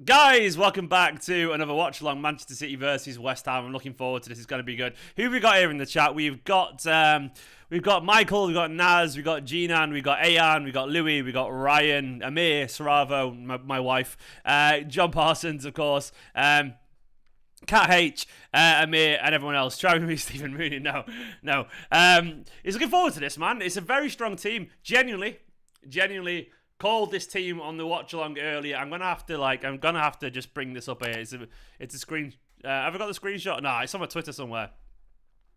Guys, welcome back to another watch along. Manchester City versus West Ham. I'm looking forward to this. It's going to be good. Who have we got here in the chat? We've got Michael, we've got Naz, we've got Jinan, we've got Ayan, we've got Louis, we've got Ryan, Amir, Saravo, my wife, John Parsons, of course, Cat H, Amir, and everyone else. Try with me, Stephen Mooney. No. He's looking forward to this, man. It's a very strong team. Genuinely called this team on the watch along earlier. I'm gonna have to just bring this up here. It's a screen. Have I got the screenshot? No, it's on my Twitter somewhere.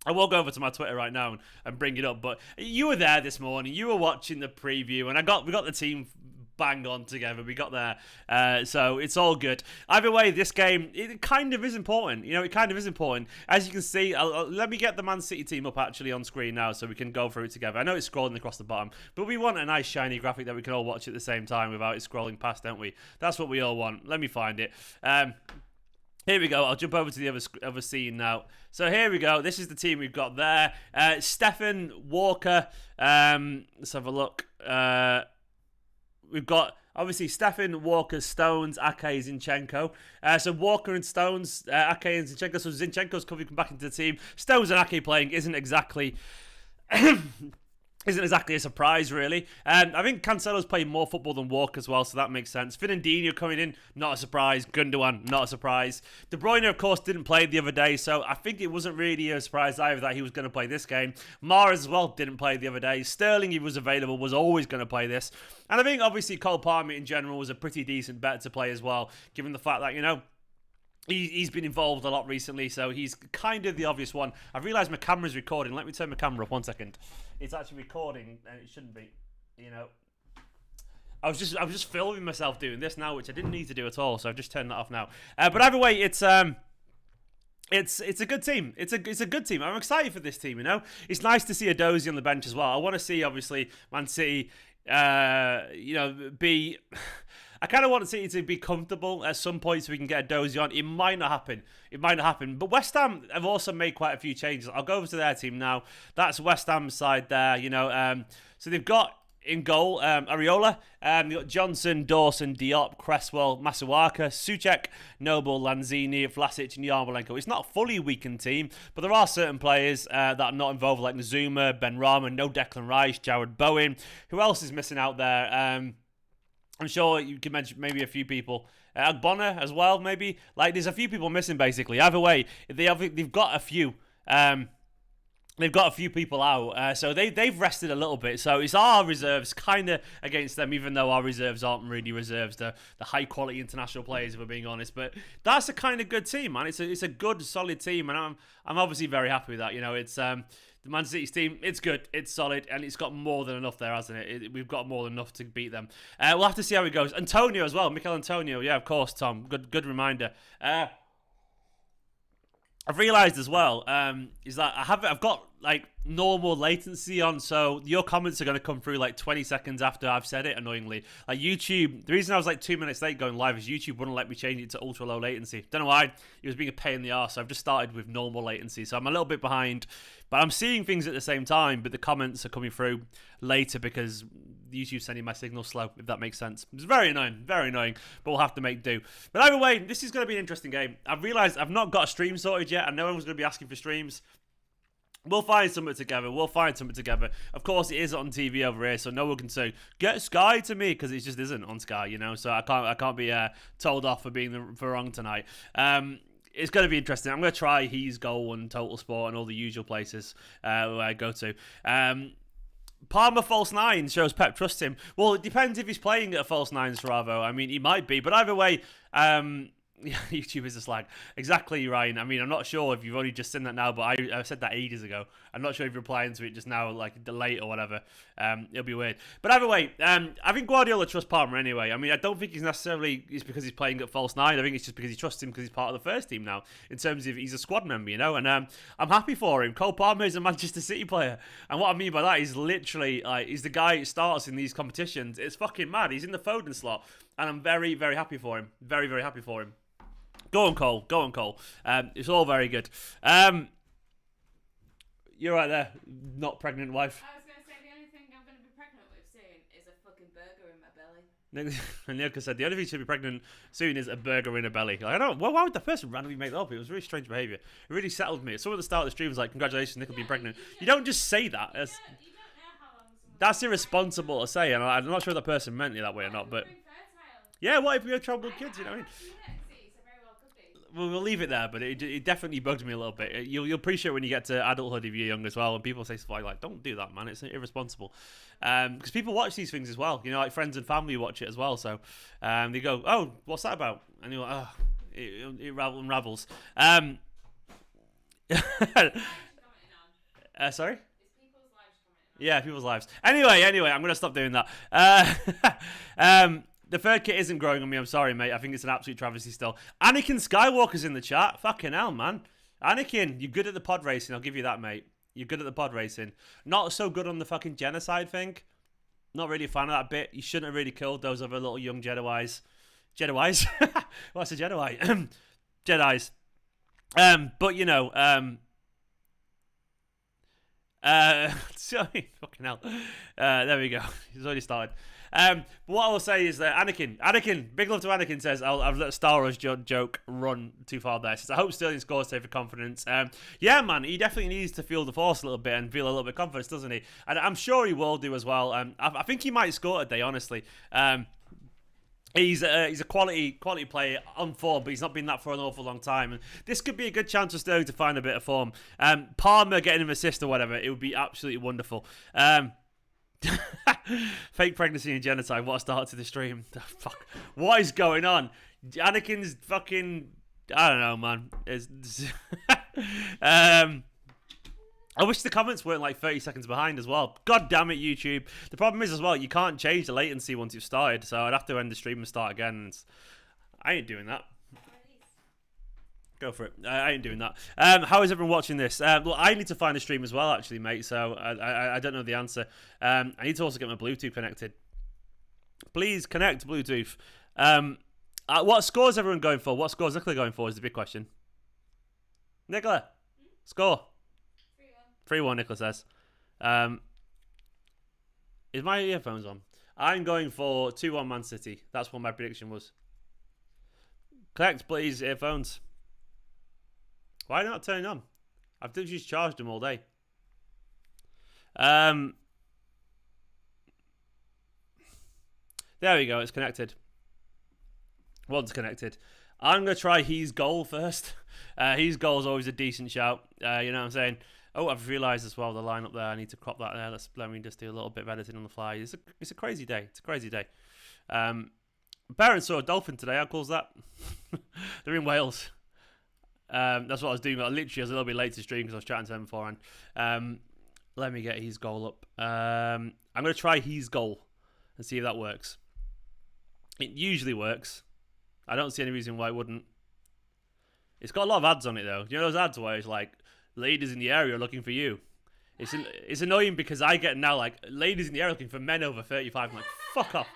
I will go over to my Twitter right now and bring it up. But you were there this morning. You were watching the preview, and we got the team bang on together. We got there. So it's all good. Either way, this game, it kind of is important. It kind of is important. As you can see, let me get the Man City team up actually on screen now so we can go through it together. I know it's scrolling across the bottom, but we want a nice shiny graphic that we can all watch at the same time without it scrolling past, don't we? That's what we all want. Let me find it. Here we go. I'll jump over to the other scene now. So here we go. This is the team we've got there. Stephen, Walker. Let's have a look. We've got, obviously, Stefan, Walker, Stones, Ake, Zinchenko. So Walker and Stones, Ake and Zinchenko. So Zinchenko's coming back into the team. Stones and Ake playing isn't exactly a surprise, really. I think Cancelo's playing more football than Walker as well, so that makes sense. Fernandinho coming in, not a surprise. Gundogan, not a surprise. De Bruyne, of course, didn't play the other day, so I think it wasn't really a surprise either that he was going to play this game. Mahrez as well didn't play the other day. Sterling, he was available, was always going to play this. And I think, obviously, Cole Palmer in general was a pretty decent bet to play as well, given the fact that, he's been involved a lot recently, so he's kind of the obvious one. I've realised my camera's recording. Let me turn my camera up 1 second. It's actually recording, and it shouldn't be. I was just filming myself doing this now, which I didn't need to do at all. So I've just turned that off now. But either way, it's a good team. It's a good team. I'm excited for this team. It's nice to see Edozie on the bench as well. I want to see obviously Man City, be. I kind of want City to be comfortable at some point so we can get Edozie on. It might not happen. But West Ham have also made quite a few changes. I'll go over to their team now. That's West Ham's side there, So they've got in goal, Areola. You've got Johnson, Dawson, Diop, Cresswell, Masuaka, Soucek, Noble, Lanzini, Vlasic, and Yarmolenko. It's not a fully weakened team, but there are certain players that are not involved, like Nazuma, Ben Rama, no Declan Rice, Jared Bowen. Who else is missing out there? I'm sure you can mention maybe a few people. Agbonna as well, maybe. There's a few people missing, basically. Either way, they've got a few. They've got a few people out, so they've rested a little bit. So it's our reserves kind of against them, even though our reserves aren't really reserves. The high quality international players, if we're being honest. But that's a kind of good team, man. It's a good, solid team, and I'm obviously very happy with that. It's the Man City's team. It's good, it's solid, and it's got more than enough there, hasn't it? We've got more than enough to beat them. We'll have to see how it goes. Antonio as well, Mikel Antonio. Yeah, of course, Tom. Good reminder. I've realised as well is that I've got normal latency on, so your comments are going to come through 20 seconds after I've said it, annoyingly. YouTube, the reason I was 2 minutes late going live is YouTube wouldn't let me change it to ultra low latency. Don't know why. It was being a pain in the arse, so I've just started with normal latency, so I'm a little bit behind, but I'm seeing things at the same time, but the comments are coming through later because YouTube's sending my signal slow, if that makes sense. It's very annoying, but we'll have to make do. But either way, this is going to be an interesting game. I've realised I've not got a stream sorted yet, and no one's going to be asking for streams. We'll find something together. Of course, it is on TV over here, so no one can say, get Sky to me, because it just isn't on Sky, So I can't be told off for being for wrong tonight. It's going to be interesting. I'm going to try He's Goal and Total Sport and all the usual places where I go to. Palmer false nine shows Pep trusts him. Well, it depends if he's playing at a false nine, Saravo. I mean, he might be, but either way, YouTube is a slag. Exactly, Ryan. I mean, I'm not sure if you've only just seen that now, but I said that ages ago. I'm not sure if you're replying to it just now, late or whatever. It'll be weird. But either way, I think Guardiola trusts Palmer anyway. I mean, I don't think it's because he's playing at false nine. I think it's just because he trusts him because he's part of the first team now, in terms of he's a squad member, and I'm happy for him. Cole Palmer is a Manchester City player, and what I mean by that is literally, he's the guy who starts in these competitions. It's fucking mad. He's in the Foden slot, and I'm very, very happy for him. Very, very happy for him. Go on, Cole. It's all very good. You're right there, not pregnant wife. I was going to say, the only thing I'm going to be pregnant with soon is a fucking burger in my belly. And Nick said, the only thing she'll be pregnant soon is a burger in her belly. Like, I don't know, why would the person randomly make that up? It was really strange behaviour. It really settled me. Someone at the start of the stream was like, congratulations, Nick will be pregnant. You don't just say that. That's irresponsible to say, and I'm not sure that person meant it that way or not, but... Yeah, what if we had troubled kids, you know what I mean? Well, we'll leave it there, but it definitely bugged me a little bit. You'll appreciate when you get to adulthood if you're young as well, and people say stuff like, don't do that, man, it's irresponsible. Because people watch these things as well, you know, like friends and family watch it as well, so they go, oh, what's that about? And you're like, oh, it unravels. Sorry? Yeah, people's lives. Anyway, I'm going to stop doing that. The third kit isn't growing on me. I'm sorry, mate. I think it's an absolute travesty still. Anakin Skywalker's in the chat. Fucking hell, man. Anakin, you're good at the pod racing. I'll give you that, mate. You're good at the pod racing. Not so good on the fucking genocide thing. Not really a fan of that bit. You shouldn't have really killed those other little young Jedi's. Jedi's? What's a Jedi? Jedi's. But, you know, sorry, fucking hell. There we go. He's already started. But what I will say is that Anakin, big love to Anakin, says, I've let a Star Wars joke run too far there. Says, I hope Sterling scores today for confidence. Yeah, man, he definitely needs to feel the force a little bit and feel a little bit of confidence, doesn't he? And I'm sure he will do as well. I think he might score today, honestly. He's a quality player on form, but he's not been that for an awful long time. And this could be a good chance for Sterling to find a bit of form. Palmer getting him an assist or whatever, it would be absolutely wonderful. Fake pregnancy and genocide. What a start to the stream. Fuck. What is going on? Anakin's fucking... I don't know, man. I wish the comments weren't like 30 seconds behind as well. God damn it, YouTube. The problem is as well, you can't change the latency once you've started, so I'd have to end the stream and start again. I ain't doing that. Go for it. I ain't doing that. How is everyone watching this? Well, I need to find a stream as well, actually, mate, so I don't know the answer. I need to also get my Bluetooth connected. Please connect Bluetooth. What score is everyone going for? What score is Nicola going for is the big question. Nicola, score. 3-1, Nicola says. Is my earphones on? I'm going for 2-1 Man City. That's what my prediction was. Connect, please, earphones. Why not turn on? I've just charged them all day. There we go. It's connected. One's connected. I'm going to try He's Goal first. He's Goal is always a decent shout. You know what I'm saying? Oh, I've realised as well the line up there. I need to crop that there. Let me just do a little bit of editing on the fly. It's a crazy day. It's a crazy day. Parents saw a dolphin today. How cool's that? They're in Wales. That's what I was doing. I literally was a little bit late to stream because I was chatting to them beforehand. Let me get He's Goal up. I'm going to try He's Goal and see if that works. It usually works. I don't see any reason why it wouldn't. It's got a lot of ads on it though. You know those ads where it's like, ladies in the area are looking for you. It's annoying because I get now like, ladies in the area looking for men over 35. I'm like, fuck off.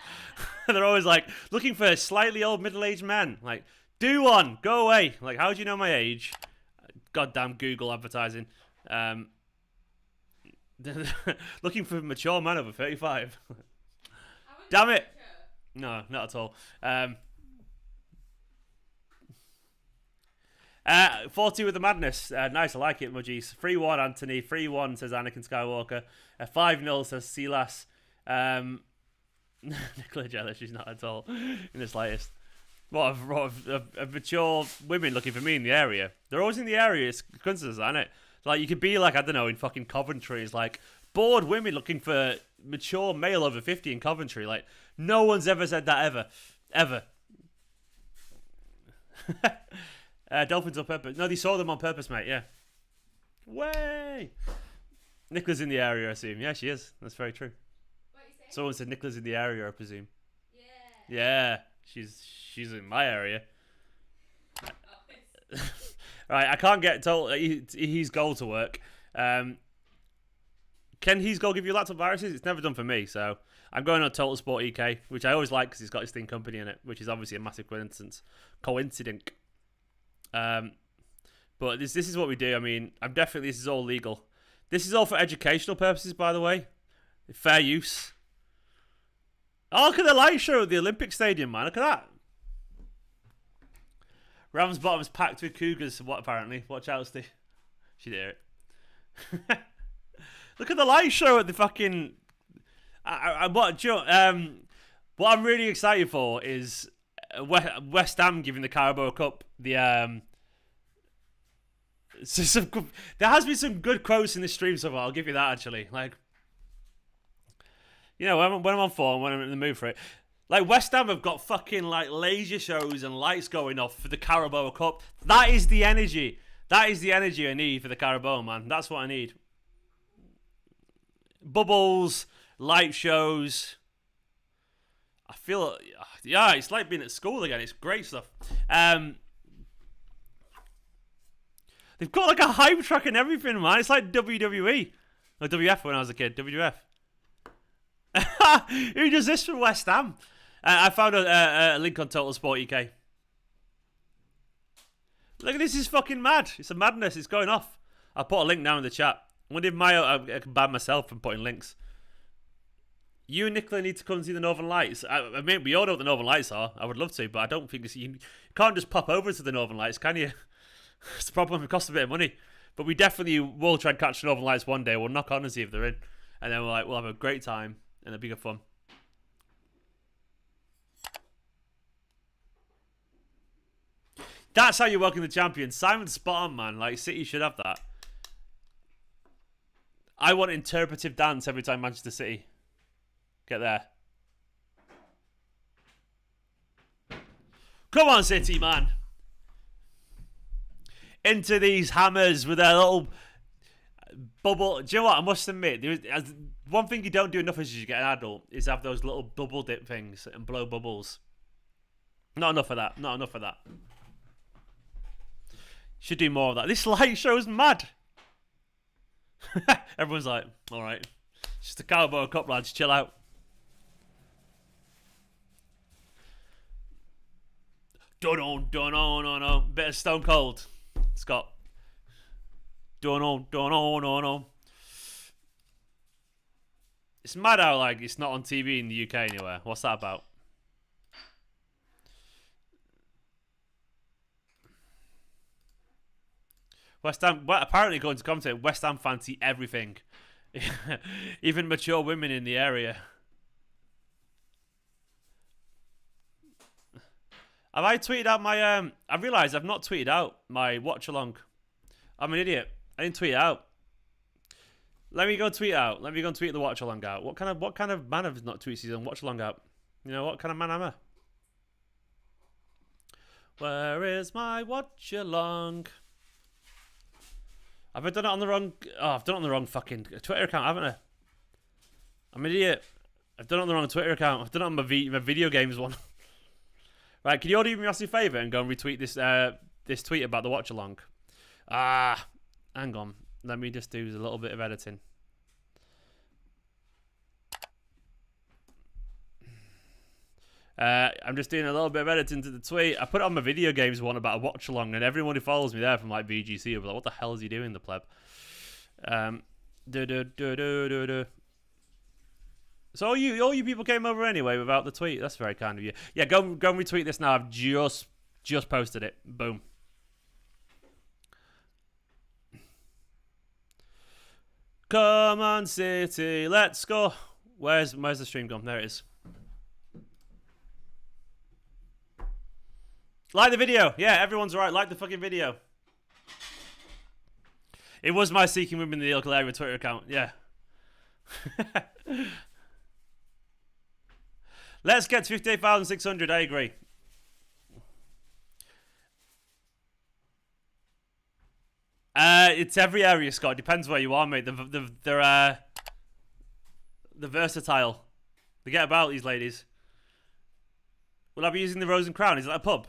They're always like, looking for slightly old middle-aged men. Like, do one. Go away. Like, how do you know my age? Goddamn Google advertising. Looking for mature man over 35. Damn it. No, not at all. 4-2 with the madness. Nice, I like it, Mudgies. 3-1, Anthony. 3-1, says Anakin Skywalker. 5-0, says Silas. Nicola jealous, she's not at all in the slightest. What of mature women looking for me in the area? They're always in the area. It's coincidence, isn't it? Like, you could be like, I don't know, in fucking Coventry. It's like, bored women looking for mature male over 50 in Coventry. Like, no one's ever said that ever. Dolphins on purpose. No, they saw them on purpose, mate. Yeah. Way. Nicola's in the area, I assume. Yeah, she is. That's very true. What you saying? Someone said Nicola's in the area, I presume. Yeah. Yeah. She's in my area. Right, I can't get told He's Goal to work. Can He's Goal give you laptop viruses? It's never done for me, so I'm going on Total Sport EK, which I always like because it's got Esteemed Kompany in it, which is obviously a massive coincidence. But this is what we do. I mean, this is all legal. This is all for educational purposes, by the way. Fair use. Oh, look at the light show at the Olympic Stadium, man. Look at that. Rams bottom's packed with cougars. What, apparently? Watch out, Steve. She did hear it. Look at the light show at the fucking... what I'm really excited for is West Ham giving the Carabao Cup the... there has been some good quotes in this stream so far. I'll give you that, actually. Like, you know, when I'm on form, when I'm in the mood for it. Like, West Ham have got fucking, like, laser shows and lights going off for the Carabao Cup. That is the energy. That is the energy I need for the Carabao, man. That's what I need. Bubbles, light shows. I feel, yeah, it's like being at school again. It's great stuff. They've got like a hype track and everything, man. It's like WWE. Or WF when I was a kid. WF. Who does this for West Ham? I found a link on Total Sport UK. Look, this is fucking mad. It's a madness. It's going off. I'll put a link now in the chat. I wonder if I can ban myself from putting links. You and Nicola need to come and see the Northern Lights. I mean, we all know what the Northern Lights are. I would love to, but I don't think you can't just pop over to the Northern Lights, can you? It's the problem. It costs a bit of money. But we definitely will try and catch the Northern Lights one day. We'll knock on and see if they're in. And then we'll have a great time and it'll be good fun. That's how you welcome the champions. Simon's spot on, man. Like, City should have that. I want interpretive dance every time Manchester City get there. Come on, City, man. Into these hammers with their little bubble. Do you know what? I must admit, one thing you don't do enough as you get an adult is have those little bubble dip things and blow bubbles. Not enough of that. Not enough of that. Should do more of that. This light show's mad. Everyone's like, all right. It's just a Carabao Cup, lads. Chill out. Don't. Bit of Stone Cold. Scott. Don't. It's mad how, like, it's not on TV in the UK anywhere. What's that about? West Ham, well, apparently according to commentary, West Ham fancy everything. Even mature women in the area. Have I tweeted out my, I realised I've not tweeted out my watch along. I'm an idiot. I didn't tweet it out. Let me go tweet it out. Let me go and tweet the watch along out. What kind of man has not tweeted his own watch along out? You know, what kind of man am I? Where is my watch along? Have I done it on the wrong... Oh, I've done it on the wrong fucking Twitter account, haven't I? I'm an idiot. I've done it on the wrong Twitter account. I've done it on my video games one. Right, can you all do me a massive favour and go and retweet this this tweet about the watch along? Hang on. Let me just do a little bit of editing. I'm just doing a little bit of editing to the tweet. I put it on my video games one about a watch along, and everyone who follows me there from like VGC will be like, "What the hell is he doing, the pleb?" So all you people came over anyway without the tweet. That's very kind of you. Yeah, go and retweet this now. I've just posted it. Boom. Come on, City, let's go. Where's the stream gone? There it is. Like the video. Yeah, everyone's right. Like the fucking video. It was my Seeking Women in the local area Twitter account. Yeah. Let's get to 58,600. I agree. It's every area, Scott. Depends where you are, mate. They're versatile. They get about, these ladies. Will I be using the Rose and Crown? Is that a pub?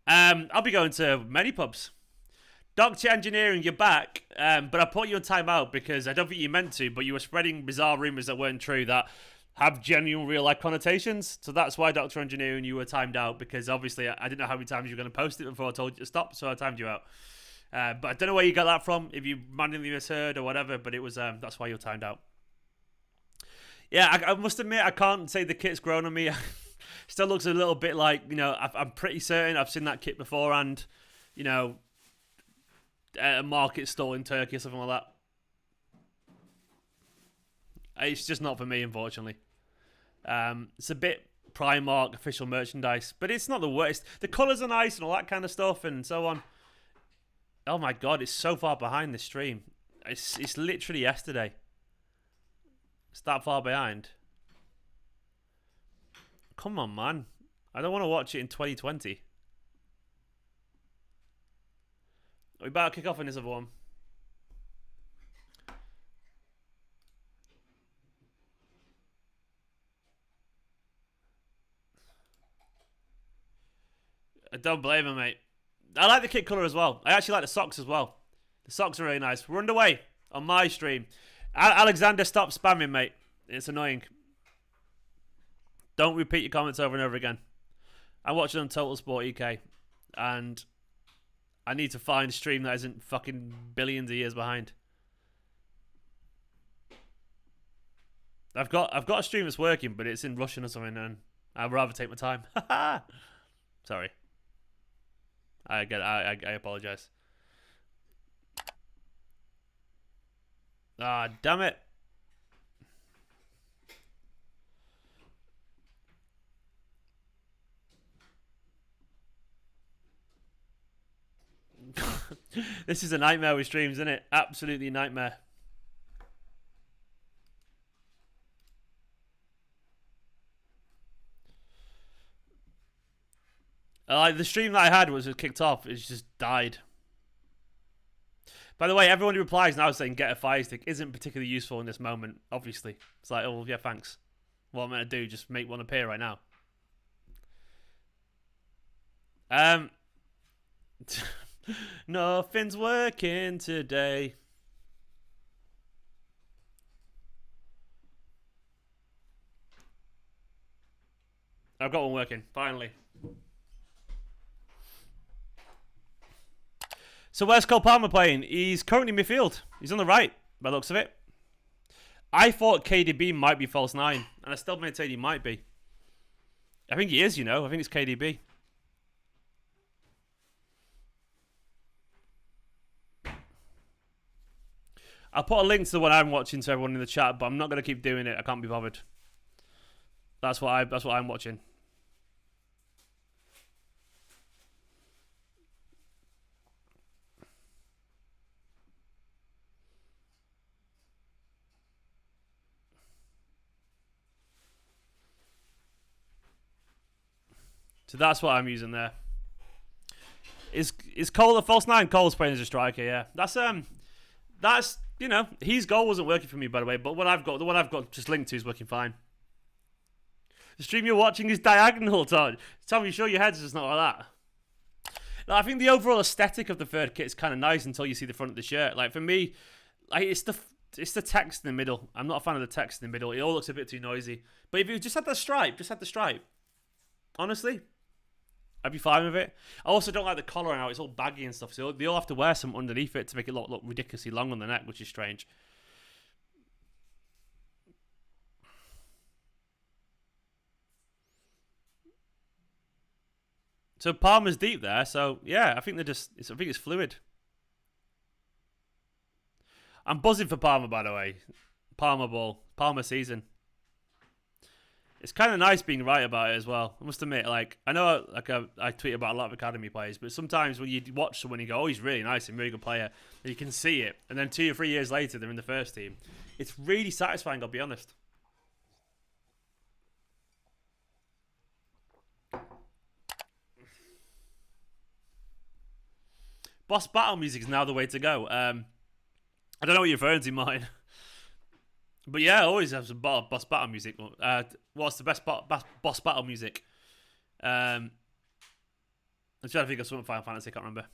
I'll be going to many pubs. Doctor Engineering, you're back, but I put you on timeout because I don't think you meant to, but you were spreading bizarre rumours that weren't true that have genuine real-life connotations. So that's why, Doctor Engineering, you were timed out, because obviously I didn't know how many times you were going to post it before I told you to stop, so I timed you out. But I don't know where you got that from, if you randomly misheard or whatever, but it was that's why you were timed out. Yeah, I must admit, I can't say the kit's grown on me. Still looks a little bit like, I'm pretty certain I've seen that kit beforehand, at a market stall in Turkey or something like that. It's just not for me, unfortunately. It's a bit Primark official merchandise, but it's not the worst. The colours are nice and all that kind of stuff and so on. Oh my god, it's so far behind this stream. It's literally yesterday. It's that far behind. Come on, man. I don't want to watch it in 2020. We better kick off on this other one. I don't blame him, mate. I like the kit colour as well. I actually like the socks as well. The socks are really nice. We're underway on my stream. Alexander, stop spamming, mate. It's annoying. Don't repeat your comments over and over again. I'm watching on Total Sport EK, and I need to find a stream that isn't fucking billions of years behind. I've got a stream that's working, but it's in Russian or something, and I'd rather take my time. Sorry. I apologize. Ah, damn it. This is a nightmare with streams, isn't it? Absolutely nightmare. The stream that I had was kicked off. It's just died. By the way, everyone who replies now saying get a fire stick isn't particularly useful in this moment, obviously. It's like, oh, yeah, thanks. What am I going to do? Just make one appear right now. Nothing's working today. I've got one working, finally. So where's Cole Palmer playing? He's currently midfield. He's on the right, by the looks of it. I thought KDB might be false 9, and I still maintain he might be. I think he is, I think it's KDB. I'll put a link to the one I'm watching to everyone in the chat, but I'm not going to keep doing it. I can't be bothered. That's what I'm watching. So that's what I'm using there. Is Cole a false 9? Cole's playing as a striker, yeah. That's his goal wasn't working for me, by the way, but the one I've got just linked to is working fine. The stream you're watching is diagonal, Todd. Tom, you sure your head's just not like that? Now, I think the overall aesthetic of the third kit is kind of nice until you see the front of the shirt. Like for me, it's the text in the middle. I'm not a fan of the text in the middle. It all looks a bit too noisy. But if you just had the stripe, honestly, I'd be fine with it. I also don't like the collar now. It's all baggy and stuff. So they all have to wear some underneath it to make it look ridiculously long on the neck, which is strange. So Palmer's deep there. So yeah, I think I think it's fluid. I'm buzzing for Palmer, by the way. Palmer ball, Palmer season. It's kind of nice being right about it as well. I must admit, I know, I tweet about a lot of academy players, but sometimes when you watch someone, you go, "Oh, he's really nice and really good player," and you can see it, and then 2 or 3 years later, they're in the first team. It's really satisfying. I'll be honest. Boss battle music is now the way to go. I don't know what you're referring to, mine. But yeah, I always have some boss battle music. What's the best boss battle music? I'm trying to think of something Final Fantasy, I can't remember.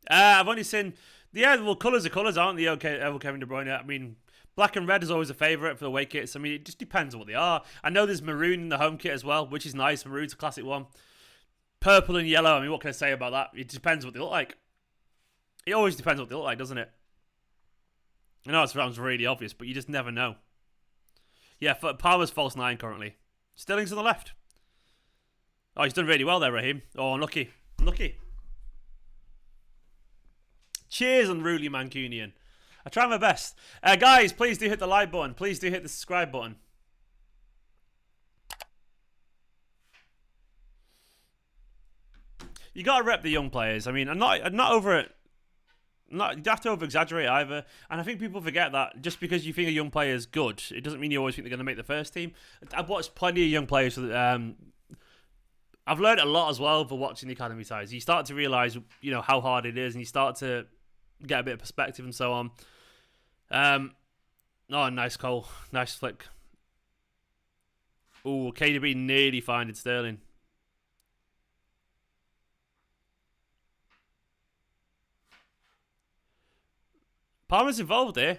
I've only seen... Yeah, well, colours are colours, aren't they? Okay, Kevin De Bruyne. I mean, black and red is always a favourite for the away kits. I mean, it just depends on what they are. I know there's maroon in the home kit as well, which is nice. Maroon's a classic one. Purple and yellow, I mean, what can I say about that? It depends what they look like. It always depends what they look like, doesn't it? I know it sounds really obvious, but you just never know. Yeah, Palmer's false 9 currently. Sterling's on the left. Oh, he's done really well there, Raheem. Oh, unlucky. Unlucky. Cheers, unruly Mancunian. I try my best. Guys, please do hit the like button. Please do hit the subscribe button. You gotta rep the young players. I mean, I'm not over it. You don't have to over exaggerate either. And I think people forget that just because you think a young player is good, it doesn't mean you always think they're going to make the first team. I've watched plenty of young players. I've learned a lot as well for watching the academy sides. You start to realise, you know, how hard it is, and you start to get a bit of perspective and so on. Oh, nice Cole, nice flick. Ooh, KDB nearly finding Sterling. Palmer's involved here.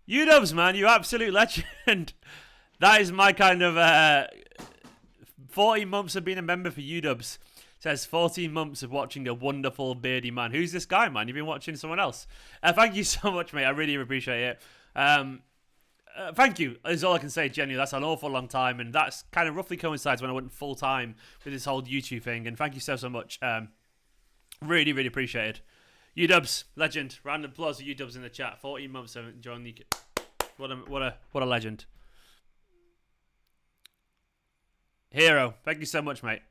Edozie, man, you absolute legend. That is my kind of 14 months of being a member for Edozie. Says 14 months of watching a wonderful beardy man. Who's this guy, man? You've been watching someone else. Thank you so much, mate. I really appreciate it. Thank you is all I can say, genuinely. That's an awful long time, and that's kind of roughly coincides when I went full time with this whole YouTube thing. And thank you so much. Really appreciate it. Edozie, legend. Round of applause for Edozie in the chat. 14 months of enjoying the... What a legend. Hero, thank you so much, mate.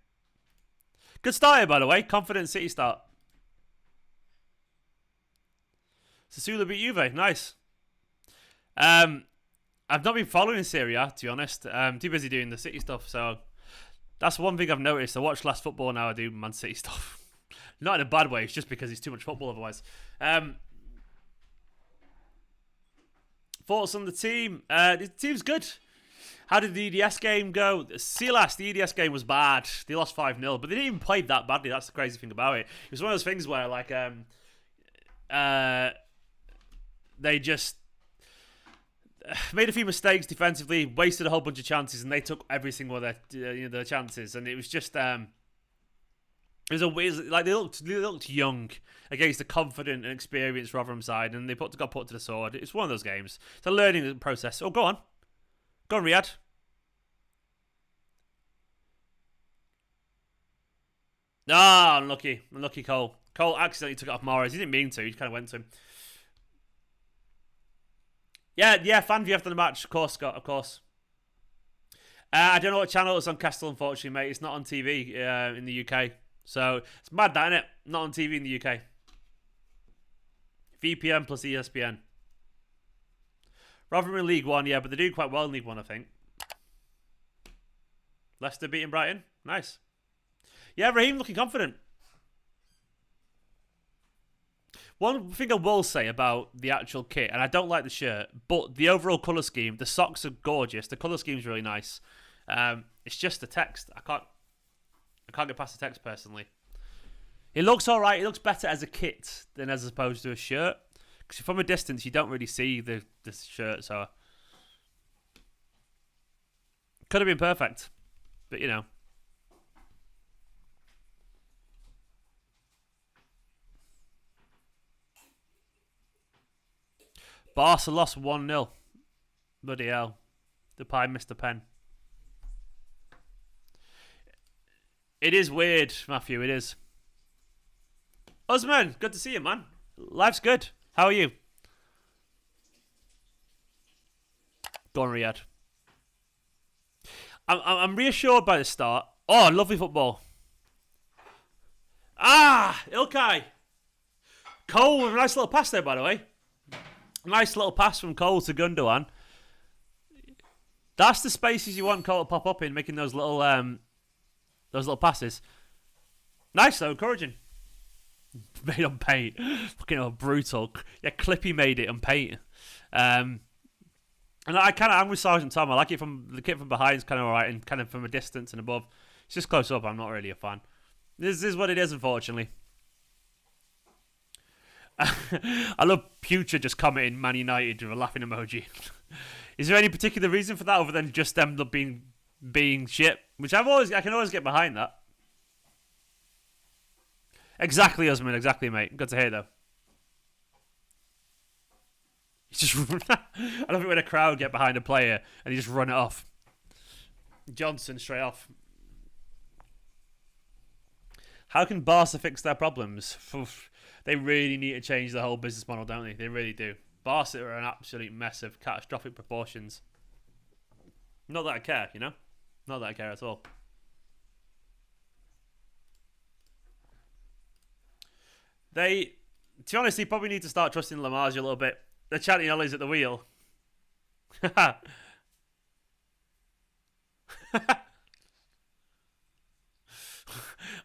Good start here, by the way. Confident City start. Sassuolo beat Juve. Nice. I've not been following Serie A, to be honest. I'm too busy doing the City stuff, so that's one thing I've noticed. I watch less football now I do Man City stuff. Not in a bad way, it's just because it's too much football otherwise. Thoughts on the team? The team's good. How did the EDS game go? Silas, the EDS game was bad. They lost 5-0, but they didn't even play that badly. That's the crazy thing about it. It was one of those things where, like, they just made a few mistakes defensively, wasted a whole bunch of chances, and they took every single of their chances. And it was just, it was a weird, like they looked young against a confident and experienced Rotherham side, and they got put to the sword. It's one of those games. It's a learning process. Oh, go on. Go on, Riyadh. Ah, unlucky. Unlucky Cole. Cole accidentally took it off Mahrez. He didn't mean to. He kind of went to him. Yeah, fan view after the match. Of course, Scott, of course. I don't know what channel it's on Castle, unfortunately, mate. It's not on TV in the UK. So, it's mad that, innit? Not on TV in the UK. VPN plus ESPN. Rotherham in League One, yeah, but they're doing quite well in League One, I think. Leicester beating Brighton. Nice. Yeah, Raheem looking confident. One thing I will say about the actual kit, and I don't like the shirt, but the overall colour scheme, the socks are gorgeous. The colour scheme's really nice. It's just the text. I can't get past the text personally. It looks alright. It looks better as a kit than as opposed to a shirt. Because from a distance, you don't really see the shirt, so... Could have been perfect. But, you know. Barca lost 1-0. Bloody hell. Depay missed the pen. It is weird, Matthew, it is. Osman, good to see you, man. Life's good. How are you? Go on, Riyadh. I'm reassured by the start. Oh, lovely football. Ah, Ilkay. Cole with a nice little pass there, by the way. Nice little pass from Cole to Gundogan. That's the spaces you want Cole to pop up in, making those little passes. Nice though, encouraging. Made on paint. Fucking hell, brutal. Yeah, Clippy made it on paint. And I'm with Sergeant Tom. I like it from the kit from behind is kind of alright, and kind of from a distance and above. It's just close up. I'm not really a fan. This is what it is, unfortunately. I love Putra just commenting Man United with a laughing emoji. Is there any particular reason for that other than just them being shit? Which I can always get behind that. Exactly, Usman. Exactly, mate. Good to hear, though. Just I love it when a crowd get behind a player and he just run it off. Johnson straight off. How can Barca fix their problems? They really need to change the whole business model, don't they? They really do. Barca are an absolute mess of catastrophic proportions. Not that I care, you know? Not that I care at all. To be honest, they probably need to start trusting Lamarge a little bit. They're chanting Ollie's at the wheel. I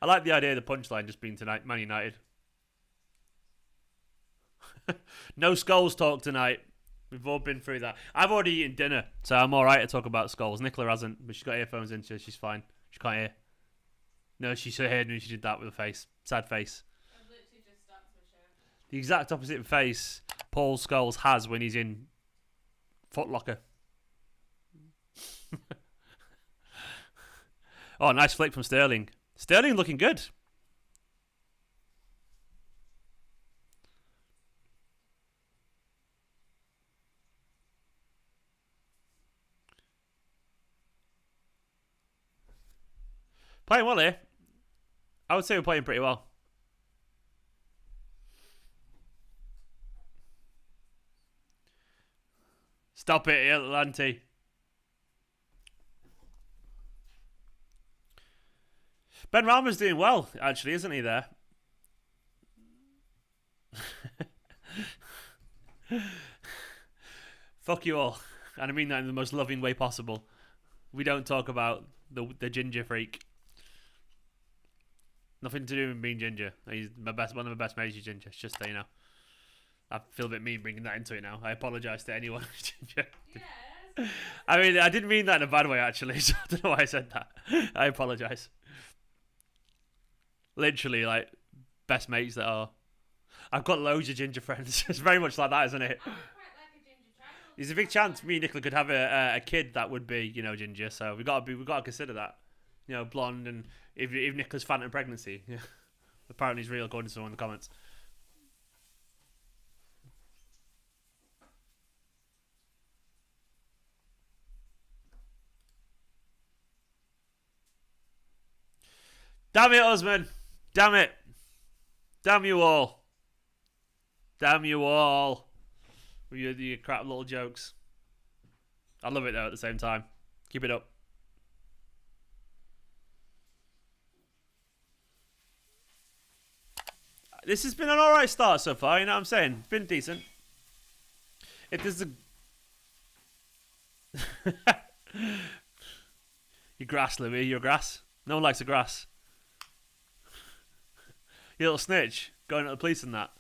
like the idea of the punchline just being tonight, Man United. No Scholes talk tonight. We've all been through that. I've already eaten dinner, so I'm alright to talk about Scholes. Nicola hasn't, but she's got earphones in, so she's fine. She can't hear. No, she heard me when she did that with a face. Sad face. I've literally just started my show. The exact opposite face Paul Scholes has when he's in Foot Locker. Oh, nice flick from Sterling. Sterling looking good. Playing well here. I would say we're playing pretty well. Stop it, Atlante. Ben Rama's doing well, actually, isn't he, there? Fuck you all. And I mean that in the most loving way possible. We don't talk about the ginger freak. Nothing to do with being ginger. He's one of my best mates is ginger. It's just so you know. I feel a bit mean bringing that into it now. I apologise to anyone who's ginger. Yeah. I mean, I didn't mean that in a bad way, actually. So I don't know why I said that. I apologise. Literally, like, best mates that are. I've got loads of ginger friends. It's very much like that, isn't it? I quite like a ginger child. There's a big chance me and Nicola could have a kid that would be, you know, ginger. So we've got to consider that. You know, blonde, and if Nicola's phantom pregnancy, yeah. Apparently it's real according to someone in the comments. Damn it, Usman! Damn it! Damn you all! Damn you all! With your crap little jokes. I love it though at the same time. Keep it up. This has been an alright start so far, you know what I'm saying? It's been decent. If there's a... You grass, Louis. You're grass. No one likes a grass. You little snitch. Going to the police and that.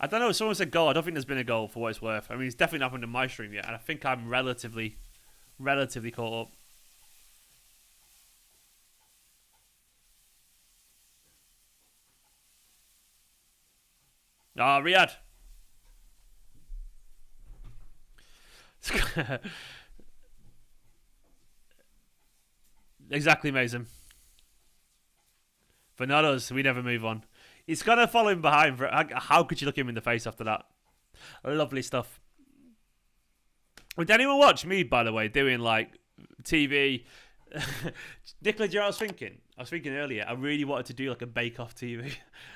I don't know. Someone said goal. I don't think there's been a goal for what it's worth. I mean, it's definitely not happened in my stream yet. And I think I'm relatively caught up. Ah, Riyadh. Exactly, Mason. But not us. We never move on. He's going to follow him behind. How could you look him in the face after that? Lovely stuff. Would anyone watch me, by the way, doing like TV? Nicola, do you know what I was thinking? I was thinking earlier, I really wanted to do like a Bake Off TV.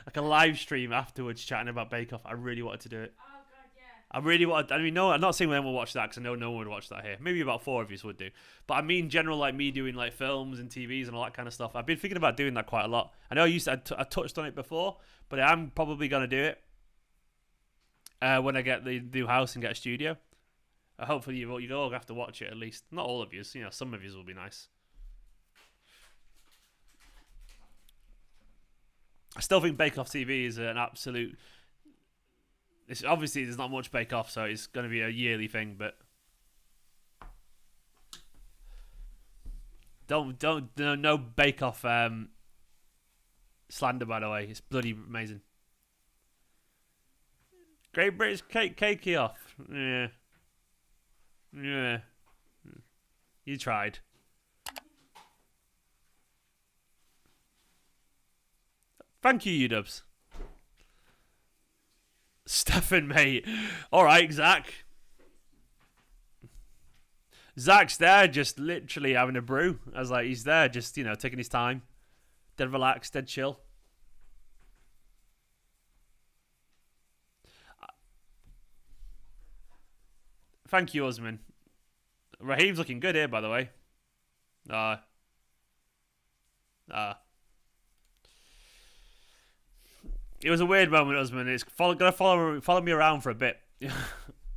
Like a live stream afterwards chatting about Bake Off. I really wanted to do it. Oh, God, yeah. I really wanted. I mean, no, I'm not saying anyone will watch that because I know no one would watch that here. Maybe about 4 of you would do. But I mean, general, like me doing like films and TVs and all that kind of stuff. I've been thinking about doing that quite a lot. I know I touched on it before, but I'm probably going to do it when I get the new house and get a studio. Hopefully, you all have to watch it at least. Not all of you. You know, some of you will be nice. I still think Bake Off TV is an absolute. It's obviously there's not much Bake Off, so it's going to be a yearly thing. But no Bake Off slander, by the way. It's bloody amazing. Great British Cakey Off. Yeah. You tried. Thank you, UDubs. Stefan, mate. All right, Zach. Zach's there just literally having a brew. I was like, he's there just, taking his time. Dead relaxed, dead chill. Thank you, Usman. Raheem's looking good here, by the way. It was a weird moment, Usman. It's gonna follow me around for a bit.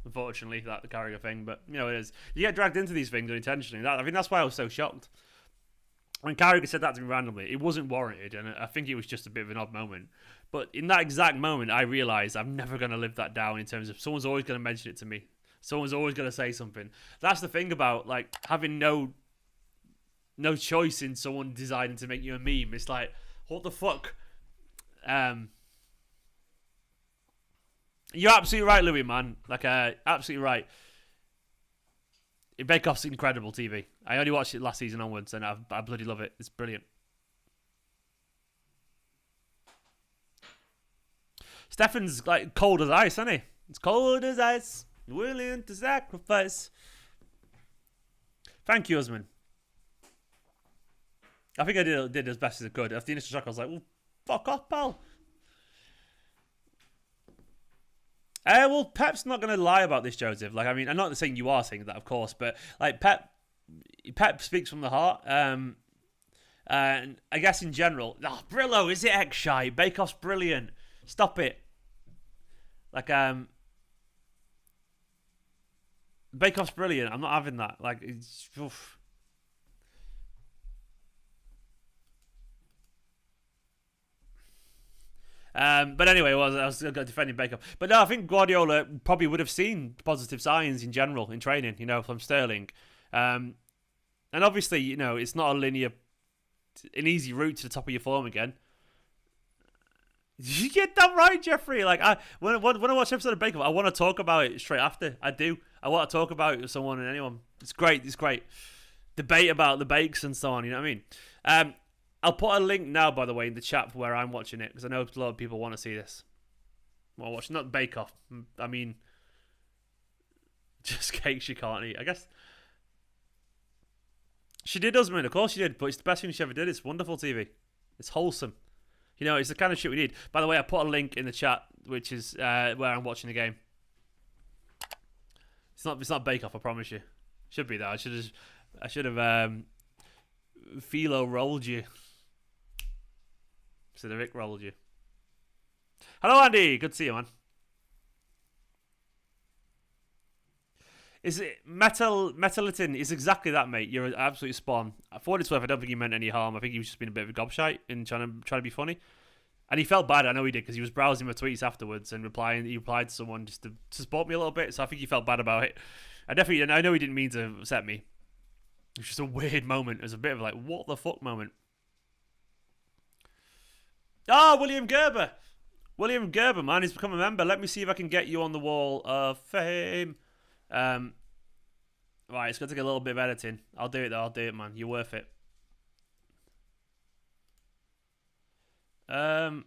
Unfortunately, that the Carragher thing, but it is. You get dragged into these things unintentionally. I think that's why I was so shocked when Carragher said that to me randomly. It wasn't warranted, and I think it was just a bit of an odd moment. But in that exact moment, I realised I'm never going to live that down. In terms of someone's always going to mention it to me. Someone's always going to say something. That's the thing about like having no choice in someone deciding to make you a meme. It's like, what the fuck? You're absolutely right, Louis, man. Like, absolutely right. Bake Off's incredible TV. I only watched it last season onwards, and I bloody love it. It's brilliant. Stefan's like cold as ice, isn't he? It's cold as ice. Willing to sacrifice. Thank you, Usman. I think I did as best as I could. After the initial shock, I was like, well, fuck off, pal. Well, Pep's not going to lie about this, Joseph. Like, I mean, I'm not saying you are saying that, of course, but like Pep speaks from the heart. And I guess in general, Brillo, is it X-Shy? Bake Off's brilliant. Stop it. Like, Bake Off's brilliant. I'm not having that. Like, it's, oof. But anyway, I was defending Bake Off. But no, I think Guardiola probably would have seen positive signs in general in training, from Sterling. And obviously, it's not an easy route to the top of your form again. Did you get that right, Jeffrey? Like, when I watch an episode of Bake Off, I want to talk about it straight after. I do. I want to talk about it with someone and anyone. It's great. It's great. Debate about the bakes and so on. You know what I mean? I'll put a link now, by the way, in the chat for where I'm watching it, because I know a lot of people want to see this. Well, watch not Bake Off. I mean, just cakes you can't eat. I guess she did, Usman. Of course she did, but it's the best thing she ever did. It's wonderful TV. It's wholesome. It's the kind of shit we need. By the way, I put a link in the chat, which is where I'm watching the game. It's not Bake Off, I promise you. Should be though. I should have Philo rolled you. So the Rick rolled you. Hello, Andy. Good to see you, man. Is it Metalitin? Is exactly that, mate. You're absolutely spot on. For what it's worth, I don't think he meant any harm. I think he was just being a bit of a gobshite and trying to be funny. And he felt bad. I know he did, because he was browsing my tweets afterwards and he replied to someone just to support me a little bit. So I think he felt bad about it. I know he didn't mean to upset me. It was just a weird moment. It was a bit of like, what the fuck moment. William Gerber. William Gerber, man. He's become a member. Let me see if I can get you on the wall of fame. Right, it's going to take a little bit of editing. I'll do it, though. I'll do it, man. You're worth it. I've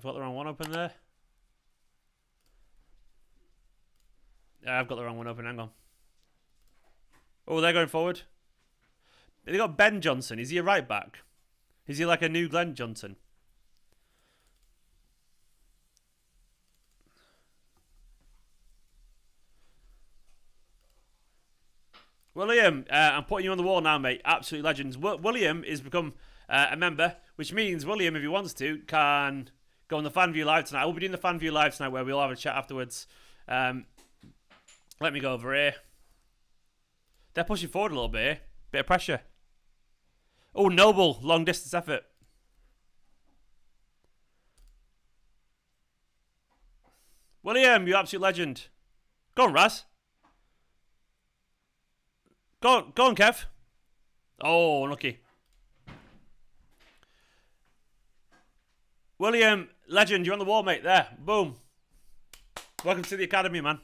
got the wrong one open there. Yeah, I've got the wrong one open. Hang on. Oh, they're going forward. They got Ben Johnson. Is he a right back? Is he like a new Glenn Johnson? William, I'm putting you on the wall now, mate. Absolute legends. William has become a member, which means William, if he wants to, can go on the Fan View Live tonight. We'll be doing the Fan View Live tonight where we'll have a chat afterwards. Let me go over here. They're pushing forward a little bit here. Bit of pressure. Oh, Noble. Long distance effort. William, you absolute legend. Go on, Raz. Go on, Kev. Oh, unlucky. William, legend, you're on the wall, mate. There. Boom. Welcome to the academy, man.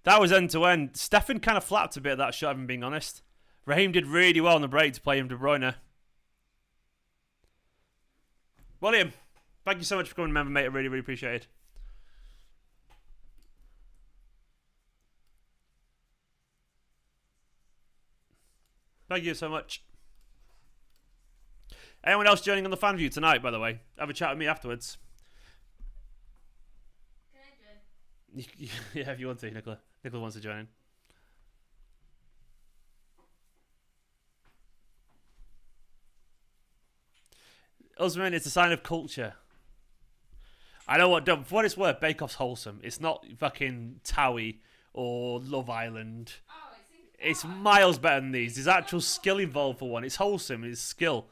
That was end-to-end. Stefan kind of flapped a bit of that shot, if I'm being honest. Raheem did really well on the break to play him De Bruyne. William, thank you so much for coming, member, mate. I really, really appreciate it. Thank you so much. Anyone else joining on the fan view tonight, by the way? Have a chat with me afterwards. Can I join? Yeah, if you want to, Nicola. Nicola wants to join in. Husband, it's a sign of culture. I know what, for what it's worth, Bake Off's wholesome. It's not fucking Towie or Love Island. Oh, It's miles better than these. There's actual skill involved for one. It's wholesome. It's skill.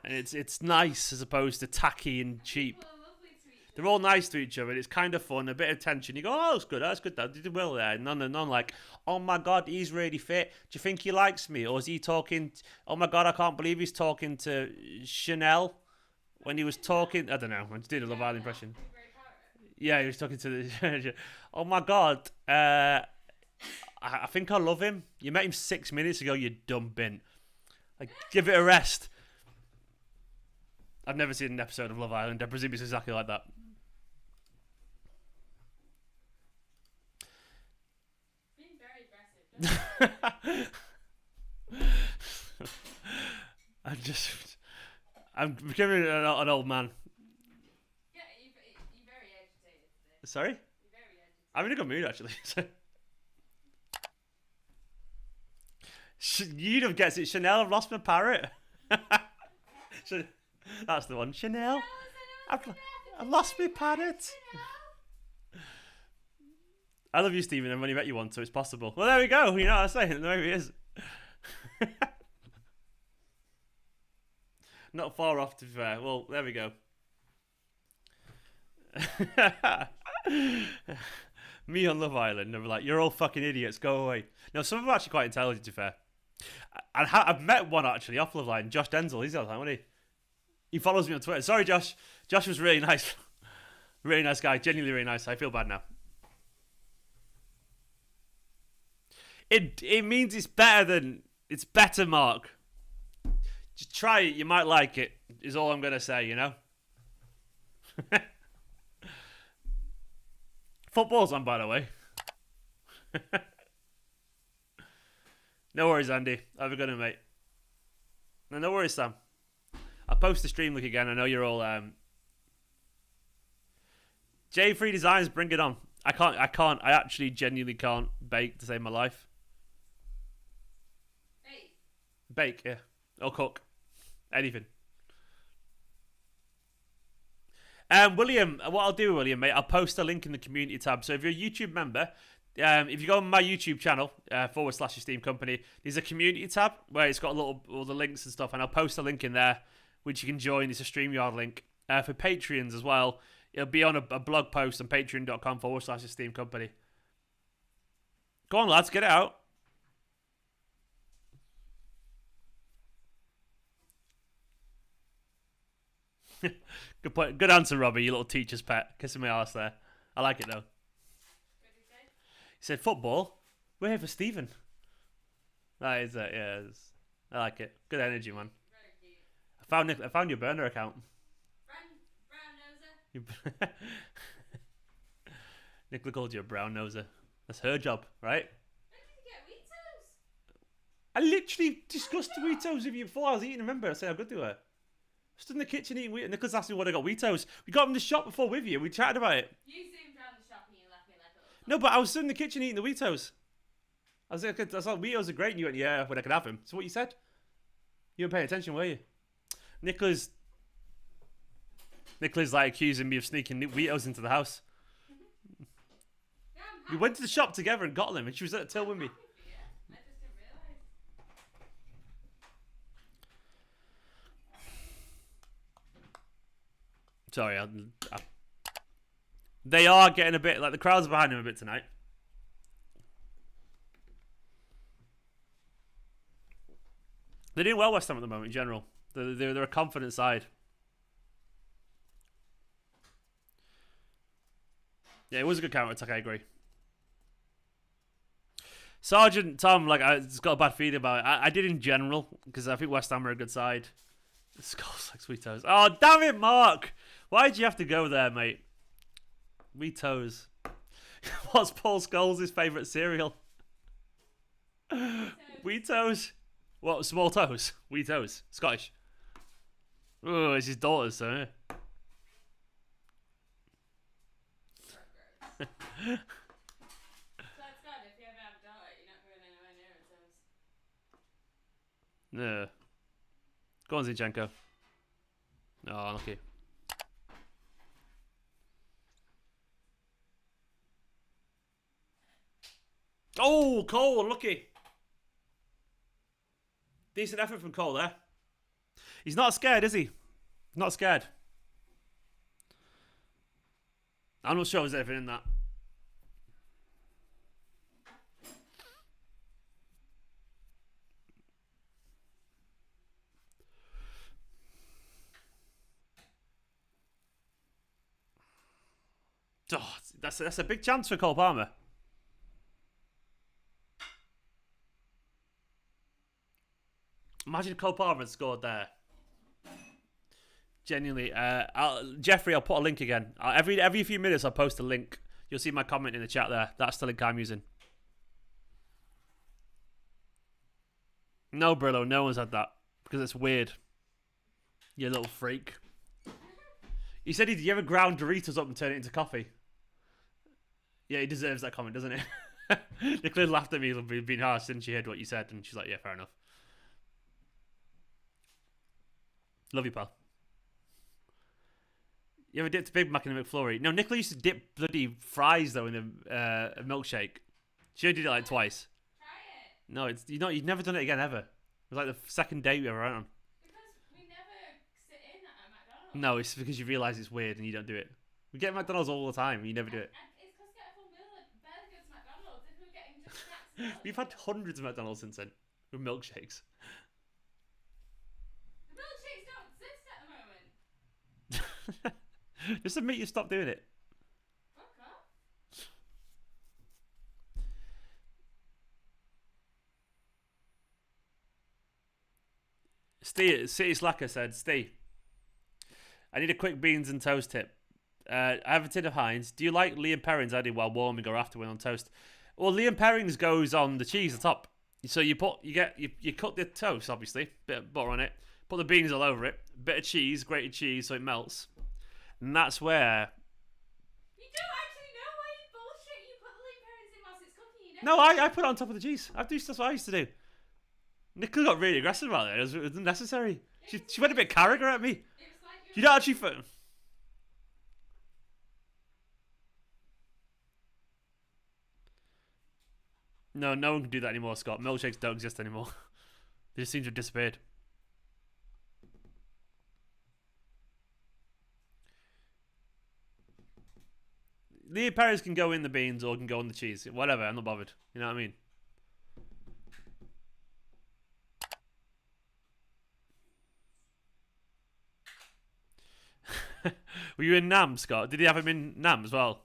And it's nice as opposed to tacky and cheap. people are lovely to each other. They're all nice to each other. It's kind of fun. A bit of tension. You go, oh, that's good. That's good. That did well there. None like, oh my God, he's really fit. Do you think he likes me? Or is he talking? Oh my God, I can't believe he's talking to Chanel when he was talking. I don't know. I just did a Love Island impression. Yeah, he was talking to the. Oh my God. I think I love him. You met him 6 minutes ago, you dumb bin. Like, give it a rest. I've never seen an episode of Love Island. I presume it's exactly like that. Being very aggressive. I'm becoming an old man. Yeah, you're very agitated today. Sorry? You're very agitated. I'm in a good mood, actually. You don't get it. Chanel, I've lost my parrot. That's the one. Chanel, I've lost my parrot. I love you, Stephen. I've only met you once, so it's possible. Well, there we go. You know what I'm saying? There he is. Not far off, to be fair. Well, there we go. Me on Love Island, they were like, you're all fucking idiots, go away. No, some of them are actually quite intelligent, to be fair. I've met one, actually, off Love Island, Josh Denzel. He's the other time, wasn't he? He follows me on Twitter. Sorry, Josh. Josh was really nice. Really nice guy. Genuinely really nice. I feel bad now. It means it's better, Mark. Just try it. You might like it, is all I'm going to say, you know? Football's on, by the way. No worries, Andy. Have a good one, mate. No worries, Sam. I'll post the stream link again. I know you're all... J3 Designs, bring it on. I actually genuinely can't bake to save my life. Bake, yeah. Or cook. Anything. William, what I'll do, William, mate, I'll post a link in the community tab. So if you're a YouTube member, if you go on my YouTube channel, /Esteemed Kompany, there's a community tab where it's got all the links and stuff, and I'll post a link in there, which you can join. It's a StreamYard link. For Patreons as well, it'll be on a blog post on patreon.com/Esteemed Kompany. Go on, lads, get it out. Good point. Good answer, Robbie, you little teacher's pet. Kissing my arse there. I like it, though. What did he say? He said, football? We're here for Stephen. That is it, yeah. I like it. Good energy, man. Very cute. I found your burner account. Brown noser. Nicola called you a brown noser. That's her job, right? When did you get Weetos? I literally discussed Weetos with you before I was eating. Remember, I said how good they were. I stood in the kitchen eating Weetos. Nicholas asked me what I got Weetos. We got them in the shop before with you. We chatted about it. You zoomed around the shop and you left me like a little... No, but I was stood in the kitchen eating the Weetos. I was like, Weetos are great. And you went, yeah, when I could have them. So what you said? You weren't paying attention, were you? Nicholas like accusing me of sneaking Weetos into the house. Yeah, I'm We happy. went to the shop together and got them, and she was at the till with me. Happy for you. I just didn't realise. Sorry, they are getting a bit like the crowds are behind him a bit tonight. They're doing well, West Ham, at the moment in general. They're a confident side. Yeah, it was a good counter attack. I agree. Sergeant Tom, like, I just got a bad feeling about it. I did in general because I think West Ham are a good side. Skulls like sweet toes. Oh, damn it, Mark! Why'd you have to go there, mate? Wee toes. What's Paul Scholes' favourite cereal? Wee toes. What, small toes? Wee toes. Scottish. Oh, it's his daughter's, so yeah. So that's good. If you ever have a daughter, you're not going anywhere near her toes. Yeah. Go on, Zinchenko. Oh, unlucky. Oh, Cole, unlucky. Decent effort from Cole there. He's not scared, is he? Not scared. I'm not sure there's anything in that. Oh, that's a big chance for Cole Palmer. Imagine Cole Palmer had scored there. Genuinely, Jeffrey, I'll put a link again. Every few minutes, I'll post a link. You'll see my comment in the chat there. That's the link I'm using. No, Brillo, no one's had that because it's weird. You little freak. He said you ever ground Doritos up and turn it into coffee? Yeah, he deserves that comment, doesn't he? Nicola laughed at me being harsh, didn't she? Heard what you said, and she's like, "Yeah, fair enough." Love you, pal. You ever dipped a Big Mac in a McFlurry? No, Nicola used to dip bloody fries though in a milkshake. She only did it like twice. Try it. No, it's you've never done it again ever. It was like the second date we ever went on. Because we never sit in at a McDonald's. No, it's because you realise it's weird and you don't do it. We get McDonald's all the time and you never do it. And it's because get a full meal and barely go to McDonald's. If we were getting just snacks and milk. We've had hundreds of McDonald's since then with milkshakes. The milkshakes don't exist at the moment. Just admit you stopped doing it. Fuck off. City Slacker said, Steve, I need a quick beans and toast tip. I have a tin of Heinz. Do you like Liam Perrins added while warming or after when on toast? Well, Liam Perrins goes on the cheese at the top. So you cut the toast, obviously, bit of butter on it, put the beans all over it, bit of cheese, grated cheese, so it melts. And that's where... You don't actually know why you bullshit. You put the lean parents in whilst it's cooking. You No, I put it on top of the cheese. That's what I used to do. Nicola got really aggressive about it. It was unnecessary. She went a bit character at me. It was like You don't actually... No one can do that anymore, Scott. Milkshakes don't exist anymore. They just seem to have disappeared. Liam Perrins can go in the beans or can go on the cheese. Whatever, I'm not bothered. You know what I mean? Were you in Nam, Scott? Did he have him in Nam as well?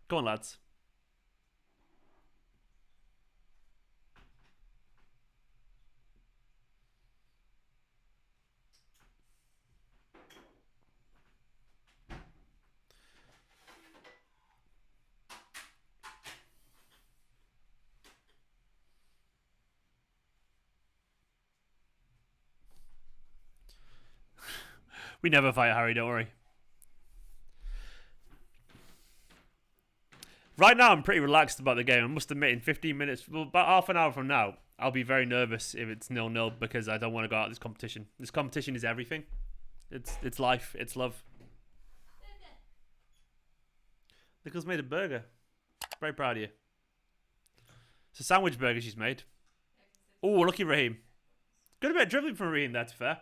Go on, lads. We never fight Harry, don't worry. Right now, I'm pretty relaxed about the game. I must admit, in 15 minutes, well, about half an hour from now, I'll be very nervous if it's 0-0 because I don't want to go out of this competition. This competition is everything. It's life. It's love. Nicola's made a burger. Very proud of you. It's a sandwich burger she's made. Oh, lucky Raheem. Good a bit of dribbling from Raheem there, to be fair.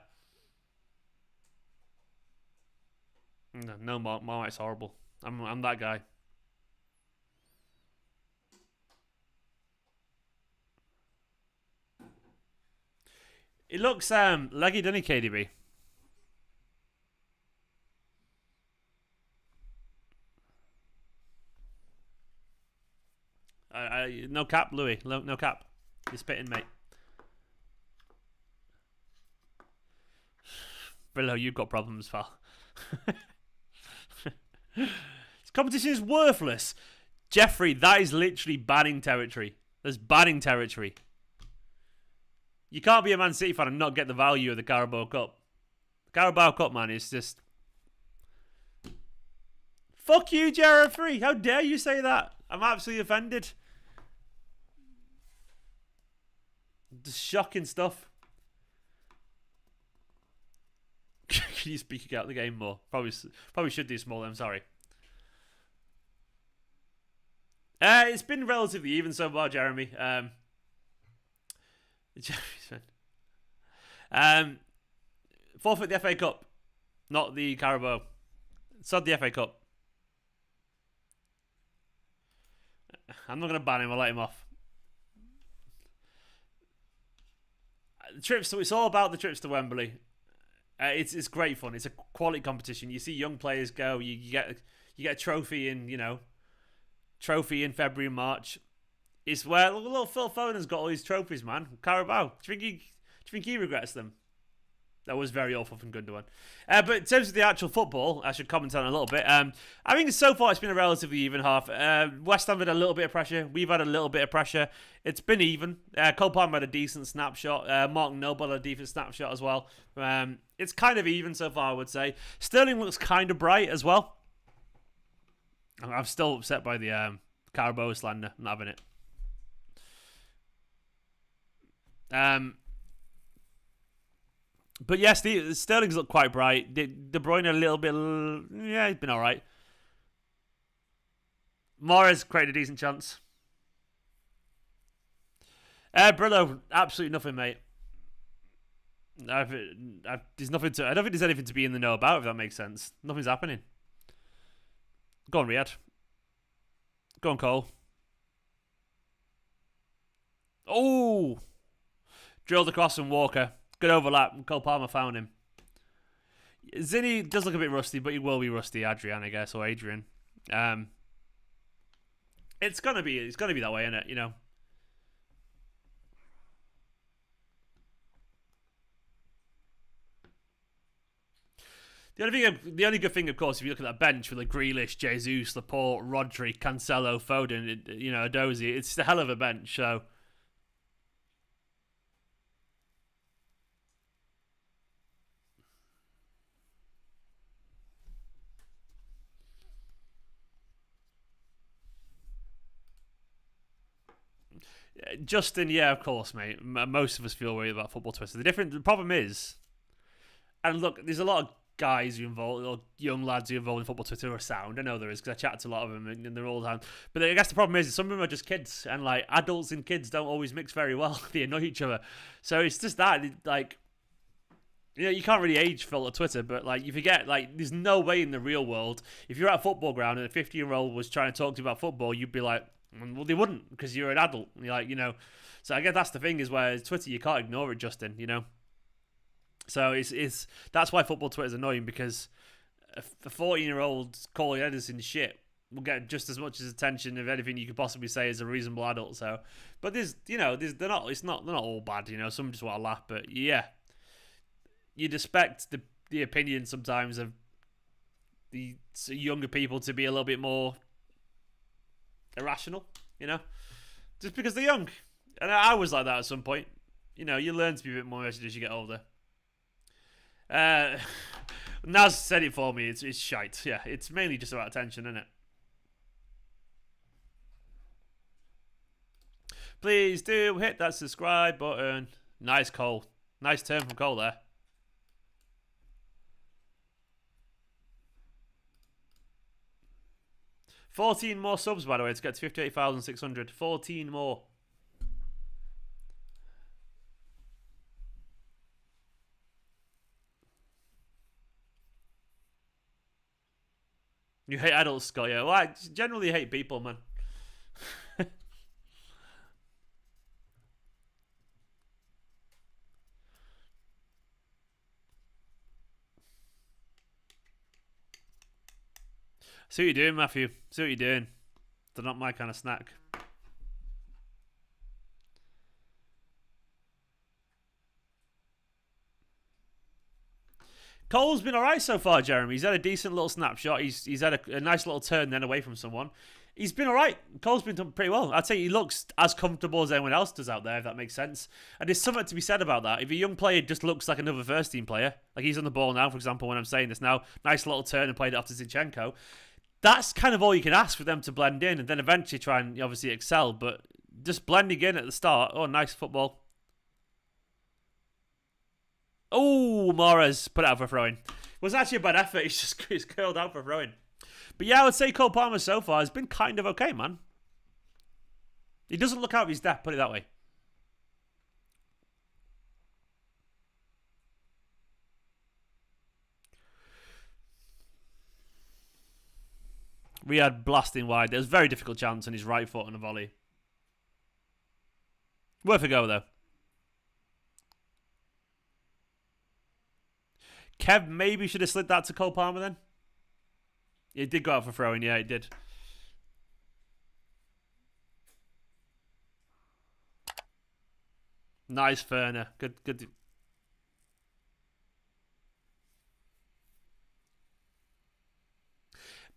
No, Marmite's horrible. I'm that guy. It looks leggy, doesn't it, KDB? No cap, Louis. No cap. You're spitting, mate. Philo, you've got problems, pal. This competition is worthless. Jeffrey, that is literally banning territory. There's banning territory. You can't be a Man City fan and not get the value of the Carabao Cup. The Carabao Cup, man, is just... Fuck you, Jeffrey. How dare you say that? I'm absolutely offended. Just shocking stuff. Can you speak out the game more? Probably should do smaller. I'm sorry. It's been relatively even so far, Jeremy. Forfeit the FA Cup, not the Carabao. Sod the FA Cup. I'm not going to ban him. I'll let him off. Trips. So it's all about the trips to Wembley. It's great fun. It's a quality competition. You see young players go. You get a trophy in trophy in February and March. It's where little Phil Foden's got all these trophies, man. Carabao. Do you think he regrets them? That was very awful from Gundogan. But in terms of the actual football, I should comment on it a little bit. I think so far it's been a relatively even half. West Ham had a little bit of pressure. We've had a little bit of pressure. It's been even. Cole Palmer had a decent snapshot. Mark Noble had a decent snapshot as well. It's kind of even so far, I would say. Sterling looks kind of bright as well. I'm still upset by the Carabao slander. I'm not having it. But yes, Sterling's looked quite bright. De Bruyne a little bit... Yeah, he's been alright. Mahrez created a decent chance. Brillo, absolutely nothing, mate. There's nothing to... I don't think there's anything to be in the know about, if that makes sense. Nothing's happening. Go on, Riyadh. Go on, Cole. Oh! Drilled across from Walker. Good overlap. Cole Palmer found him. Zinni does look a bit rusty, but he will be rusty. Adrian, I guess, or Adrian. It's gonna be that way, isn't it? You know. The only good thing, of course, if you look at that bench with like Grealish, Jesus, Laporte, Rodri, Cancelo, Foden, Edozie, it's a hell of a bench. So. Justin, yeah, of course, mate. Most of us feel worried about football Twitter. The problem is, and look, there's a lot of guys who involved, or young lads who are involved in football Twitter who are sound. I know there is, because I chat to a lot of them, and they're all down. But I guess the problem is some of them are just kids, and like adults and kids don't always mix very well. They annoy each other. So it's just that, like, you can't really age filter Twitter, but like you forget, like, there's no way in the real world, if you're at a football ground and a 50-year-old was trying to talk to you about football, you'd be like, well, they wouldn't, because you're an adult. You're like, So I guess that's the thing, is where Twitter, you can't ignore it, Justin, So it's that's why football Twitter is annoying, because a 14-year-old calling Edison shit will get just as much as attention of anything you could possibly say as a reasonable adult. So, but they're not all bad, Some just want to laugh, but yeah, you'd expect the opinion sometimes of the younger people to be a little bit more irrational, just because they're young. And I was like that at some point. You learn to be a bit more measured as you get older. Naz said it for me. It's shite. Yeah, it's mainly just about attention, isn't it? Please do hit that subscribe button. Nice, Cole. Nice turn from Cole there. $14 more subs, by the way, to get to 58,600. 14 more. You hate adults, Scott, yeah. Well, I generally hate people, man. See what you're doing, Matthew. See what you're doing. They're not my kind of snack. Cole's been all right so far, Jeremy. He's had a decent little snapshot. He's had a nice little turn then away from someone. He's been all right. Cole's been done pretty well. I'd say he looks as comfortable as anyone else does out there, if that makes sense. And there's something to be said about that. If a young player just looks like another first-team player, like he's on the ball now, for example, when I'm saying this now, nice little turn and played it off to Zinchenko, that's kind of all you can ask for them to blend in and then eventually try and obviously excel. But just blending in at the start, oh, nice football. Oh, Mahrez put it out for throwing. It was actually a bad effort. He's curled out for throwing. But yeah, I would say Cole Palmer so far has been kind of okay, man. He doesn't look out of his depth, put it that way. We had blasting wide. It was a very difficult chance on his right foot on a volley. Worth a go, though. Kev maybe should have slid that to Cole Palmer then. It did go out for throwing, yeah, it did. Nice, Ferner. Good.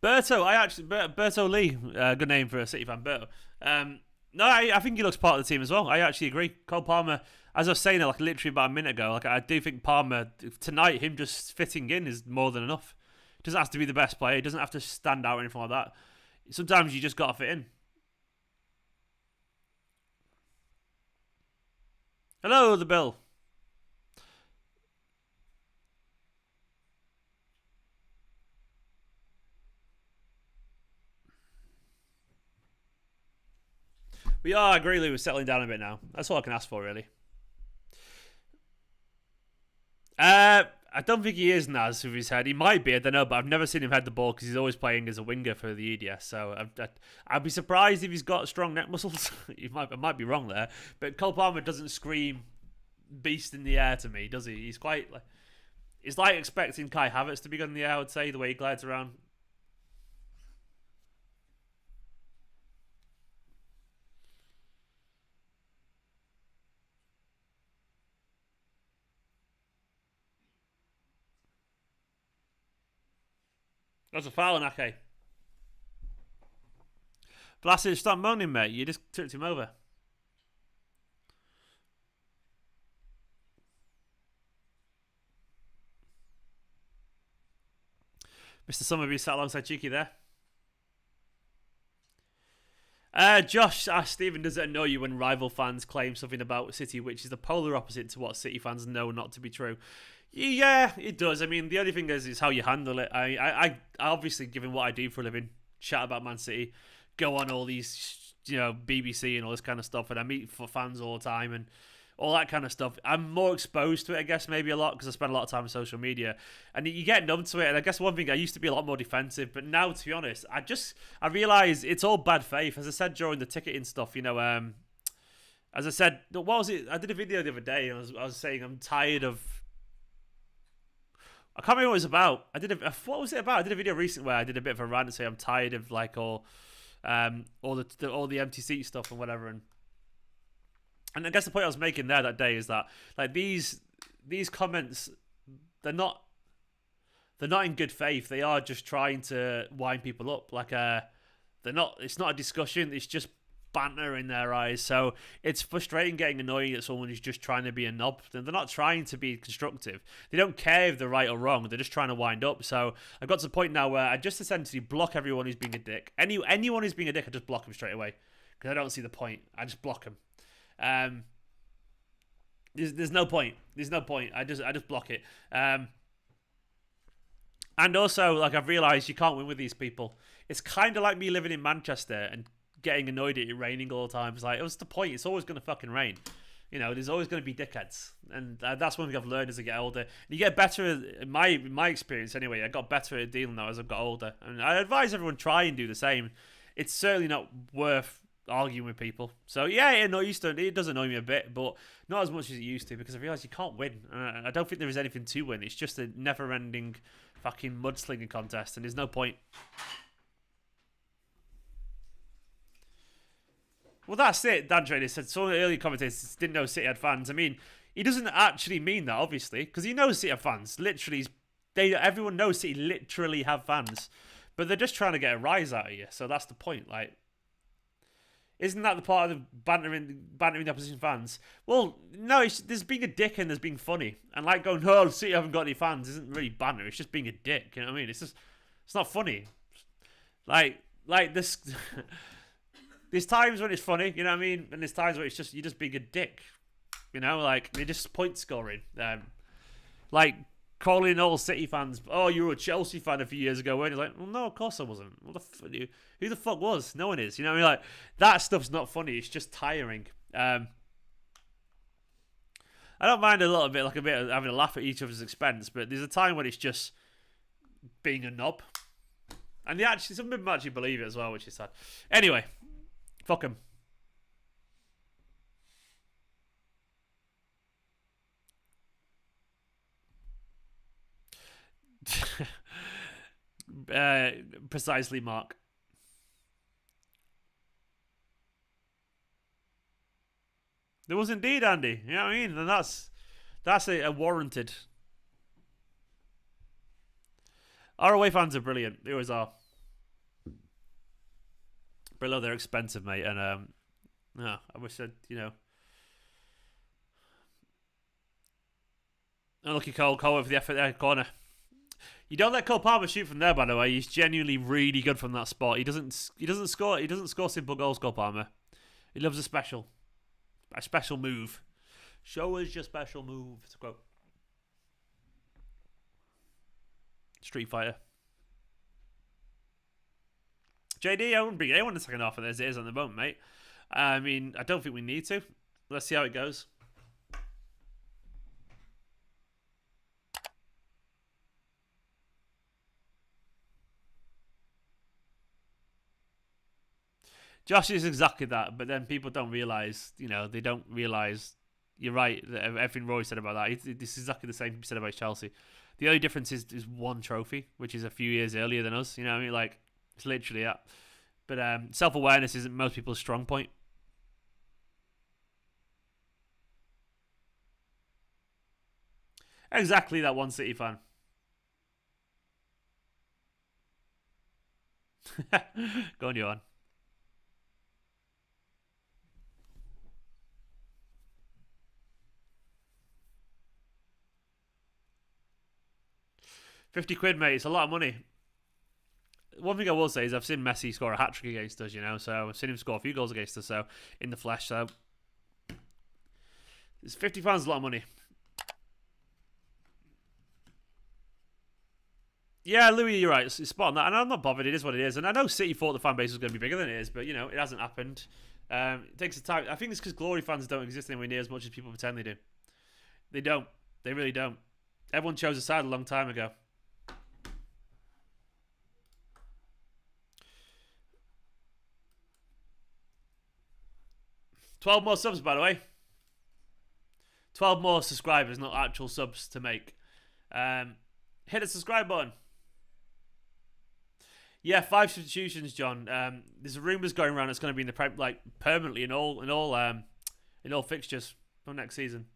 Berto Lee, good name for a City fan, Berto. No, I think he looks part of the team as well. I actually agree. Cole Palmer, as I was saying like literally about a minute ago, like I do think Palmer tonight, him just fitting in is more than enough. He doesn't have to be the best player. He doesn't have to stand out or anything like that. Sometimes you just got to fit in. Hello, the Bill. We are, I agree, Lou, we're settling down a bit now. That's all I can ask for, really. I don't think he is Naz with his head. He might be, I don't know, but I've never seen him head the ball because he's always playing as a winger for the EDS. So I'd be surprised if he's got strong neck muscles. I might be wrong there. But Cole Palmer doesn't scream beast in the air to me, does he? He's quite... It's like expecting Kai Havertz to be good in the air, I would say, the way he glides around. That's a foul on Ake. Blasted, stop moaning, mate. You just tipped him over. Mr. Summerby sat alongside Cheeky there. Josh asked Stephen, does it annoy you when rival fans claim something about City which is the polar opposite to what City fans know not to be true? Yeah, it does. I mean, the only thing is how you handle it. I obviously, given what I do for a living, chat about Man City, go on all these, BBC and all this kind of stuff, and I meet for fans all the time and all that kind of stuff. I'm more exposed to it, I guess, maybe a lot because I spend a lot of time on social media, and you get numb to it. And I guess one thing, I used to be a lot more defensive, but now, to be honest, I realise it's all bad faith. As I said during the ticketing stuff, as I said, what was it? I did a video the other day, and I was saying I'm tired of. I can't remember what it was about. What was it about? I did a video recently where I did a bit of a rant and say I'm tired of like all the empty seat stuff and whatever. And I guess the point I was making there that day is that like these comments, they're not in good faith. They are just trying to wind people up. Like it's not a discussion. It's just banter in their eyes. So it's frustrating getting annoying at someone who's just trying to be a knob. They're not trying to be constructive. They don't care if they're right or wrong. They're just trying to wind up. So I've got to the point now where I just essentially block everyone who's being a dick. Anyone who's being a dick, I just block them straight away because I don't see the point. I just block them. There's no point. There's no point. I just block it. And also, like, I've realised you can't win with these people. It's kind of like me living in Manchester and getting annoyed at it raining all the time. It's like, what's the point? It's always going to fucking rain. There's always going to be dickheads. And that's one thing I've learned as I get older. And you get better, in my experience anyway, I got better at dealing now as I've got older. And I advise everyone try and do the same. It's certainly not worth arguing with people. So yeah, it does annoy me a bit, but not as much as it used to because I realise you can't win. I don't think there is anything to win. It's just a never-ending fucking mudslinging contest, and there's no point. Well, that's it. Dan Trader said some of the early commentators didn't know City had fans. I mean, he doesn't actually mean that, obviously, because he knows City have fans. Literally, Everyone knows City literally have fans, but they're just trying to get a rise out of you. So that's the point. Like, isn't that the part of the bantering the opposition fans? Well, no, there's being a dick and there's being funny. And like going, oh, City haven't got any fans isn't really banter. It's just being a dick. You know what I mean? It's not funny. Like this. There's times when it's funny, you know what I mean? And there's times where you're just being a dick. You know, like, you're just point scoring. Like, calling all City fans, oh, you were a Chelsea fan a few years ago, weren't you? Like, well, no, of course I wasn't. Who the fuck was? No one is. You know what I mean? Like, that stuff's not funny. It's just tiring. I don't mind a little bit, like a bit of having a laugh at each other's expense, but there's a time when it's just being a knob. And some people actually believe it as well, which is sad. Anyway, fuck them. Precisely, Mark. There was indeed, Andy. You know what I mean? And that's a warranted. Our away fans are brilliant. They always are. Below, they're expensive, mate. And no, I wish I'd, Unlucky Cole with the effort there, corner. You don't let Cole Palmer shoot from there, by the way. He's genuinely really good from that spot. He doesn't score simple goals, Cole Palmer. He loves a special move. Show us your special move. To quote Street Fighter. JD, I wouldn't bring anyone in the second half as it is at the moment, mate. I mean, I don't think we need to. Let's see how it goes. Josh is exactly that, but then people don't realise, they don't realise, you're right, everything Roy said about that. This is exactly the same he said about Chelsea. The only difference is one trophy, which is a few years earlier than us, you know what I mean? Like, it's literally that. But self-awareness isn't most people's strong point. Exactly that one City fan. Go on, Johan. £50, mate. It's a lot of money. One thing I will say is I've seen Messi score a hat-trick against us, so I've seen him score a few goals against us, so in the flesh, so it's £50 a lot of money. Yeah, Louis, you're right. It's spot on that, and I'm not bothered. It is what it is, and I know City thought the fan base was going to be bigger than it is, but it hasn't happened. It takes time. I think it's because glory fans don't exist anywhere near as much as people pretend they do. They don't. They really don't. Everyone chose a side a long time ago. $12 more subs, by the way. 12 more subscribers, not actual subs to make. Hit the subscribe button. Yeah, 5 substitutions, John. There's rumours going around it's going to be in the permanently in all fixtures from next season.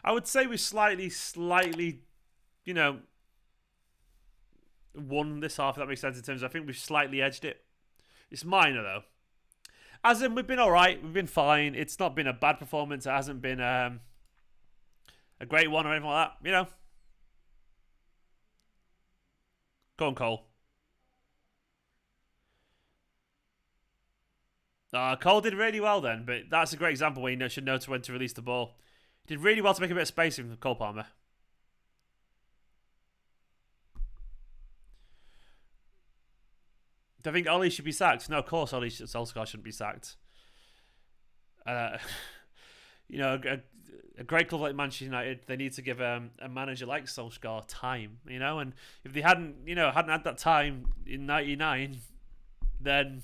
I would say we slightly, won this half, if that makes sense, in terms of I think we've slightly edged it. It's minor, though. As in, we've been alright, we've been fine. It's not been a bad performance. It hasn't been a great one or anything like that, Go on, Cole. Cole did really well then, but that's a great example where you should know when to release the ball. Did really well to make a bit of space from Cole Palmer. Do I think Ollie should be sacked? No, of course Ollie Solskjaer shouldn't be sacked. A great club like Manchester United, they need to give a manager like Solskjaer time, and if they hadn't had that time in '99, then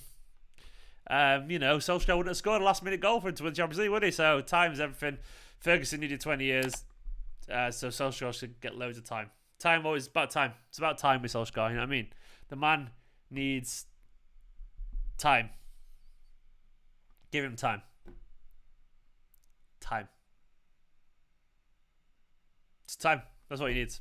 Solskjaer wouldn't have scored a last-minute goal for him to win the Champions League, would he? So time's everything. Ferguson needed 20 years, so Solskjaer should get loads of time. Time always about time. It's about time with Solskjaer, you know what I mean? The man needs time. Give him time. Time. It's time. That's what he needs.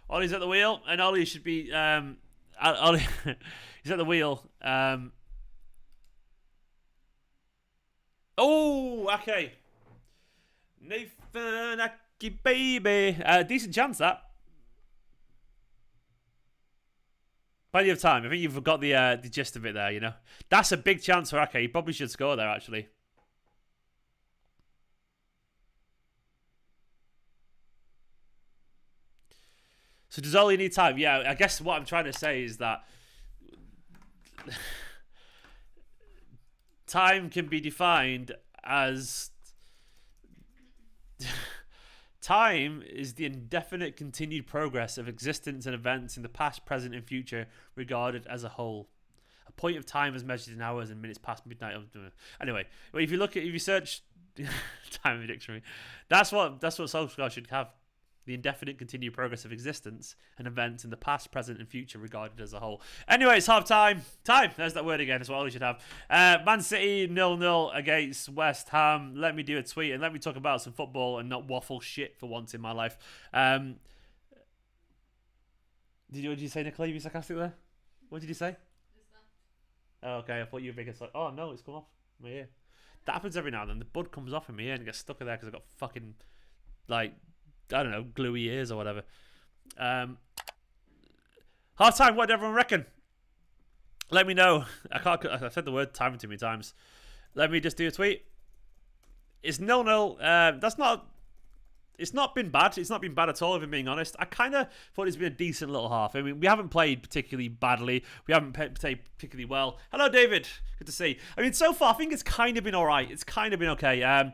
Ollie's at the wheel, and Ollie should be. Ollie, he's at the wheel. Oh, okay. Nathan Aki, baby. Decent chance, that. Plenty of time. I think you've got the gist of it there, you know. That's a big chance for Ake. He probably should score there, actually. So does Ollie need time? Yeah, I guess what I'm trying to say is that time can be defined as time is the indefinite continued progress of existence and events in the past, present, and future regarded as a whole. A point of time is measured in hours and minutes past midnight. Anyway, if you search time in the dictionary, that's what Solskjaer should have. The indefinite continued progress of existence and events in the past, present, and future regarded as a whole. Anyway, it's half time. Time. There's that word again. That's what Ollie should have. Man City 0-0 against West Ham. Let me do a tweet and let me talk about some football and not waffle shit for once in my life. What did you say, Nicola? You were sarcastic there? What did you say? Oh, okay. I thought you were making like, oh no, it's come off my ear. That happens every now and then. The bud comes off in my ear and it gets stuck in there because I've got fucking, like, I don't know, gluey ears or whatever. Half time, what did everyone reckon? Let me know. I've said the word time too many times. Let me just do a tweet. It's 0-0. It's not been bad. It's not been bad at all, if I'm being honest. I kind of thought it's been a decent little half. I mean, we haven't played particularly badly. We haven't played particularly well. Hello, David. Good to see. I mean, so far, I think it's kind of been all right. It's kind of been okay.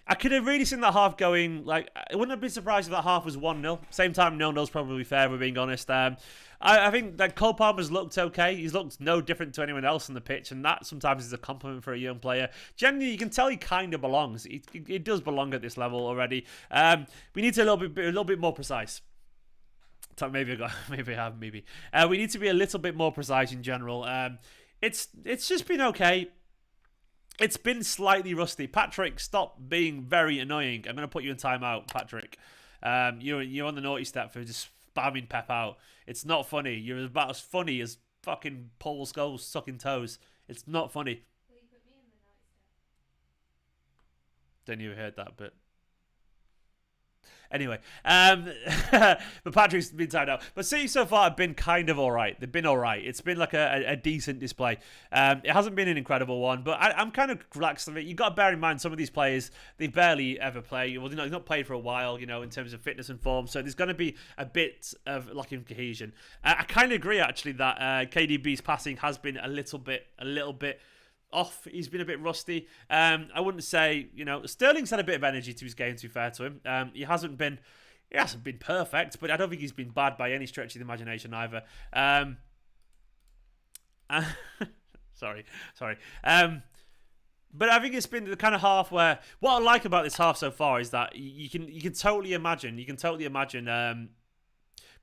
I could have really seen that half going, like, I wouldn't have been surprised if that half was 1-0. Same time, 0-0 is probably fair, if we're being honest. I think that Cole Palmer's looked okay. He's looked no different to anyone else on the pitch, and that sometimes is a compliment for a young player. Generally, you can tell he kind of belongs. He does belong at this level already. We need to a little bit more precise. Maybe. We need to be a little bit more precise in general. It's just been okay. It's been slightly rusty. Patrick, stop being very annoying. I'm going to put you in timeout, Patrick. You're on the naughty step for just spamming Pep out. It's not funny. You're about as funny as fucking Paul Scholes sucking toes. It's not funny. Well, you put me in the naughty step. Then you heard that bit. Anyway, but Patrick's been tied out. But City so far have been kind of all right. They've been all right. It's been like a decent display. It hasn't been an incredible one, but I'm kind of relaxed with it. You've got to bear in mind some of these players, they barely ever play. Well, they've not played for a while, in terms of fitness and form. So there's going to be a bit of lacking cohesion. I kind of agree, actually, that KDB's passing has been a little bit off. He's been a bit rusty. I wouldn't say, Sterling's had a bit of energy to his game, to be fair to him. He hasn't been perfect, but I don't think he's been bad by any stretch of the imagination either. Sorry. But I think it's been the kind of half where, what I like about this half so far is that you can totally imagine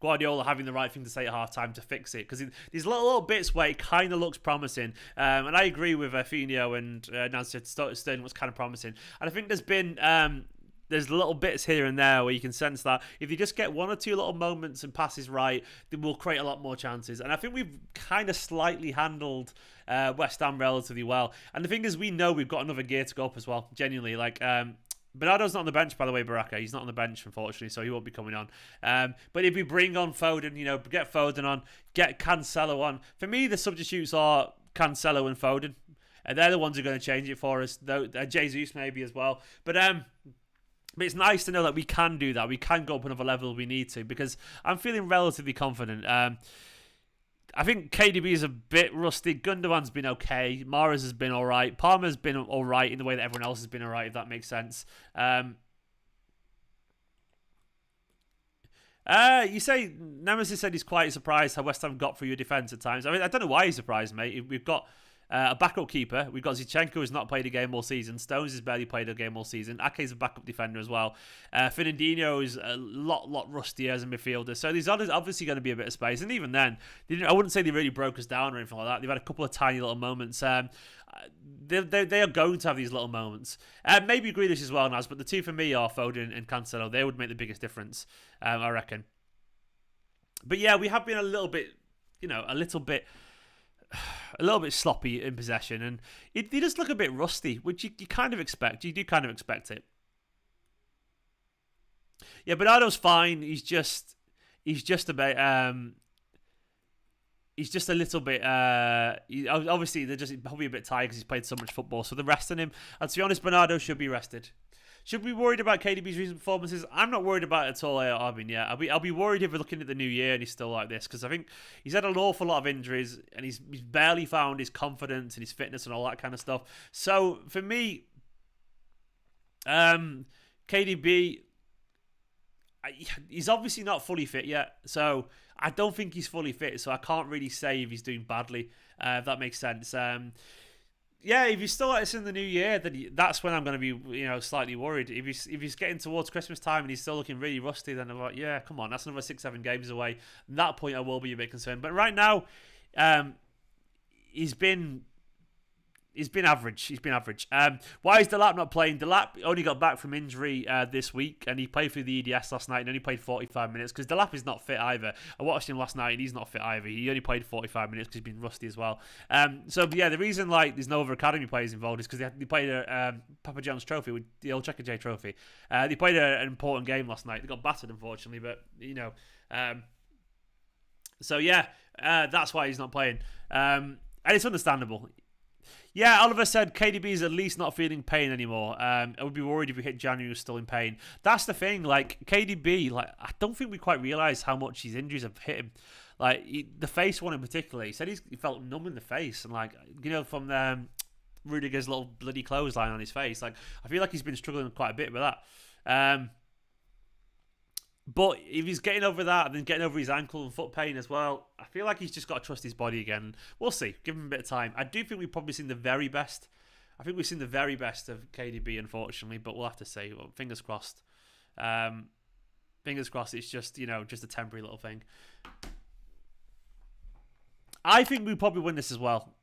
Guardiola having the right thing to say at halftime to fix it, because these little bits where it kind of looks promising, and I agree with Finio and Nancy Sterling was kind of promising, and I think there's little bits here and there where you can sense that if you just get one or two little moments and passes right, they will create a lot more chances. And I think we've kind of slightly handled West Ham relatively well. And the thing is, we know we've got another gear to go up as well, genuinely. Bernardo's not on the bench, by the way, Baraka. He's not on the bench, unfortunately, so he won't be coming on. But if we bring on Foden, get Foden on, get Cancelo on. For me, the substitutes are Cancelo and Foden. And they're the ones who are going to change it for us. Jesus maybe as well. But it's nice to know that we can do that. We can go up another level if we need to, because I'm feeling relatively confident. I think KDB is a bit rusty. Gundogan's been okay. Mahrez has been all right. Palmer's been all right in the way that everyone else has been all right, if that makes sense. You say Nemesis said he's quite surprised how West Ham got through your defence at times. I mean, I don't know why he's surprised, mate. We've got A backup keeper. We've got Zinchenko, who's not played a game all season. Stones has barely played a game all season. Ake's a backup defender as well. Fernandinho is a lot rustier as a midfielder. So there's obviously going to be a bit of space. And even then, I wouldn't say they really broke us down or anything like that. They've had a couple of tiny little moments. They are going to have these little moments. Maybe Grealish as well, Naz, but the two for me are Foden and Cancelo. They would make the biggest difference, I reckon. But yeah, we have been a little bit sloppy in possession, and they just look a bit rusty, which you kind of expect. You do kind of expect it. Yeah, Bernardo's fine. He's just a bit. He's just a little bit. Obviously, they're just probably a bit tired because he's played so much football, so they're resting him. And to be honest, Bernardo should be rested. Should we be worried about KDB's recent performances? I'm not worried about it at all, Arvin. Yeah, I'll be worried if we're looking at the new year and he's still like this, because I think he's had an awful lot of injuries and he's barely found his confidence and his fitness and all that kind of stuff. So for me, KDB, he's obviously not fully fit yet. So I don't think he's fully fit. So I can't really say if he's doing badly. If that makes sense. Yeah, if he's still like this in the new year, then that's when I'm going to be, slightly worried. If he's getting towards Christmas time and he's still looking really rusty, then I'm like, yeah, come on, that's another 6-7 games away. At that point, I will be a bit concerned. But right now, he's been average. He's been average. Why is Delap not playing? Delap only got back from injury this week, and he played through the EDS last night and only played 45 minutes because Delap is not fit either. I watched him last night and he's not fit either. He only played 45 minutes because he's been rusty as well. So yeah, the reason there's no other academy players involved is because they played a Papa John's Trophy, with the old Checker J Trophy. They played an important game last night. They got battered, unfortunately, but so yeah, that's why he's not playing, and it's understandable. Yeah, Oliver said KDB's at least not feeling pain anymore. I would be worried if we hit January was still in pain. That's the thing. Like KDB, I don't think we quite realise how much his injuries have hit him. The face one in particular. He said he felt numb in the face, and from Rudiger's little bloody clothesline on his face. I feel like he's been struggling quite a bit with that. But if he's getting over that and then getting over his ankle and foot pain as well, I feel like he's just got to trust his body again. We'll see. Give him a bit of time. I do think we've probably seen the very best. I think we've seen the very best of KDB, unfortunately, but we'll have to see. Well, fingers crossed. Fingers crossed it's just a temporary little thing. I think we probably win this as well.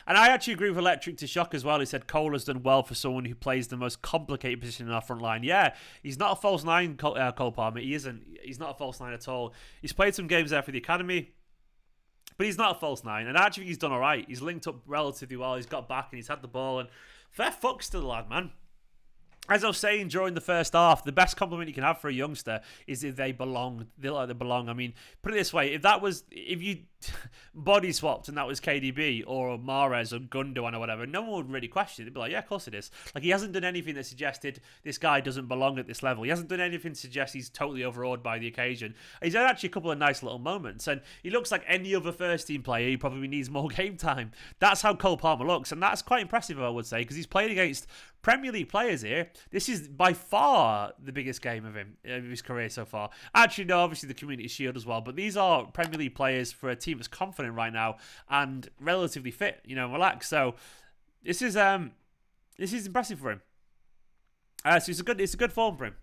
And I actually agree with Electric to Shock as well. He said Cole has done well for someone who plays the most complicated position in our front line. Yeah, he's not a false nine, Cole Palmer. He isn't. He's not a false nine at all. He's played some games there for the academy, but he's not a false nine. And I actually think he's done all right. He's linked up relatively well. He's got back and he's had the ball. And fair fucks to the lad, man. As I was saying during the first half, the best compliment you can have for a youngster is if they belong. They look like they belong. I mean, put it this way: if you body swapped and that was KDB or Mahrez or Gundogan or whatever, no one would really question it. They'd be like, yeah, of course it is. He hasn't done anything that suggested this guy doesn't belong at this level. He hasn't done anything to suggest he's totally overawed by the occasion. He's had actually a couple of nice little moments, and he looks like any other first team player. He probably needs more game time. That's how Cole Palmer looks, and that's quite impressive, I would say, because he's played against Premier League players here. This is by far the biggest game of his career so far. Actually, no, obviously the Community Shield as well, but these are Premier League players for a team that's confident right now and relatively fit, relaxed. So this is impressive for him. So it's a good form for him.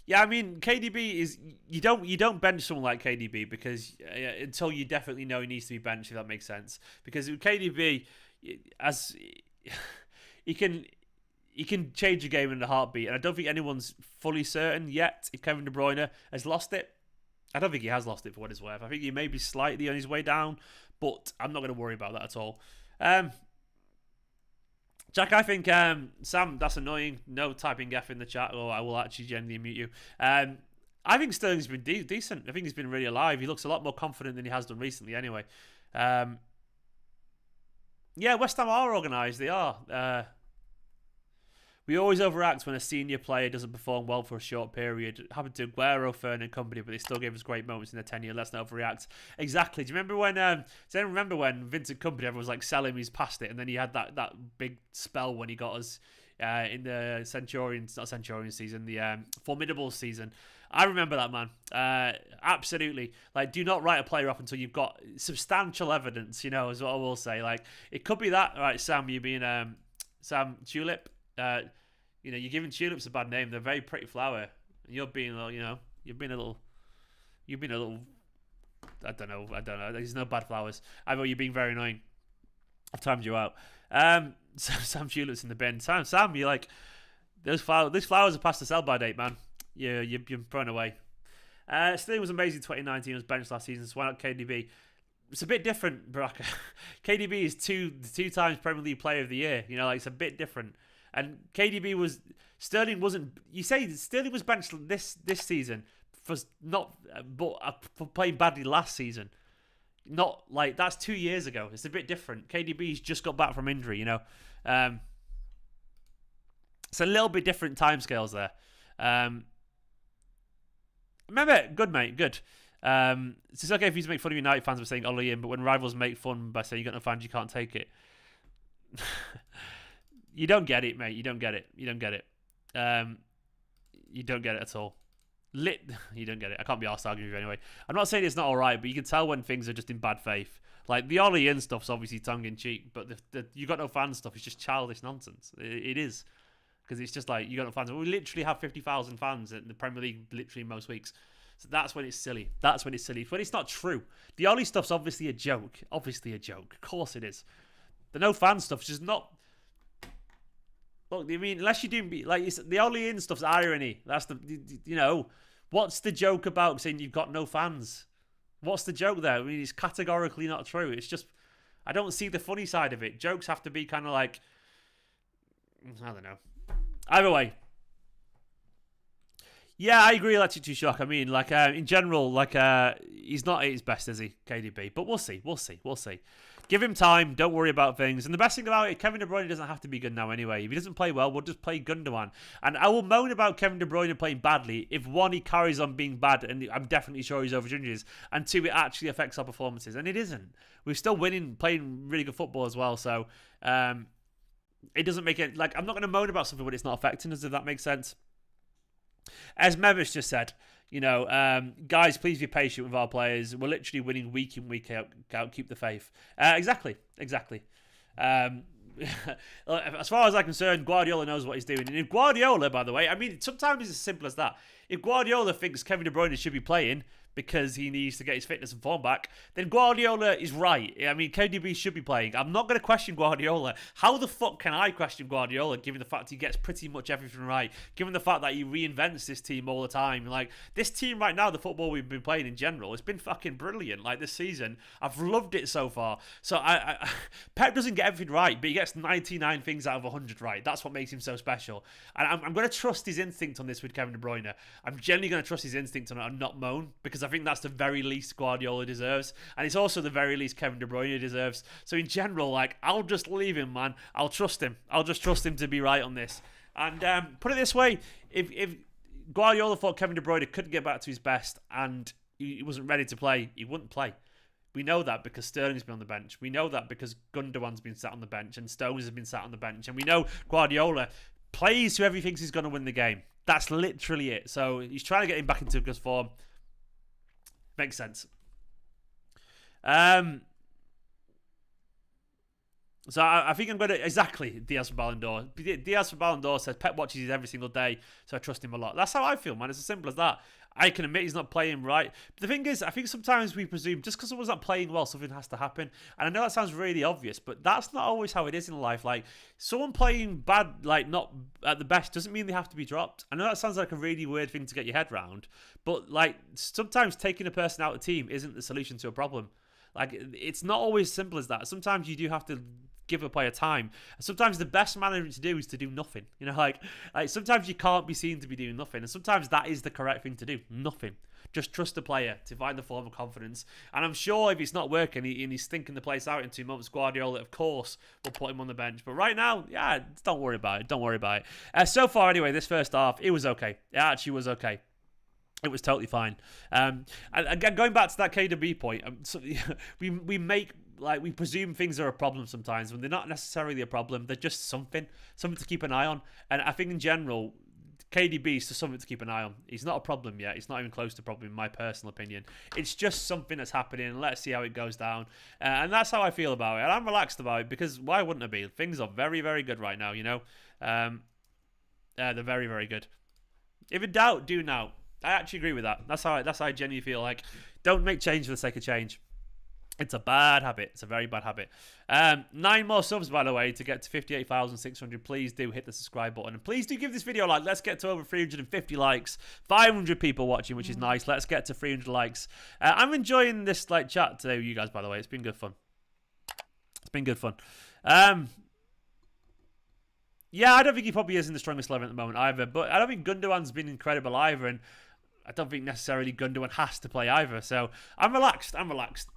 Yeah, I mean, KDB is you don't bench someone like KDB because until you definitely know he needs to be benched, if that makes sense. Because with KDB, as he can change a game in a heartbeat, and I don't think anyone's fully certain yet if Kevin De Bruyne has lost it. I don't think he has lost it for what it's worth. I think he may be slightly on his way down, but I'm not going to worry about that at all. Jack, I think, Sam, that's annoying. No typing F in the chat, or I will actually genuinely mute you. I think Sterling's been decent. I think he's been really alive. He looks a lot more confident than he has done recently anyway. Yeah, West Ham are organised. They are. We always overact when a senior player doesn't perform well for a short period. It happened to Aguero, Fern and company, but they still gave us great moments in their tenure. Let's not overreact. Exactly. Do you remember when? Does anyone remember when Vincent Kompany, everyone was selling him, he's past it, and then he had that big spell when he got us in the Formidable season. I remember that, man. Absolutely. Like, do not write a player off until you've got substantial evidence, is what I will say. Like, it could be that. All right, Sam, you being Sam Tulip. You're giving tulips a bad name. They're a very pretty flower. And you're being a little, you've been a little, I don't know. There's no bad flowers. I know you're being very annoying. I've timed you out. Sam Tulips in the bin. Sam, you're like, these flowers are past the sell-by date, man. You're thrown away. Sterling was amazing in 2019. Was benched last season, so why not KDB? It's a bit different, Baraka. KDB is two times Premier League Player of the Year. It's a bit different. And Sterling wasn't. You say Sterling was benched this season for playing badly last season. Not like that's 2 years ago. It's a bit different. KDB's just got back from injury. It's a little bit different timescales there. Remember, good mate, good. It's okay if you make fun of United fans by saying Ollie in, but when rivals make fun by saying you got no fans, you can't take it. You don't get it, mate. You don't get it. You don't get it. You don't get it at all. You don't get it. I can't be arsed arguing with you anyway. I'm not saying it's not alright, but you can tell when things are just in bad faith. Like, the Ollie in stuff's obviously tongue-in-cheek, but the you got no fans stuff is just childish nonsense. It is. Because it's just like, you got no fans. We literally have 50,000 fans in the Premier League literally most weeks. So that's when it's silly. That's when it's silly. When it's not true. The Ollie stuff's obviously a joke. Obviously a joke. Of course it is. The no fan stuff's just not... Look, I mean, unless you do... Like, the Ollie in stuff's irony. That's the... What's the joke about saying you've got no fans? What's the joke there? I mean, it's categorically not true. It's just... I don't see the funny side of it. Jokes have to be kind of like... I don't know. Either way. Yeah, I agree, Electric 2 Shock. I mean, like, in general, like, he's not at his best, is he, KDB? But we'll see. Give him time. Don't worry about things. And the best thing about it, Kevin De Bruyne doesn't have to be good now anyway. If he doesn't play well, we'll just play Gundogan. And I will moan about Kevin De Bruyne playing badly if, one, he carries on being bad, and I'm definitely sure he's over injuries, and two, it actually affects our performances. And it isn't. We're still winning, playing really good football as well. So, it doesn't make it... Like, I'm not going to moan about something when it's not affecting us, if that makes sense. As Mevis just said, guys, please be patient with our players. We're literally winning week in, week out. Keep the faith. Exactly. As far as I'm concerned, Guardiola knows what he's doing. And if Guardiola, by the way, I mean, sometimes it's as simple as that. If Guardiola thinks Kevin De Bruyne should be playing because he needs to get his fitness and form back, then Guardiola is right. I mean, KDB should be playing. I'm not going to question Guardiola. How the fuck can I question Guardiola given the fact he gets pretty much everything right, given the fact that he reinvents this team all the time? Like, this team right now, the football we've been playing in general, it's been fucking brilliant. Like, this season, I've loved it so far. So, Pep doesn't get everything right, but he gets 99 things out of 100 right. That's what makes him so special. And I'm going to trust his instinct on this with Kevin De Bruyne. I'm genuinely going to trust his instinct on it and not moan, because I think that's the very least Guardiola deserves, and it's also the very least Kevin De Bruyne deserves. So in general, like, I'll just leave him, man. I'll trust him. I'll just trust him to be right on this. And put it this way, if Guardiola thought Kevin De Bruyne couldn't get back to his best and he wasn't ready to play, he wouldn't play. We know that because Sterling's been on the bench. We know that because Gundogan's been sat on the bench and Stones has been sat on the bench. And we know Guardiola plays whoever he thinks he's going to win the game. That's literally it. So he's trying to get him back into good form. Makes sense. So I think I'm going to... Exactly, Diaz for Ballon d'Or. Diaz for Ballon d'Or says Pep watches every single day, so I trust him a lot. That's how I feel, man. It's as simple as that. I can admit he's not playing right. But the thing is, I think sometimes we presume just because someone's not playing well, something has to happen. And I know that sounds really obvious, but that's not always how it is in life. Like, someone playing bad, like, not at the best, doesn't mean they have to be dropped. I know that sounds like a really weird thing to get your head around, but, like, sometimes taking a person out of the team isn't the solution to a problem. Like, it's not always as simple as that. Sometimes you do have to give a player time. And sometimes the best management to do is to do nothing. Like sometimes you can't be seen to be doing nothing. And sometimes that is the correct thing to do. Nothing. Just trust the player to find the form of confidence. And I'm sure if it's not working and he's thinking the place out in 2 months, Guardiola, of course, will put him on the bench. But right now, yeah, don't worry about it. Don't worry about it. So far, anyway, this first half, it was okay. It actually was okay. It was totally fine. And again, going back to that KDB point, we presume things are a problem sometimes when they're not necessarily a problem. They're just something to keep an eye on. And I think in general, KDB is just something to keep an eye on. He's not a problem yet. He's not even close to a problem, in my personal opinion. It's just something that's happening. Let's see how it goes down. And that's how I feel about it. And I'm relaxed about it because why wouldn't it be? Things are very, very good right now, you know? They're very, very good. If in doubt, do now. I actually agree with that. That's how I genuinely feel. Like, don't make change for the sake of change. It's a bad habit. It's a very bad habit. 9 more subs, by the way, to get to 58,600. Please do hit the subscribe button. And please do give this video a like. Let's get to over 350 likes. 500 people watching, which is nice. Let's get to 300 likes. I'm enjoying this like chat today with you guys, by the way. It's been good fun. It's been good fun. Yeah, I don't think he probably is in the strongest 11 at the moment either. But I don't think Gundogan's been incredible either. And I don't think necessarily Gundogan has to play either. So I'm relaxed. I'm relaxed.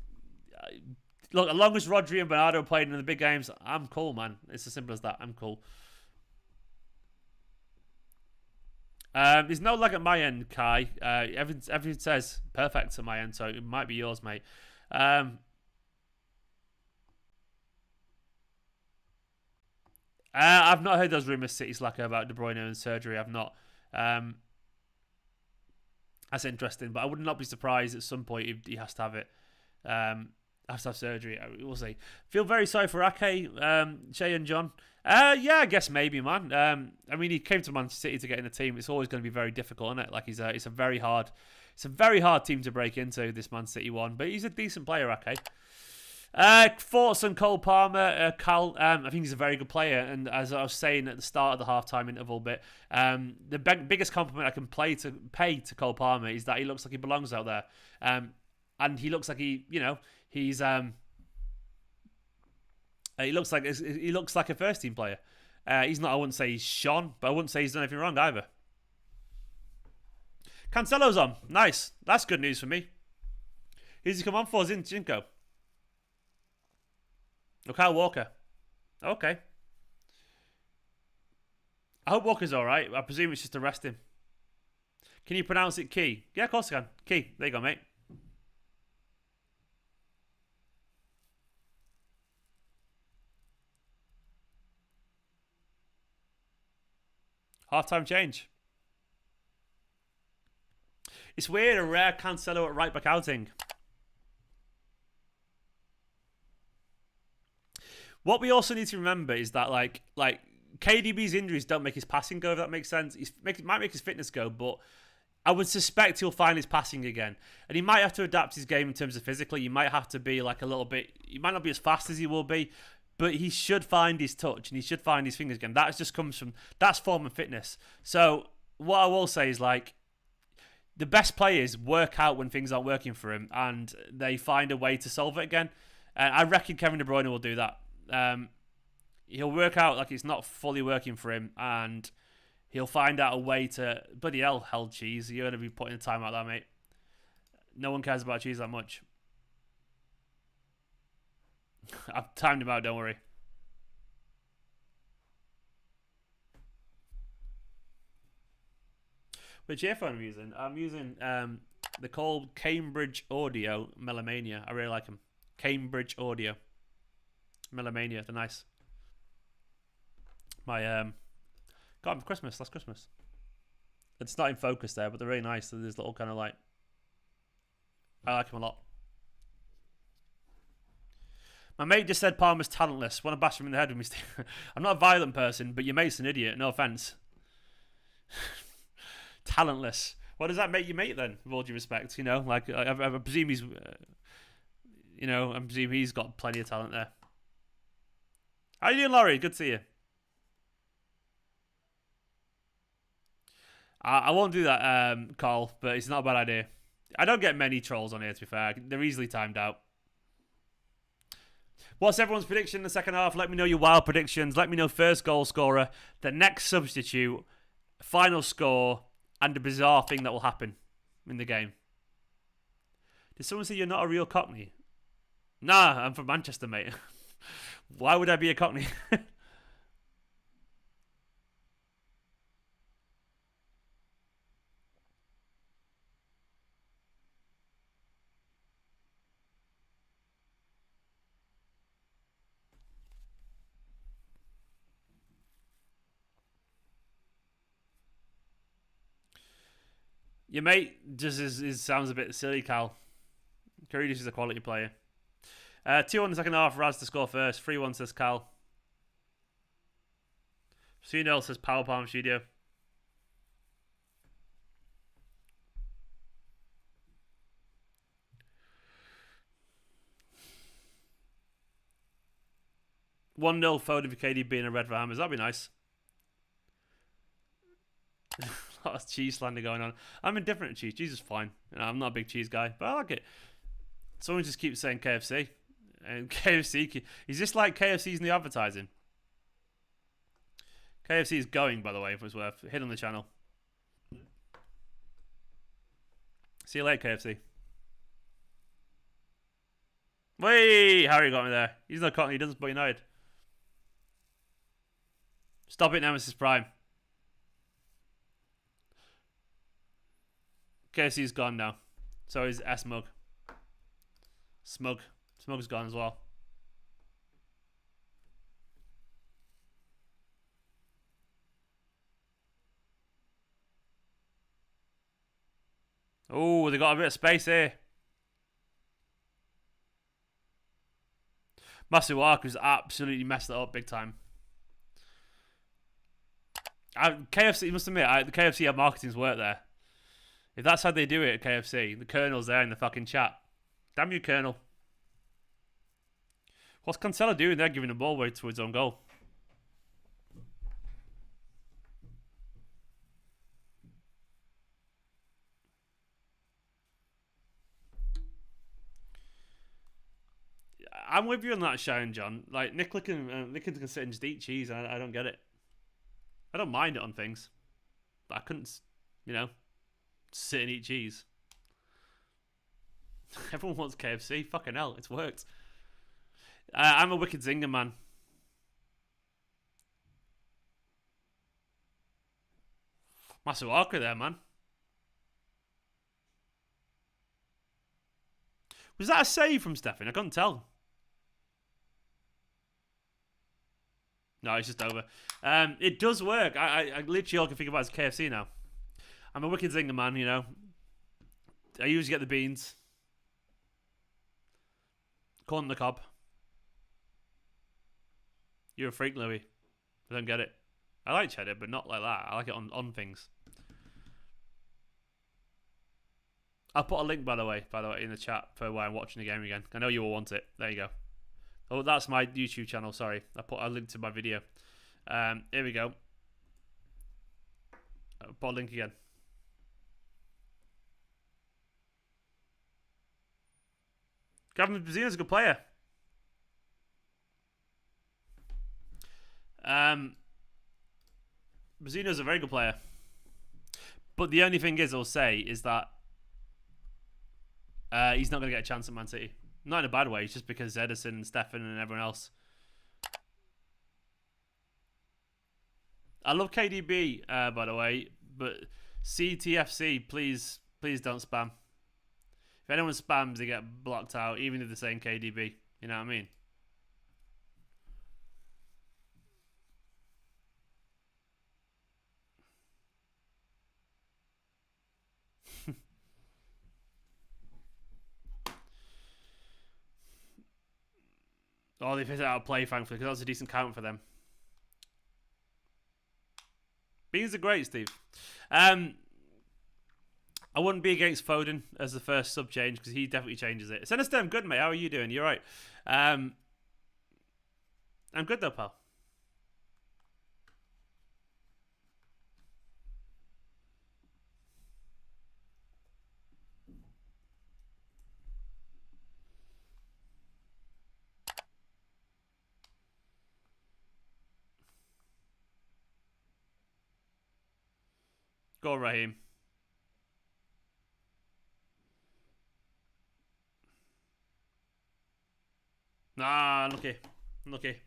Look, as long as Rodri and Bernardo played in the big games, I'm cool, man. It's as simple as that. I'm cool. There's no lag at my end, Kai. Everything says perfect at my end, so it might be yours, mate. I've not heard those rumours, City Slacker, about De Bruyne and surgery. I've not. That's interesting, but I would not be surprised at some point if he has to have it. Has to have surgery. We'll see. Feel very sorry for Ake, Shay and John. Yeah, I guess maybe, man. I mean, he came to Man City to get in the team. It's always going to be very difficult, isn't it? Like it's a very hard team to break into, this Man City one. But he's a decent player, Ake. Thoughts on Cole Palmer, Cal? I think he's a very good player, and as I was saying at the start of the halftime interval bit, the biggest compliment I can pay to Cole Palmer is that he looks like he belongs out there, and he looks like he looks like a first team player. He's not. I wouldn't say he's shone, but I wouldn't say he's done anything wrong either. Cancelo's on. Nice. That's good news for me. Who's he come on for? Zinchenko. Look, Kyle Walker. Okay. I hope Walker's alright. I presume it's just to rest him. Can you pronounce it Key? Yeah, of course I can. Key. There you go, mate. Half-time change. It's weird, a rare Cancelo at right-back outing. What we also need to remember is that, like KDB's injuries don't make his passing go, if that makes sense. It might make his fitness go, but I would suspect he'll find his passing again. And he might have to adapt his game in terms of physically. You might have to be like a little bit... He might not be as fast as he will be, but he should find his touch and he should find his fingers again. That just comes from... That's form and fitness. So what I will say is, like, the best players work out when things aren't working for him and they find a way to solve it again. And I reckon Kevin De Bruyne will do that. He'll work out like it's not fully working for him and he'll find out a way to... Bloody hell, cheese. You're going to be putting the time out there, mate. No one cares about cheese that much. I've timed him out, don't worry. Which earphone am I using? I'm using, they're called Cambridge Audio Melamania. I really like them. Cambridge Audio Melamania, they're nice. My, got them for Christmas, last Christmas. It's not in focus there, but they're really nice. So there's little kind of like, I like them a lot. My mate just said Palmer's talentless. Want to bash him in the head with me, Steve? I'm not a violent person, but your mate's an idiot. No offense. Talentless. What does that make you mate then? With all due respect, you know, like I presume he's, you know, I presume he's got plenty of talent there. How you doing, Laurie? Good to see you. I won't do that, Carl, but it's not a bad idea. I don't get many trolls on here, to be fair. They're easily timed out. What's everyone's prediction in the second half? Let me know your wild predictions. Let me know first goal scorer, the next substitute, final score, and the bizarre thing that will happen in the game. Did someone say you're not a real Cockney? Nah, I'm from Manchester, mate. Why would I be a Cockney? Your mate just sounds a bit silly, Cal. Karius is a quality player. 2-1 in the second half. Raz to score first. 3-1 says Cal. Sunil says Power Palm Studio. One 0 Foden for KDB and a red for Hammers. That'd be nice. A lot of cheese slander going on. I'm indifferent to cheese. Cheese is fine. You know, I'm not a big cheese guy, but I like it. Someone just keeps saying KFC. And KFC, is this like KFC's new advertising? KFC is going, by the way, if it's worth. Hit on the channel. See you later, KFC. Wait, Harry got me there. He's not cotton, he doesn't play United. Stop it, Nemesis Prime. KFC's gone now. So is S-Mug. Smug's gone as well. Oh, they got a bit of space here. Masuaku's absolutely messed it up big time. KFC, you must admit, the KFC have marketing's work there. If that's how they do it at KFC, the Colonel's there in the fucking chat. Damn you, Colonel. What's Cancelo doing there, giving the ball away towards his own goal? I'm with you on that, Sharon John. Like, Nick can sit and just eat cheese. I don't get it. I don't mind it on things. But I couldn't, you know, sit and eat cheese. Everyone wants KFC. Fucking hell, it's worked. I'm a wicked zinger, man. Masuaku there, man. Was that a save from Stefan? I couldn't tell. No, it's just over. It does work. I literally all I can think about is KFC now. I'm a wicked zinger, man, you know. I usually get the beans. Corn on the cob. You're a freak, Louis. I don't get it. I like cheddar, but not like that. I like it on things. I'll put a link, by the way, in the chat for where I'm watching the game again. I know you will want it. There you go. Oh, that's my YouTube channel. Sorry, I put a link to my video. Here we go. I'll put a link again. Gavin Bazina's a good player. Bazina's a very good player. But the only thing I'll say is that he's not going to get a chance at Man City. Not in a bad way. It's just because Edison, Stefan, and everyone else. I love KDB, by the way, but CTFC, please don't spam. If anyone spams, they get blocked out, even if they're saying KDB. You know what I mean? Oh, they've hit it out of play, thankfully, because that was a decent count for them. Beans are great, Steve. I wouldn't be against Foden as the first sub change because he definitely changes it. Sinister, I'm good, mate. How are you doing? You're right. I'm good though, pal. Go on, Raheem. Nah, unlucky. Unlucky.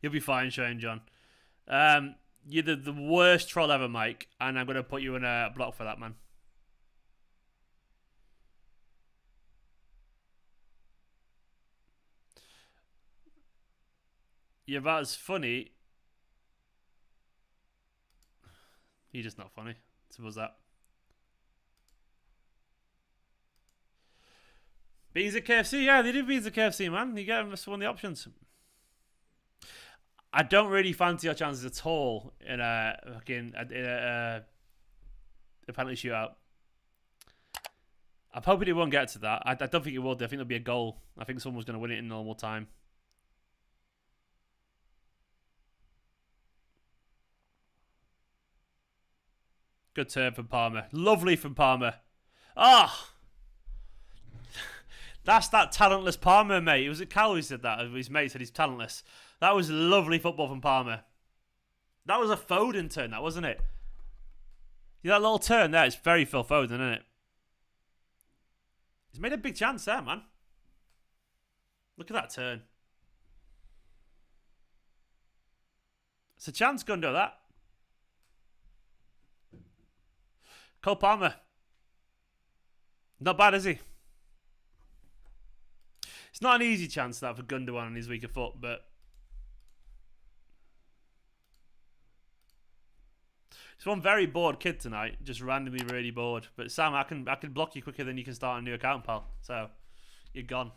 You'll be fine, Shane John. You're the worst troll ever, Mike, and I'm going to put you in a block for that, man. Yeah, that's funny. You're just not funny. Simple as that. Beans at KFC, yeah, they do beans at KFC, man. You get them as one of the options. I don't really fancy our chances at all in a penalty shootout. I'm hoping it won't get to that. I don't think it will. I think there'll be a goal. I think someone's going to win it in normal time. Good turn from Palmer. Lovely from Palmer. Ah! That's that talentless Palmer, mate. It was Cal who said that. His mate said he's talentless. That was lovely football from Palmer. That was a Foden turn, that wasn't it? Yeah, that little turn there, it's very Phil Foden, isn't it? He's made a big chance there, man. Look at that turn. It's a chance, Gundo, that. Cole Palmer. Not bad, is he? It's not an easy chance that for Gundogan on his weaker foot, but it's one very bored kid tonight, just randomly really bored. But Sam, I can block you quicker than you can start a new account, pal. So you're gone.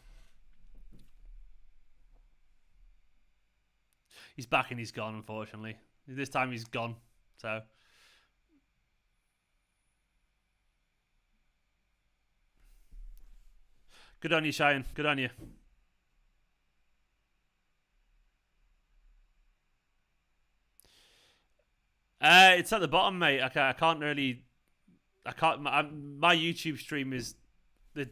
He's back and he's gone, unfortunately. This time he's gone. So good on you, Cheyenne. Good on you. It's at the bottom, mate. I can't really. I can't. My YouTube stream is the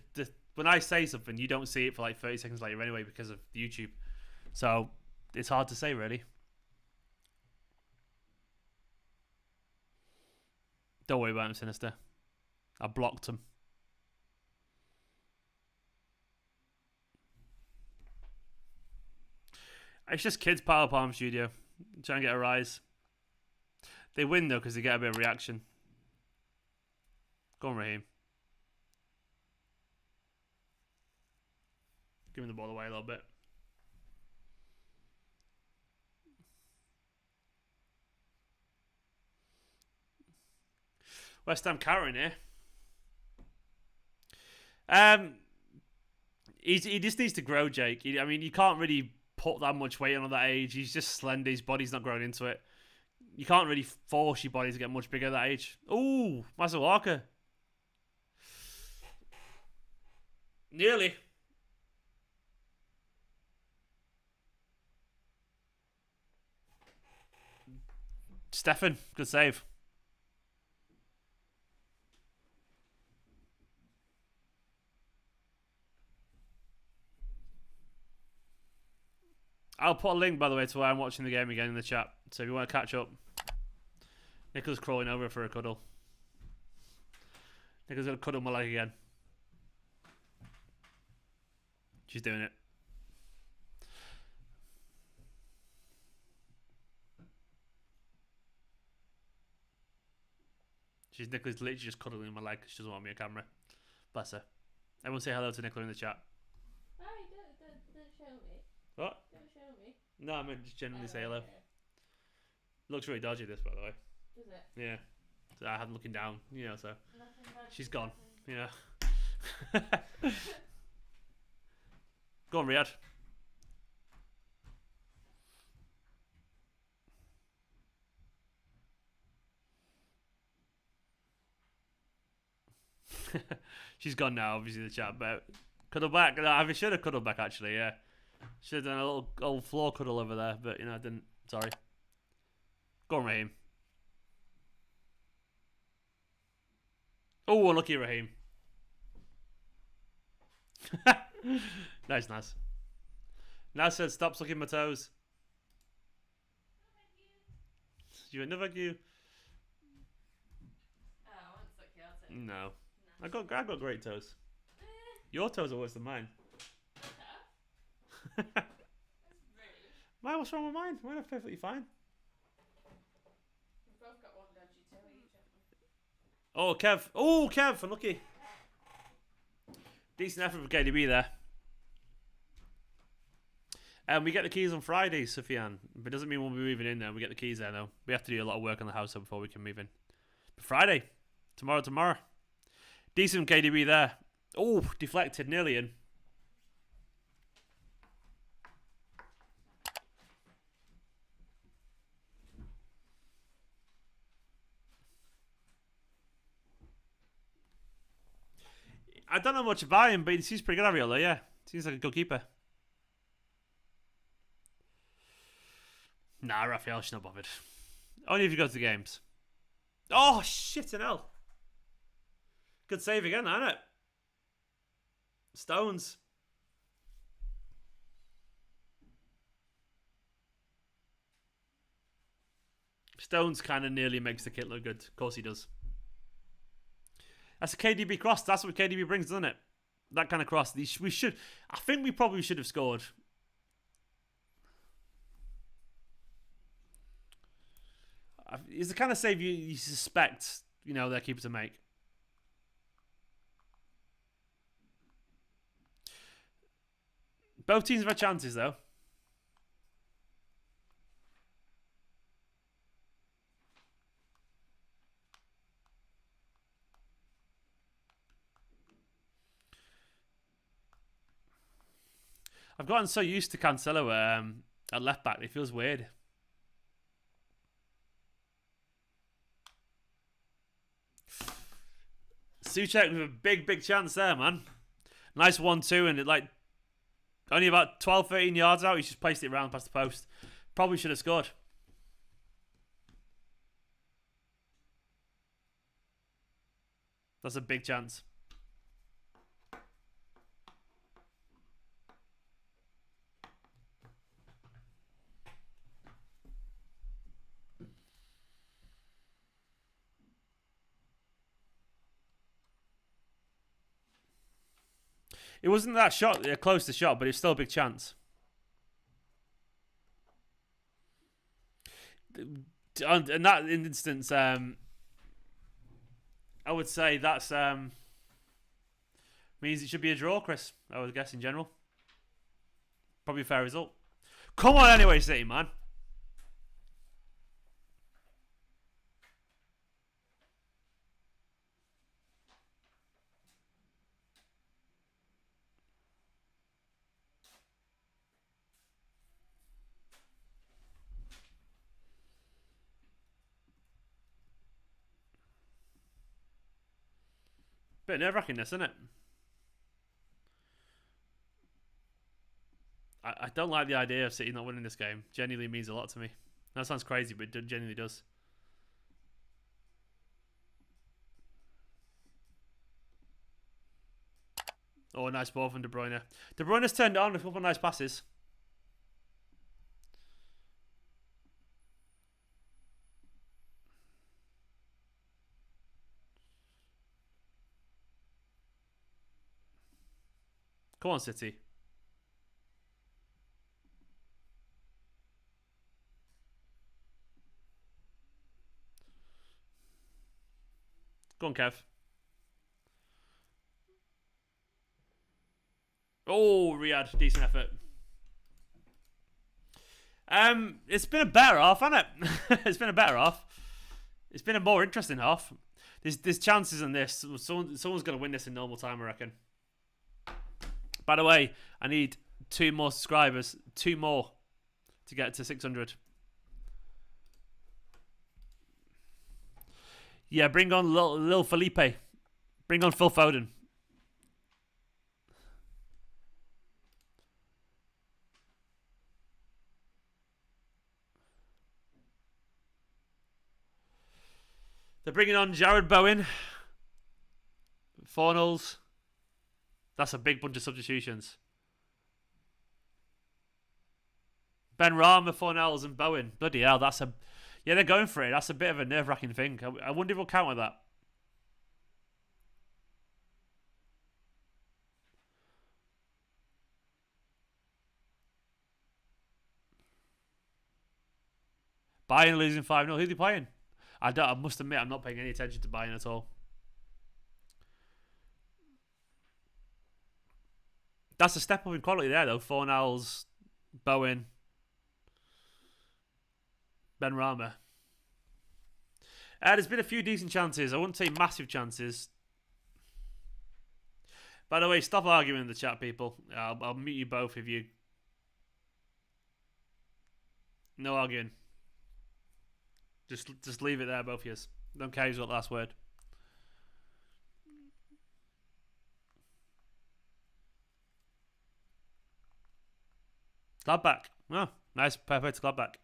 when I say something, you don't see it for like 30 seconds later anyway because of YouTube. So it's hard to say, really. Don't worry about him, Sinister. I blocked him. It's just kids Power Palm Studio. Try and get a rise. They win though because they get a bit of reaction. Go on, Raheem. Give him the ball away a little bit. West Ham carrying here. He just needs to grow, Jake. I mean, you can't really put that much weight on at that age. He's just slender. His body's not growing into it. You can't really force your body to get much bigger at that age. Ooh, Master Walker. Nearly. Stefan, good save. I'll put a link, by the way, to where I'm watching the game again in the chat. So if you want to catch up. Nicola's crawling over for a cuddle. Nicola's going to cuddle my leg again. She's doing it. Nicola's literally just cuddling my leg. She doesn't want me on camera. Bless her. Everyone say hello to Nicola in the chat. Oh, don't show me. What? Don't show me. No, I meant just generally say hello. Okay. Looks really dodgy, this, by the way. Does it? Yeah. So I had him looking down, you know, so. Nothing bad. She's gone. Yeah. Go on, Riyadh. She's gone now, obviously, the chat, but cuddle back. No, I should have cuddled back, actually, yeah. Should have done a little old floor cuddle over there, but, you know, I didn't. Sorry. Go on, Raheem. Oh, unlucky, Raheem. Nice. Now said, stop sucking my toes. You another you? Oh, I won't suck your toes. No. I got great toes. Your toes are worse than mine. That's rude. Mine, what's wrong with mine? Mine are perfectly fine. We've both got one dodgy toe each, haven't we? Oh, Kev. Oh, Kev, unlucky. Decent effort for KDB there. We get the keys on Friday, Sufyan. But it doesn't mean we'll be moving in there. We get the keys there, though. We have to do a lot of work on the house before we can move in. Friday. Tomorrow. Decent KDB there. Oh, deflected, nearly in. I don't know much about him, but he seems pretty good, Ariola, yeah. Seems like a good keeper. Nah, Raphael, she's not bothered. Only if you go to the games. Oh, shit in hell. Good save again, isn't it? Stones. Stones kind of nearly makes the kit look good. Of course he does. That's a KDB cross. That's what KDB brings, doesn't it? That kind of cross. We should. I think we probably should have scored. It's the kind of save you suspect, their keeper to make. Both teams have had chances, though. I've gotten so used to Cancelo at left back, it feels weird. Souček with a big chance there, man. Nice 1-2, and it only about 12-13 yards out. He's just placed it round past the post. Probably should have scored. That's a big chance. It wasn't that shot, close to shot, but it's still a big chance. In that instance, I would say that's means it should be a draw, Chris. I would guess in general. Probably a fair result. Come on, anyway, City, man. Bit nerve-wracking, this, isn't it? I don't like the idea of City not winning this game. Genuinely means a lot to me. That sounds crazy, but it genuinely does. Oh, nice ball from De Bruyne. De Bruyne's turned on with a couple of nice passes. Come on, City. Go on, Kev. Oh, Riyadh. Decent effort. It's been a better half, hasn't it? It's been a better half. It's been a more interesting half. There's chances in this. Someone's going to win this in normal time, I reckon. By the way, I need 2 more subscribers. 2 more to get to 600. Yeah, bring on Lil Felipe. Bring on Phil Foden. They're bringing on Jared Bowen. Fornals. That's a big bunch of substitutions. Ben Rama, Fornals, and Bowen. Bloody hell, that's a... Yeah, they're going for it. That's a bit of a nerve-wracking thing. I wonder if we'll counter that. Bayern losing 5-0. Who are they playing? I must admit, I'm not paying any attention to Bayern at all. That's a step up in quality there, though. Fornals, Bowen, Ben Rama. There's been a few decent chances. I wouldn't say massive chances. By the way, stop arguing in the chat, people. I'll mute you both if you... No arguing. Just leave it there, both of you. Don't care who's got the last word. Gladback. Oh, nice, perfect Gladback.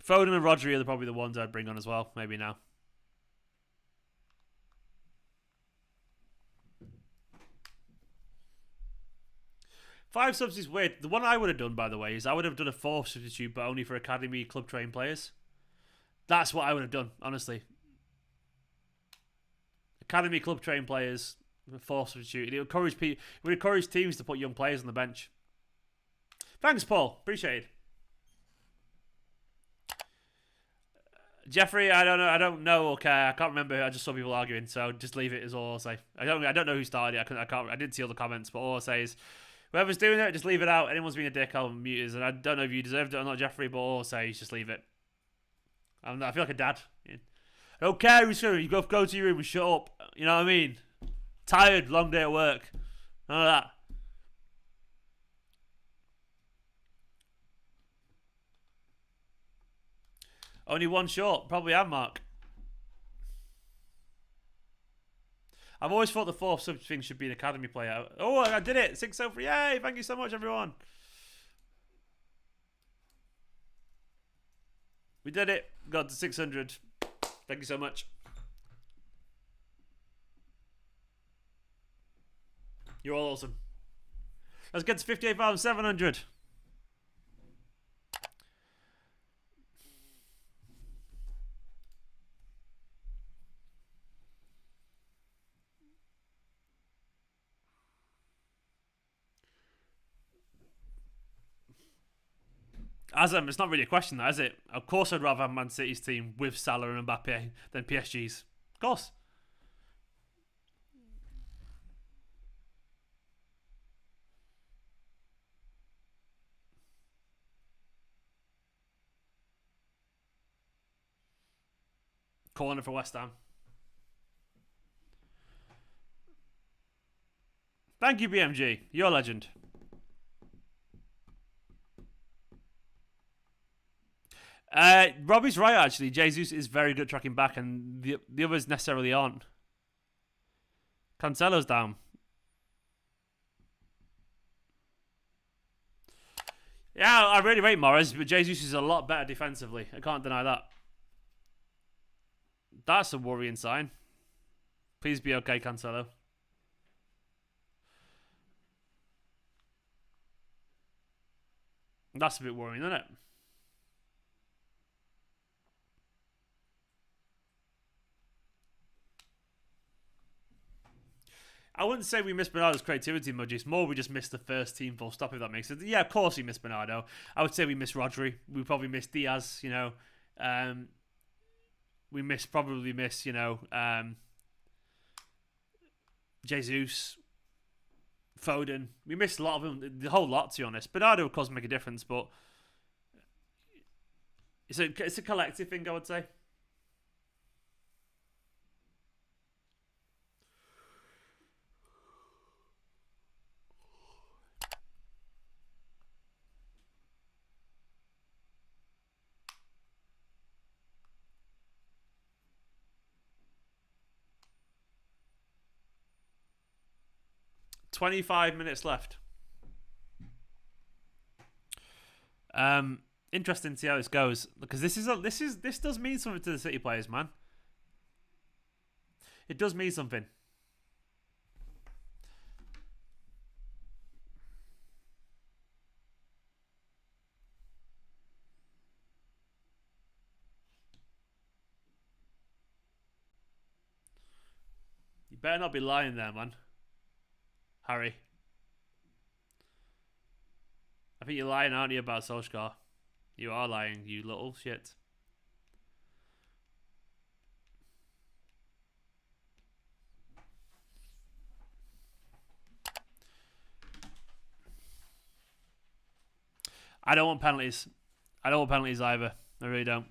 Foden and Rodri are probably the ones I'd bring on as well. Maybe now. Five subs is weird. The one I would have done, by the way, is I would have done a 4 substitute, but only for academy club trained players. That's what I would have done, honestly. Academy club trained players, 4 substitute. It would encourage teams to put young players on the bench. Thanks, Paul. Appreciate it. Jeffrey, I don't know. Okay, I can't remember. I just saw people arguing, so just leave it. Is all I'll say. I don't know who started it. I didn't see all the comments, but all I'll say is, whoever's doing it, just leave it out. Anyone's being a dick, I'll mute it. And I don't know if you deserved it or not, Jeffrey, but all I'll say is just leave it. I feel like a dad. I don't care who's doing it. You go to your room and shut up. You know what I mean? Tired, long day at work. None of that. Only one short. Probably am, Mark. I've always thought the 4th sub thing should be an academy player. Oh, I did it. 6-0-3. Yay. Thank you so much, everyone. We did it. Got to 600. Thank you so much. You're all awesome. Let's get to 58,700. Azam, it's not really a question, that is it? Of course, I'd rather have Man City's team with Salah and Mbappe than PSG's. Of course. Corner for West Ham. Thank you, BMG. You're a legend. Robbie's right, actually. Jesus is very good tracking back, and the others necessarily aren't. Cancelo's down. Yeah, I really rate Morris, but Jesus is a lot better defensively. I can't deny that. That's a worrying sign. Please be okay, Cancelo. That's a bit worrying, isn't it? I wouldn't say we missed Bernardo's creativity much. It's more we just missed the first team full stop, if that makes sense. Yeah, of course we missed Bernardo. I would say we missed Rodri. We probably missed Diaz, you know. We probably miss, you know, Jesus, Foden. We missed a lot of them, the whole lot, to be honest. Bernardo, of course, make a difference, but it's a collective thing, I would say. $25 minutes left. Interesting to see how this goes, because this does mean something to the City players, man. It does mean something. You better not be lying there, man. Harry. I think you're lying, aren't you, about Solskjaer? You are lying, you little shit. I don't want penalties. I don't want penalties either. I really don't.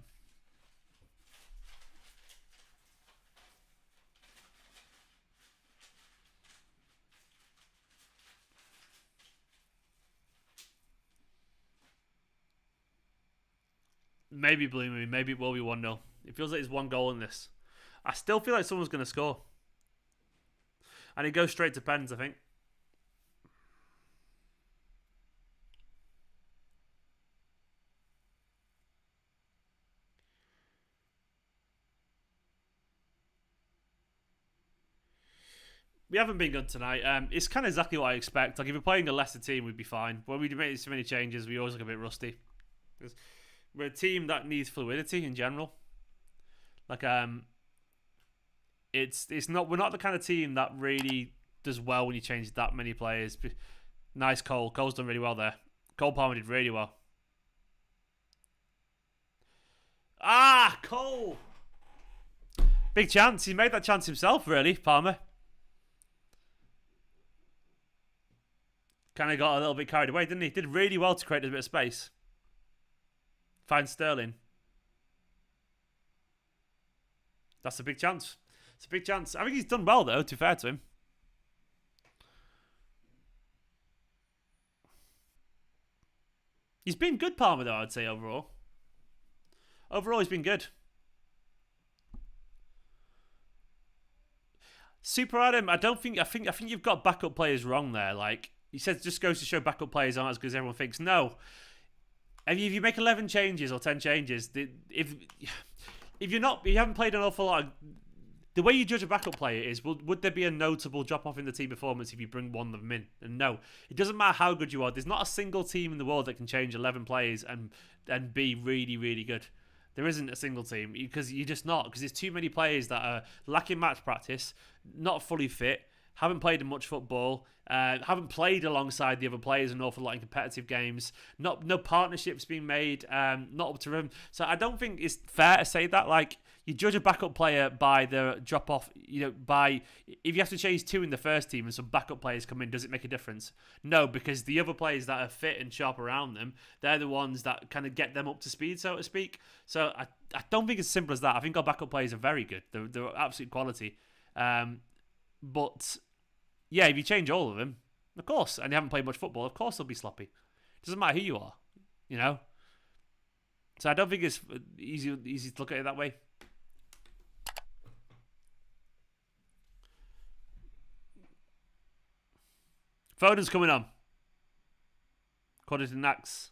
Maybe Blue Moon. Maybe it will be 1-0. It feels like there's one goal in this. I still feel like someone's going to score. And it goes straight to pens, I think. We haven't been good tonight. It's kind of exactly what I expect. Like, if we're playing a lesser team, we'd be fine. When we make so many changes, we always look a bit rusty. We're a team that needs fluidity in general. Like, it's not. We're not the kind of team that really does well when you change that many players. Nice Cole. Cole's done really well there. Cole Palmer did really well. Ah, Cole. Big chance. He made that chance himself, really, Palmer. Kind of got a little bit carried away, didn't he? Did really well to create a bit of space. Find Sterling. That's a big chance. It's a big chance. I think he's done well, though, to be fair to him. He's been good, Palmer, though, I'd say, overall. Overall, he's been good. Super Adam, I think you've got backup players wrong there. Like, he says, just goes to show backup players aren't as good as everyone thinks. No. If you make 11 changes or 10 changes, if you haven't played an awful lot, the way you judge a backup player is, would there be a notable drop-off in the team performance if you bring one of them in? And no. It doesn't matter how good you are. There's not a single team in the world that can change 11 players and be really, really good. There isn't a single team, because you're just not. Because there's too many players that are lacking match practice, not fully fit, haven't played much football, haven't played alongside the other players an awful lot in competitive games, no partnerships being made, not up to rhythm. So I don't think it's fair to say that. Like, you judge a backup player by the drop off, by if you have to change two in the first team and some backup players come in, does it make a difference? No, because the other players that are fit and sharp around them, they're the ones that kind of get them up to speed, so to speak. So I don't think it's as simple as that. I think our backup players are very good. They're absolute quality. But yeah, if you change all of them, of course, and you haven't played much football, of course they'll be sloppy. It doesn't matter who you are, So I don't think it's easy to look at it that way. Foden's coming on. According to Nax.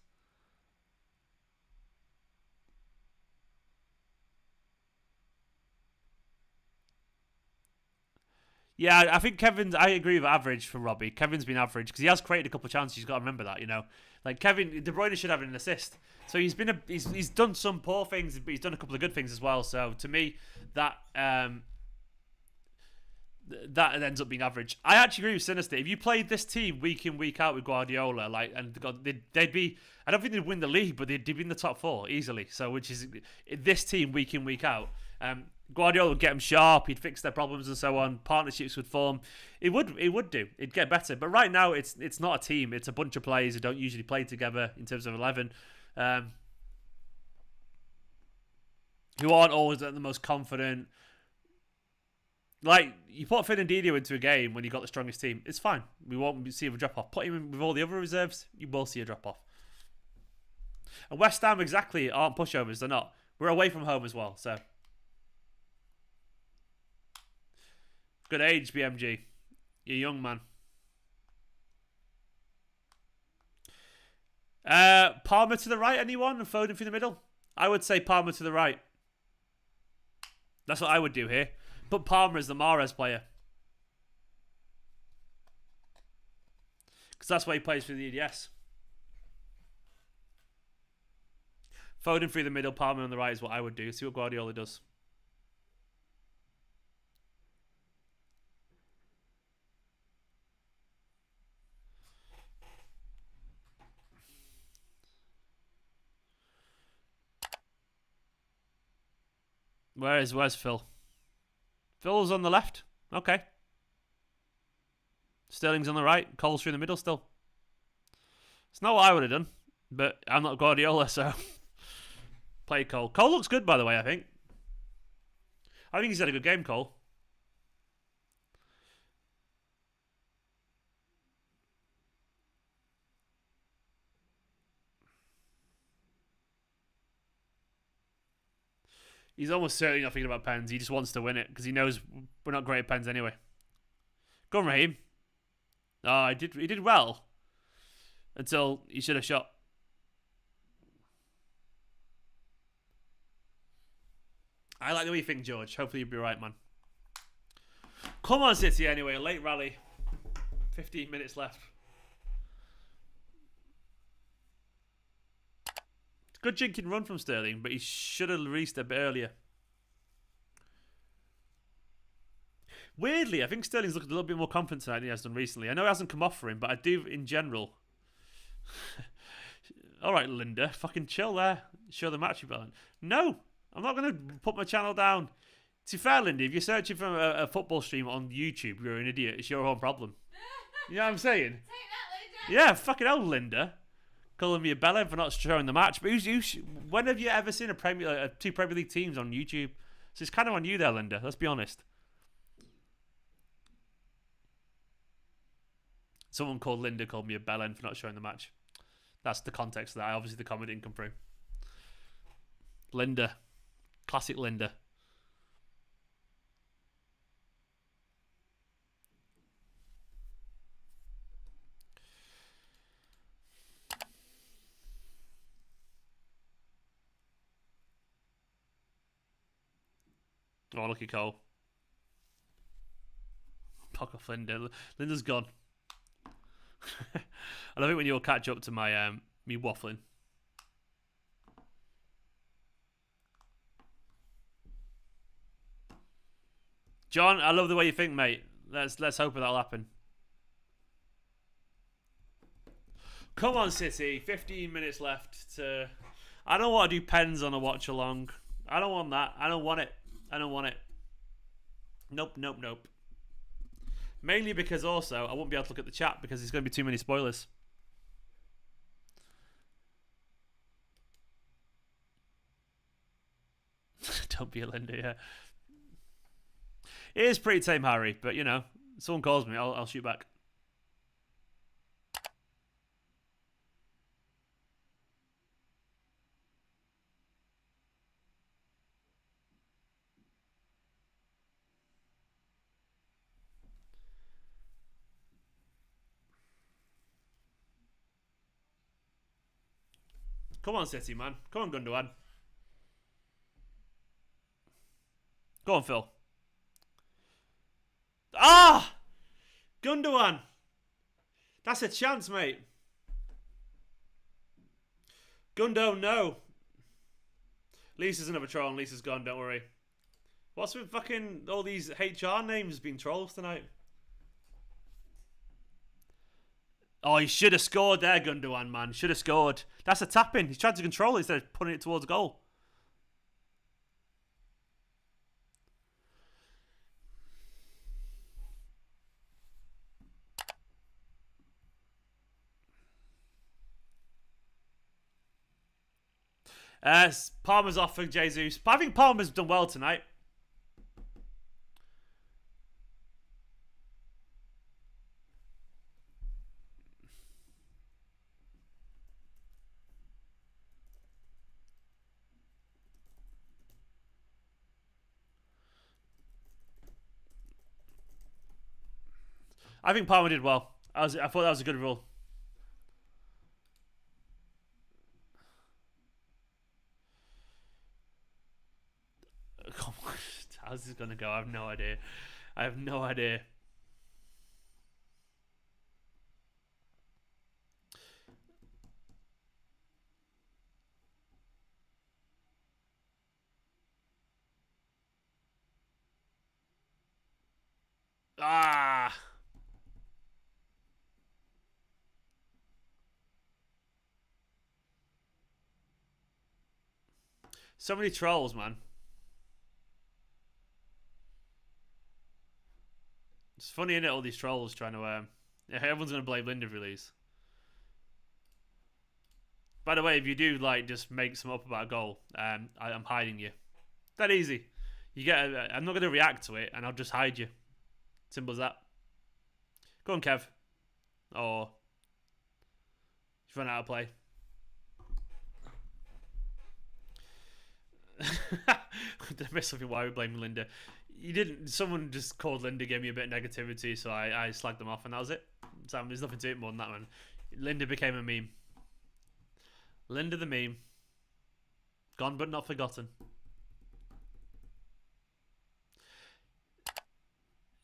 Yeah, I think I agree with average for Robbie. Kevin's been average because he has created a couple of chances. You've got to remember that, Like Kevin, De Bruyne should have an assist. So he's done some poor things, but he's done a couple of good things as well. So to me, that ends up being average. I actually agree with Sinister. If you played this team week in, week out with Guardiola, they'd be. I don't think they'd win the league, but they'd be in the top 4 easily. So, which is this team week in, week out. Guardiola would get them sharp. He'd fix their problems and so on. Partnerships would form. It would do. It'd get better. But right now, it's not a team. It's a bunch of players who don't usually play together in terms of 11. Who aren't always the most confident. Like, you put Fernandinho into a game when you got the strongest team, it's fine. We won't see a drop-off. Put him in with all the other reserves, you will see a drop-off. And West Ham, exactly, aren't pushovers. They're not. We're away from home as well, so. Good age, BMG. You're a young man. Palmer to the right, anyone? And Foden through the middle? I would say Palmer to the right. That's what I would do here. Put Palmer as the Mahrez player. Because that's why he plays for the EDS. Foden through the middle, Palmer on the right is what I would do. See what Guardiola does. Where's Phil? Phil's on the left. Okay. Sterling's on the right. Cole's through the middle still. It's not what I would have done, but I'm not Guardiola, so. Play Cole. Cole looks good, by the way, I think. I think he's had a good game, Cole. He's almost certainly not thinking about pens. He just wants to win it because he knows we're not great at pens anyway. Go on, Raheem. Oh, he did well until he should have shot. I like the way you think, George. Hopefully you'll be right, man. Come on, City, anyway. Late rally. 15 minutes left. Good jinking run from Sterling, but he should have released a bit earlier. Weirdly, I think Sterling's looking a little bit more confident tonight than he has done recently. I know it hasn't come off for him, but I do in general. Alright, Linda. Fucking chill there. Show the match you balance. No! I'm not going to put my channel down. To be fair, Linda, if you're searching for a football stream on YouTube, you're an idiot. It's your own problem. You know what I'm saying? Take that, Linda. Yeah, fucking hell, Linda. Calling me a bellend for not showing the match. But when have you ever seen two Premier League teams on YouTube? So it's kind of on you there, Linda. Let's be honest. Someone called Linda called me a bellend for not showing the match. That's the context of that. Obviously, the comment didn't come through. Linda. Classic Linda. Oh, look at Cole. Fuck off, Linda. Linda's gone. I love it when you'll catch up to my me waffling. John, I love the way you think, mate. Let's hope that'll happen. Come on, City. 15 minutes left to... I don't want to do pens on a watch along. I don't want that. I don't want it. I don't want it. Nope, nope, nope. Mainly because also I won't be able to look at the chat because there's going to be too many spoilers. Don't be a Linda, yeah. It is pretty tame, Harry, but you know, someone calls me, I'll shoot back. Come on, City, man. Come on, Gundogan. Go on, Phil. Ah! Gundogan. That's a chance, mate. Gundo, no. Lisa's another troll and Lisa's gone, don't worry. What's with fucking all these HR names being trolls tonight? Oh, he should have scored there, Gundogan, man. Should have scored. That's a tap-in. He's tried to control it instead of putting it towards goal. Palmer's off for Jesus. But I think Palmer's done well tonight. I think Palmer did well. I thought that was a good rule. How's this going to go? I have no idea. I have no idea. Ah! So many trolls, man. It's funny, isn't it? All these trolls trying to... everyone's going to blame Linda for these. By the way, if you do like just make some up about a goal, I'm hiding you. That easy. You get. I'm not going to react to it, and I'll just hide you. Simple as that. Go on, Kev. Or you've run out of play. Did I miss something? Why are we blaming Linda? You didn't. Someone just called Linda, gave me a bit of negativity, so I slagged them off, and that was it. So there's nothing to it more than that, man. Linda became a meme. Linda the meme. Gone but not forgotten.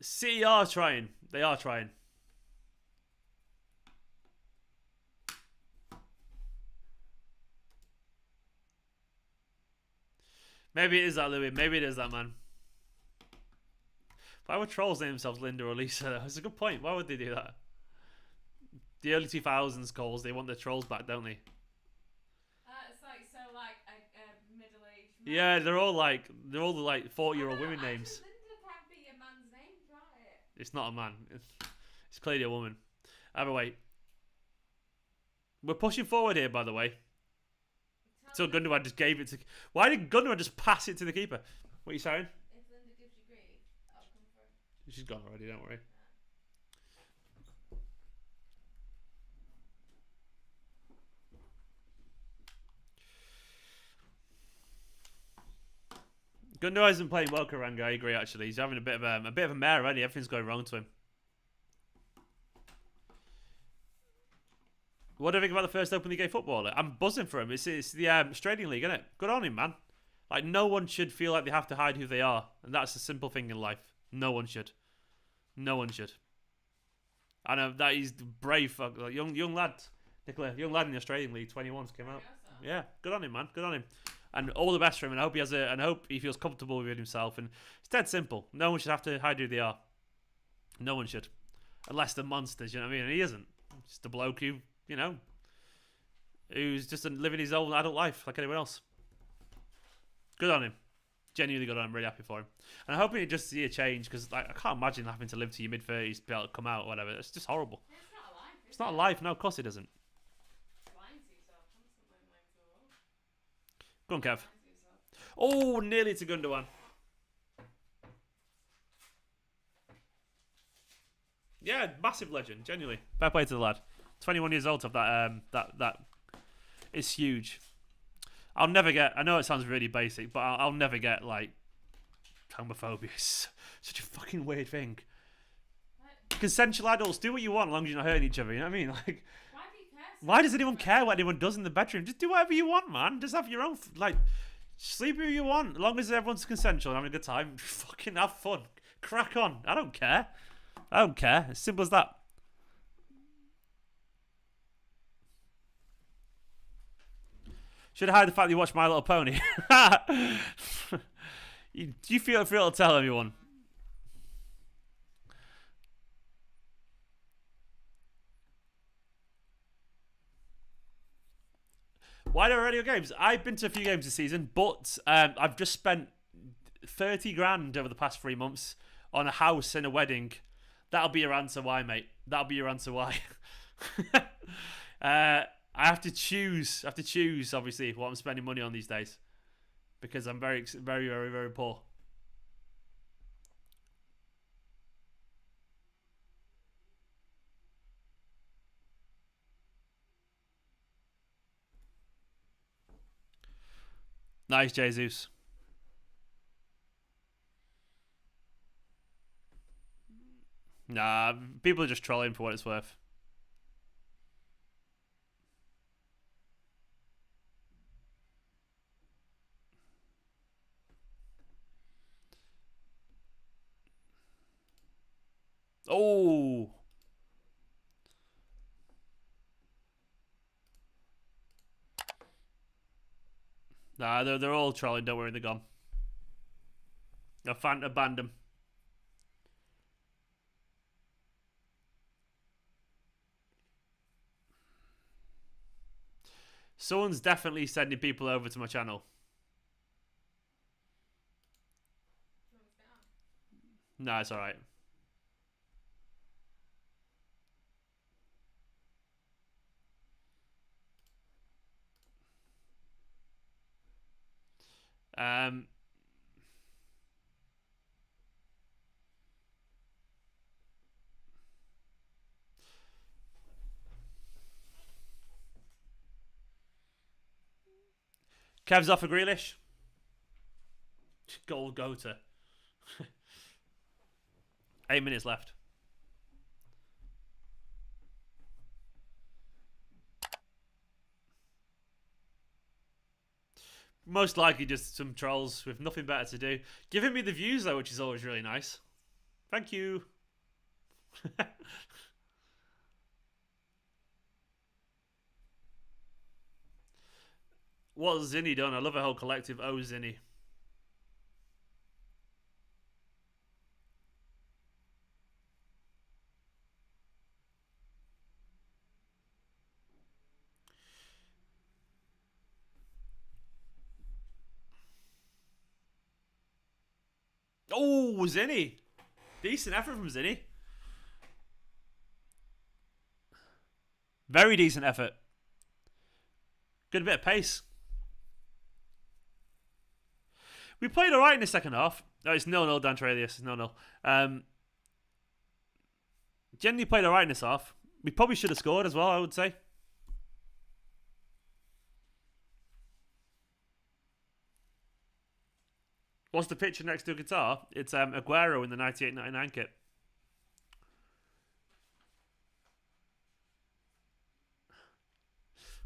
City are trying. They are trying. Maybe it is that, Louis. Maybe it is that, man. Why would trolls name themselves Linda or Lisa? That's a good point. Why would they do that? The early 2000s calls, they want their trolls back, don't they? It's like so like a middle-aged man. Yeah, they're all like 40-year-old women names. Linda can be a man's name, can't it? It's not a man. It's clearly a woman. Either way, we're pushing forward here, by the way. So Gundogan just gave it to. Why did Gundogan just pass it to the keeper? What are you saying? If Linda gives you grief, I'll come for her. She's gone already. Don't worry. Gundogan isn't playing well, Karanga. I agree. Actually, he's having a bit of a mare already. Everything's going wrong to him. What do you think about the first Open League footballer? I'm buzzing for him. It's the Australian League, isn't it? Good on him, man. Like, no one should feel like they have to hide who they are. And that's a simple thing in life. No one should. No one should. I know that he's brave. Like, young lad. Nicola, young lad in the Australian League, 21s came out. So. Yeah, good on him, man. Good on him. And all the best for him. And I hope I hope he feels comfortable with himself. And it's dead simple. No one should have to hide who they are. No one should. Unless they're monsters, you know what I mean? And he isn't. Just a bloke who, you know, who's just living his own adult life like anyone else. Good on him. Genuinely good on him. Really happy for him. And I'm hoping he just see a change because like, I can't imagine having to live to your mid-30s to be able to come out or whatever. It's just horrible. It's not a life. It's not a life. No, of course it doesn't. Lying to yourself constantly, lying to the world. Go on, Kev. Lying to yourself. Oh, nearly to Gundogan. Yeah, massive legend. Genuinely. Fair play to the lad. 21 years old of that it's huge. I'll never get. I know it sounds really basic, but I'll never get like homophobia. It's such a fucking weird thing. What? Consensual adults do what you want, as long as you're not hurting each other. You know what I mean? Like, Why do you care? why does anyone care what anyone does in the bedroom? Just do whatever you want, man. Just have your own like sleep who you want, as long as everyone's consensual and having a good time. Fucking have fun, crack on. I don't care. I don't care. As simple as that. Should I hide the fact that you watch My Little Pony? Do you feel free to tell everyone? Why do radio games? I've been to a few games this season, but I've just spent 30 grand over the past 3 months on a house and a wedding. That'll be your answer why, mate. That'll be your answer why. I have to choose. Obviously, what I'm spending money on these days, because I'm very, very, very, very poor. Nice, Jesus. Nah, people are just trolling for what it's worth. Oh. Nah, they're all trolling. Don't worry, they're gone. I can't abandon them. Someone's definitely sending people over to my channel. Nah, it's alright. Kev's off for Grealish. Goal go to. 8 minutes left. Most likely just some trolls with nothing better to do. Giving me the views though, which is always really nice. Thank you. What's Zinny done? I love a whole collective. Oh, Zinny. Oh, Zinny. Decent effort from Zinny. Very decent effort. Good bit of pace. We played alright in the second half. No, it's 0-0, Dan Trelius. 0-0. Generally played alright in this half. We probably should have scored as well, I would say. What's the picture next to a guitar? It's Aguero in the 98-99 kit.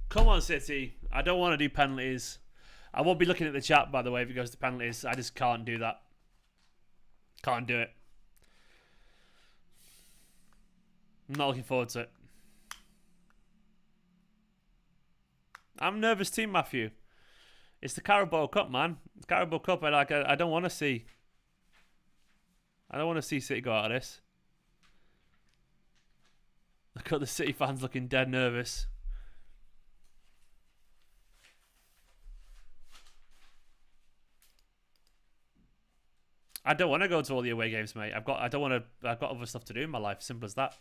Come on, City. I don't want to do penalties. I won't be looking at the chat, by the way, if it goes to penalties. I just can't do that. Can't do it. I'm not looking forward to it. I'm nervous team, Matthew. It's the Carabao Cup, man. It's Carabao Cup. I don't want to see. I don't want to see City go out of this. Look at the City fans looking dead nervous. I don't want to go to all the away games, mate. I've got other stuff to do in my life. Simple as that.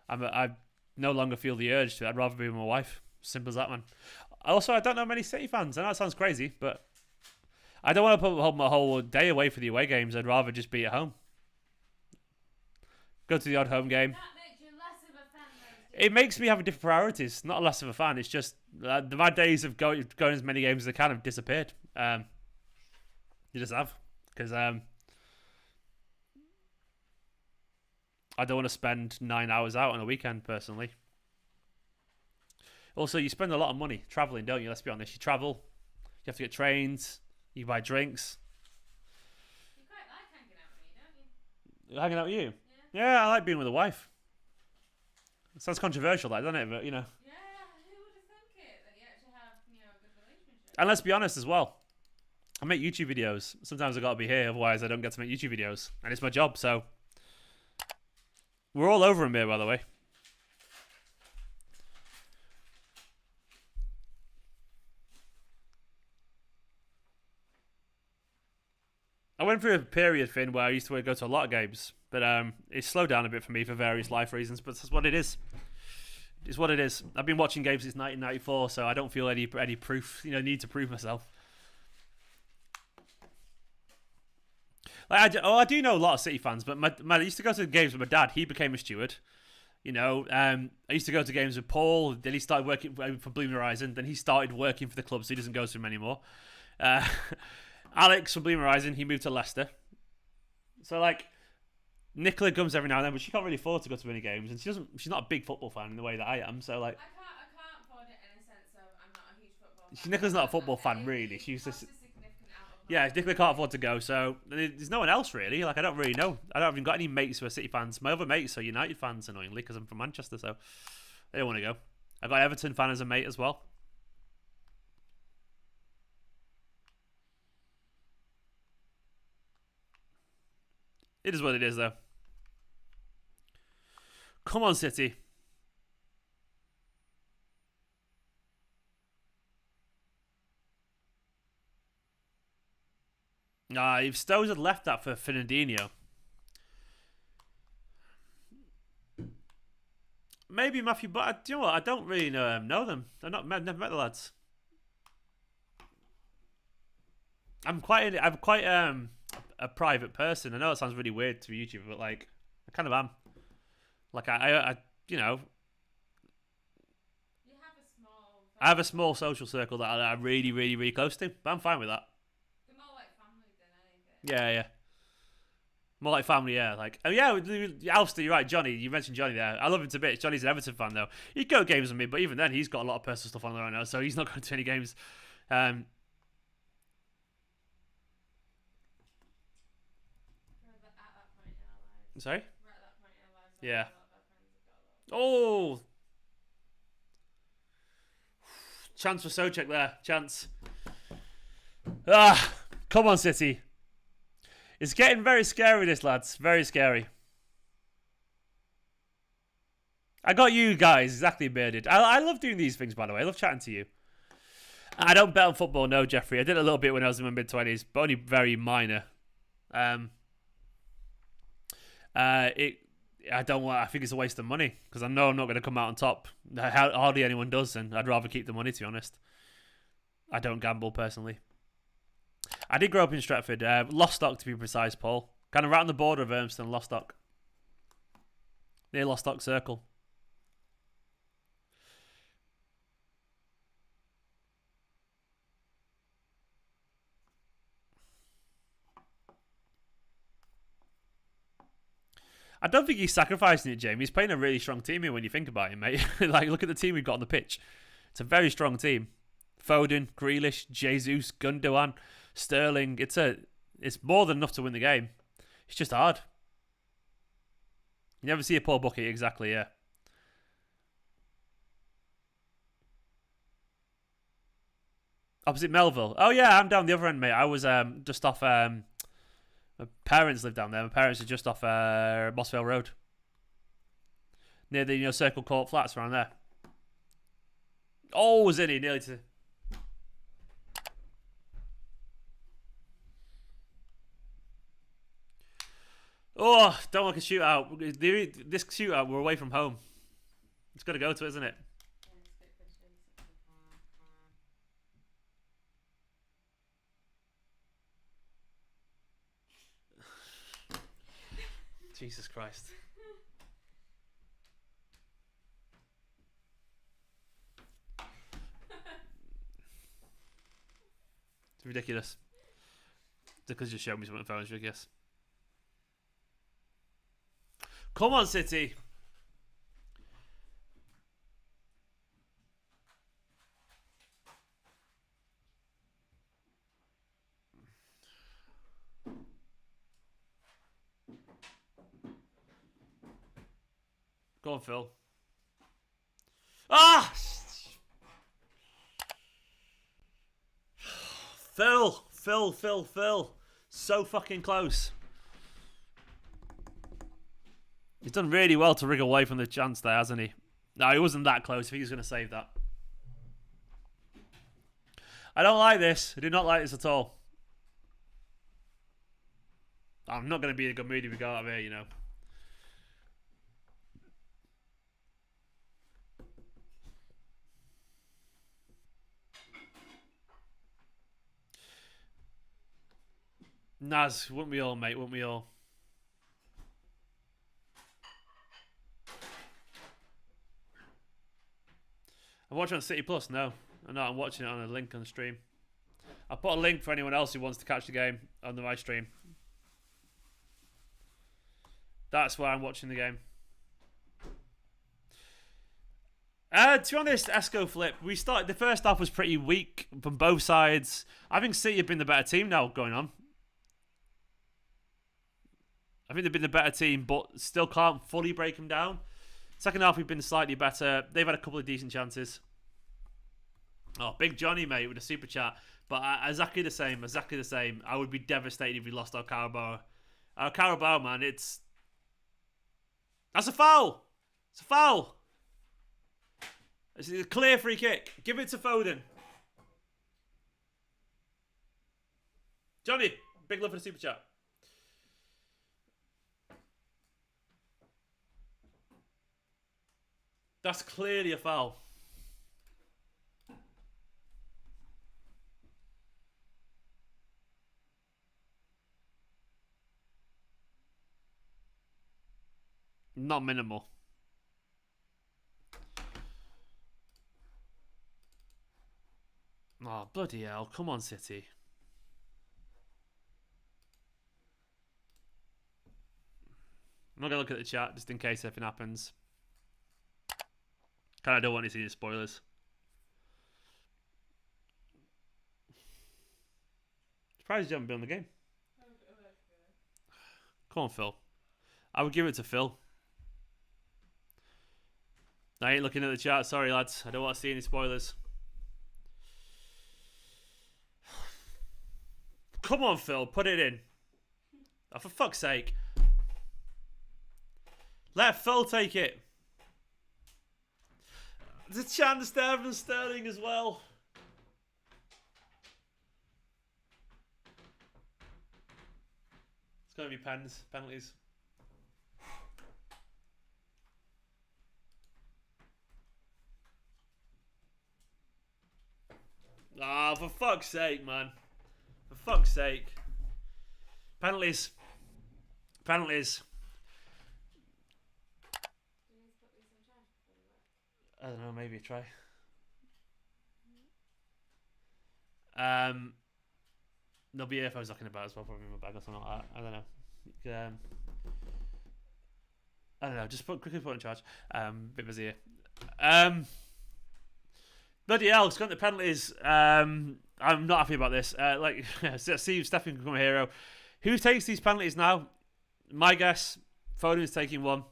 I no longer feel the urge to. I'd rather be with my wife. Simple as that, man. Also, I don't know many City fans. I know it sounds crazy, but I don't want to put my whole day away for the away games. I'd rather just be at home. Go to the odd home game. That makes you less of a fan, though. It makes me have different priorities. Not less of a fan. It's just my days of going as many games as I can have disappeared. You just have. Because I don't want to spend 9 hours out on a weekend, personally. Also, you spend a lot of money travelling, don't you? Let's be honest. You travel. You have to get trains. You buy drinks. You quite like hanging out with me, don't you? Hanging out with you? Yeah. Yeah, I like being with a wife. It sounds controversial, that, doesn't it? But, you know. Yeah, who would have thunk it that you actually have, a good relationship? And let's be honest as well. I make YouTube videos. Sometimes I've got to be here, otherwise I don't get to make YouTube videos. And it's my job, so... We're all over him here, by the way. I went through a period, Finn, where I used to go to a lot of games, but it slowed down a bit for me for various life reasons, but that's what it is. It's what it is. I've been watching games since 1994, so I don't feel any proof, need to prove myself. I do know a lot of City fans, but I used to go to games with my dad. He became a steward. I used to go to games with Paul. Then he started working for Blooming Horizon. Then he started working for the club, so he doesn't go to them anymore. Alex from Blooming Horizon, he moved to Leicester. So Nicola comes every now and then, but she can't really afford to go to many games, and she's not a big football fan in the way that I am. So I can't afford it in a sense of I'm not a huge football fan. Nicola's not a football fan really. She's just. Yeah, Nicola can't afford to go, so there's no one else really. I don't really know. I don't even got any mates who are City fans. My other mates are United fans, annoyingly, because I'm from Manchester, so they don't want to go. I've got Everton fan as a mate as well. It is what it is, though. Come on, City. If Stones had left that for Fernandinho, maybe Matthew. But do you know what? I don't really know them. I've never met the lads. I'm quite a private person. I know it sounds really weird to YouTube, but like I kind of am. Like I you know, You have a small. I have a small social circle that I'm really, really, really close to, but I'm fine with that. They're more like family than anything. Yeah, yeah. More like family, yeah. Like, oh yeah, Alistair, you're right. Johnny, you mentioned Johnny there. I love him to bits. Johnny's an Everton fan though. He'd go to games with me, but even then, he's got a lot of personal stuff on there right now, so he's not going to any games. Um, We're at that point in our lives. sorry. We're at that point in our lives. Yeah. A lot of our friends have got a lot. Oh, chance for Socek there. Chance. Ah, come on, City. It's getting very scary, this lads. Very scary. I got you guys exactly bearded. I love doing these things, by the way. I love chatting to you. I don't bet on football, no, Jeffrey. I did a little bit when I was in my mid-20s, but only very minor. I don't want. I think it's a waste of money because I know I'm not going to come out on top. Hardly anyone does, and I'd rather keep the money. To be honest, I don't gamble personally. I did grow up in Stretford, Lostock to be precise, Paul. Kind of right on the border of Urmston and Lostock, near Lostock Circle. I don't think he's sacrificing it, Jamie. He's playing a really strong team here when you think about it, mate. Like, look at the team we've got on the pitch. It's a very strong team. Foden, Grealish, Jesus, Gundogan, Sterling. It's more than enough to win the game. It's just hard. You never see a poor bucket, exactly, yeah. Opposite Melville. Oh, yeah, I'm down the other end, mate. I was just off... my parents live down there. My parents are just off Mossvale Road. Near the Circle Court flats around there. Oh, was in he? Nearly to... Oh, don't like a shootout. This shootout, we're away from home. It's got to go to it, isn't it? Jesus Christ. It's ridiculous. Because you showed me something on the phone, it's ridiculous. Come on, City. Go on, Phil. Ah! Phil. So fucking close. He's done really well to wriggle away from the chance there, hasn't he? No, he wasn't that close. I think he's going to save that. I don't like this. I do not like this at all. I'm not going to be in a good mood if we go out of here, you know. Naz, wouldn't we all, mate? Wouldn't we all? I'm watching on City Plus. No, no, I'm watching it on a link on the stream. I'll put a link for anyone else who wants to catch the game on my stream. That's why I'm watching the game. To be honest, Esco Flip, we started the first half was pretty weak from both sides. I think City have been the better team now going on. I think they've been the better team, but still can't fully break them down. Second half, we've been slightly better. They've had a couple of decent chances. Oh, Big Johnny, mate, with a super chat. But exactly the same. Exactly the same. I would be devastated if we lost our Carabao. Our Carabao, man, it's... That's a foul! It's a foul! It's a clear free kick. Give it to Foden. Johnny, big love for the super chat. That's clearly a foul. Not minimal. Oh, bloody hell. Come on, City. I'm not going to look at the chat just in case anything happens. Kind of don't want to see any spoilers. Surprised you haven't been on the game. Come on, Phil. I would give it to Phil. I ain't looking at the chat. Sorry, lads. I don't want to see any spoilers. Come on, Phil. Put it in. Oh, for fuck's sake. Let Phil take it. There's a chance there from Sterling as well. It's going to be penalties. Ah, for fuck's sake, man. For fuck's sake. Penalties. Penalties. I don't know, maybe try. There'll be earphones knocking about as well, probably in my bag or something like that. I don't know. I don't know, just quickly put in charge. Bit busy here. Bloody hell, it's got the penalties. I'm not happy about this. Steve, Stephen can become a hero. Who takes these penalties now? My guess, Foden's taking one.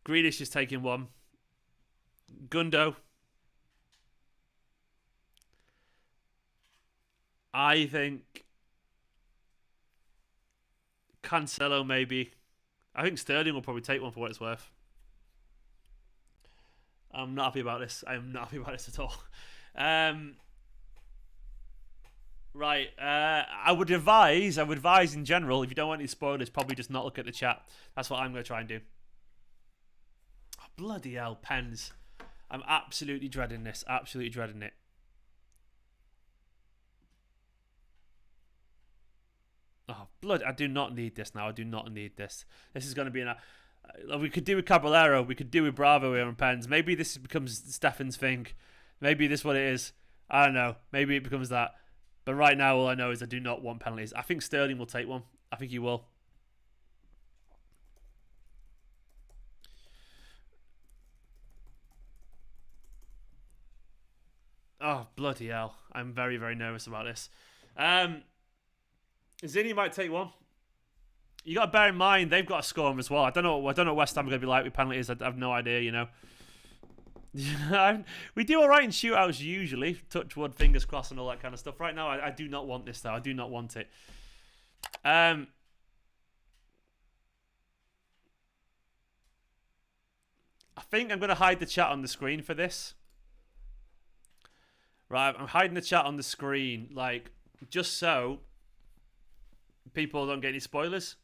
Grealish is taking one. Gundo. I think Cancelo maybe. I think Sterling will probably take one for what it's worth. I'm not happy about this. I'm not happy about this at all. Right. I would advise in general, if you don't want any spoilers, probably just not look at the chat. That's what I'm going to try and do. Oh, bloody hell, pens. I'm absolutely dreading this. Absolutely dreading it. Oh, blood. I do not need this now. I do not need this. This is going to be an... we could do with Caballero. We could do with Bravo here on pens. Maybe this becomes Stefan's thing. Maybe this is what it is. I don't know. Maybe it becomes that. But right now, all I know is I do not want penalties. I think Sterling will take one. I think he will. Oh, bloody hell. I'm very, very nervous about this. Zinni might take one. You got to bear in mind, they've got to score him as well. I don't know what West Ham are going to be like with penalties. I have no idea, you know. We do all right in shootouts usually. Touch wood, fingers crossed, and all that kind of stuff. Right now, I do not want this, though. I do not want it. I think I'm going to hide the chat on the screen for this. Right, I'm hiding the chat on the screen, like, just so people don't get any spoilers.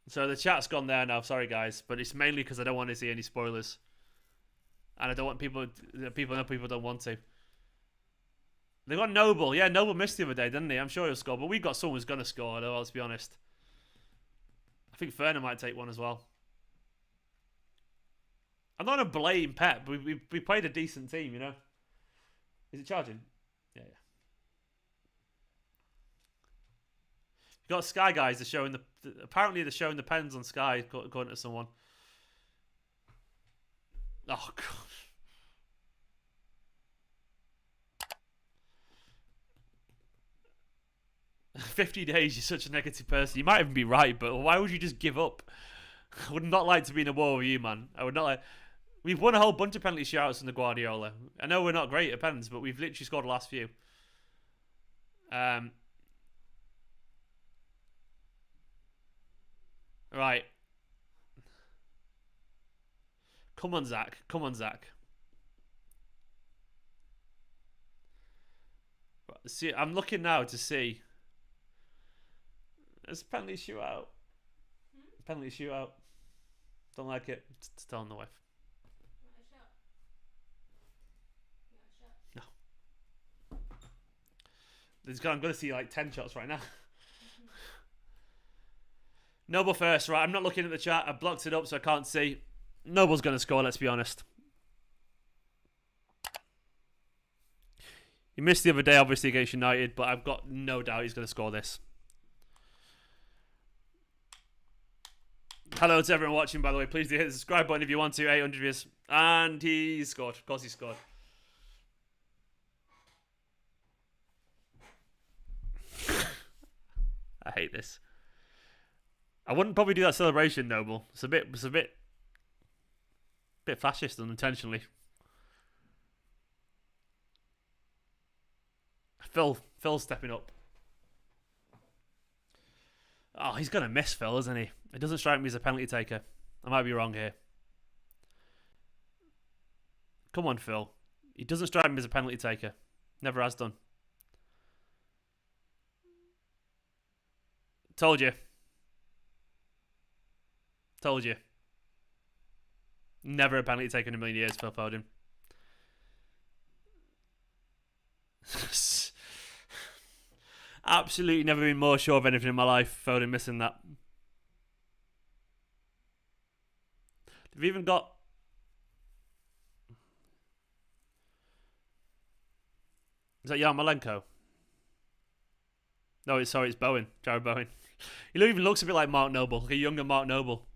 So the chat's gone there now. Sorry, guys, but it's mainly because I don't want to see any spoilers, and I don't want people don't want to. They got Noble. Yeah, Noble missed the other day, didn't he? I'm sure he'll score, but we've got someone who's gonna score. Though, let's be honest. I think Ferner might take one as well. I'm not a blame Pep. We played a decent team, you know. Is it charging? Yeah. You got Sky guys. They're showing apparently they're showing the pens on Sky according to someone. Oh god. 50 days, you're such a negative person. You might even be right, but why would you just give up? I would not like to be in a war with you, man. I would not like... We've won a whole bunch of penalty shoutouts in the Guardiola. I know we're not great at pens, but we've literally scored the last few. Right. Come on, Zach. Come on, Zach. See, I'm looking now to see. There's a penalty shootout. Penalty shootout. Don't like it. It's telling the wife. No. I'm going to see like 10 shots right now. Noble first, right? I'm not looking at the chat. I blocked it up so I can't see. Noble's going to score, let's be honest. He missed the other day, obviously, against United, but I've got no doubt he's going to score this. Hello to everyone watching, by the way. Please do hit the subscribe button if you want to. 800 views. And he scored. Of course he scored. I hate this. I wouldn't probably do that celebration, Noble. It's a bit fascist unintentionally. Phil's stepping up. Oh, he's gonna miss Phil, isn't he? It doesn't strike me as a penalty taker. I might be wrong here. Come on, Phil. He doesn't strike me as a penalty taker. Never has done. Told you. Told you. Never a penalty taker in a million years, Phil Foden. Absolutely never been more sure of anything in my life. Foden missing that. They've even got... Is that Yarmolenko? No, it's Bowen. Jared Bowen. He even looks a bit like Mark Noble, like a younger Mark Noble.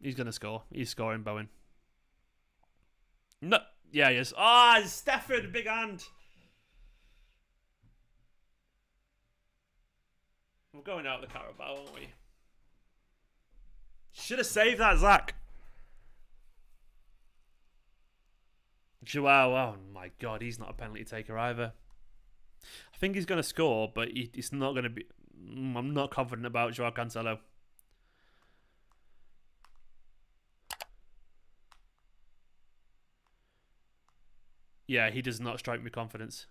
He's going to score. He's scoring, Bowen. No. Yeah, he is. Ah, Stafford, big hand. We're going out the Carabao, aren't we? Should have saved that, Zach. Joao, oh my God, he's not a penalty taker either. I think he's going to score, but he's not going to be... I'm not confident about Joao Cancelo. Yeah, he does not strike me confidence.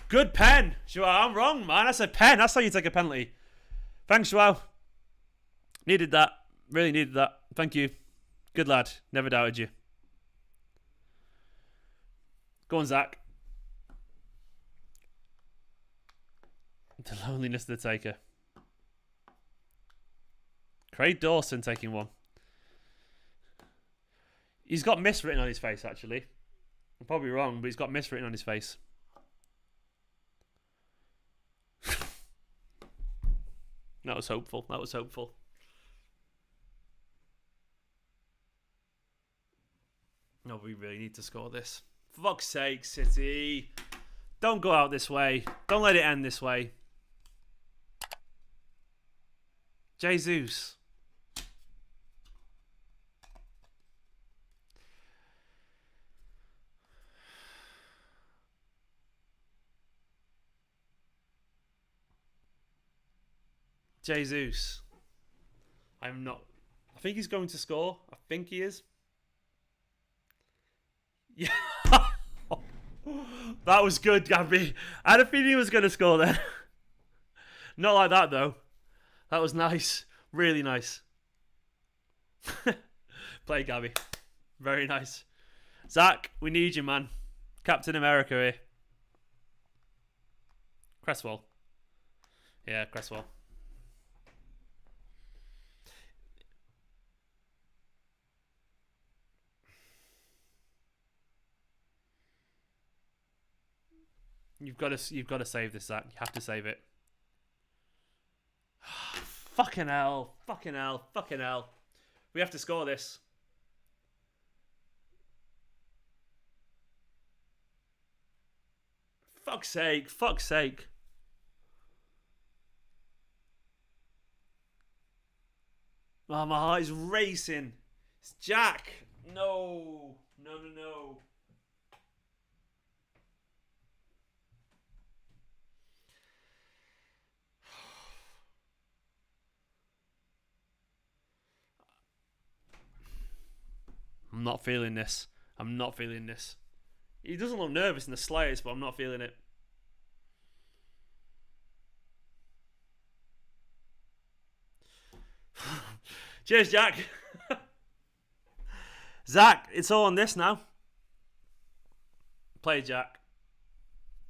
Good pen, Joao. I'm wrong, man. I said pen. That's how you take a penalty. Thanks, Joao. Needed that. Really needed that. Thank you. Good lad. Never doubted you. Go on, Zach. The loneliness of the taker. Craig Dawson taking one. He's got miss written on his face, actually. I'm probably wrong, but he's got miss written on his face. That was hopeful. That was hopeful. No, we really need to score this. For fuck's sake, City. Don't go out this way. Don't let it end this way. Jesus. Jesus. I'm not... I think he's going to score. I think he is. Yeah. That was good, Gabby. I had a feeling he was going to score then. Not like that, though. That was nice. Really nice. Play, Gabby. Very nice. Zach, we need you, man. Captain America here. Cresswell. Yeah, Cresswell. You've got to save this, Zach. You have to save it. Fucking hell. Fucking hell. Fucking hell. We have to score this. Fuck's sake. Fuck's sake. Oh, my heart is racing. It's Jack. No. No, no, no. I'm not feeling this. I'm not feeling this. He doesn't look nervous in the slightest, but I'm not feeling it. Cheers, Jack. Zach, it's all on this now. Play, Jack.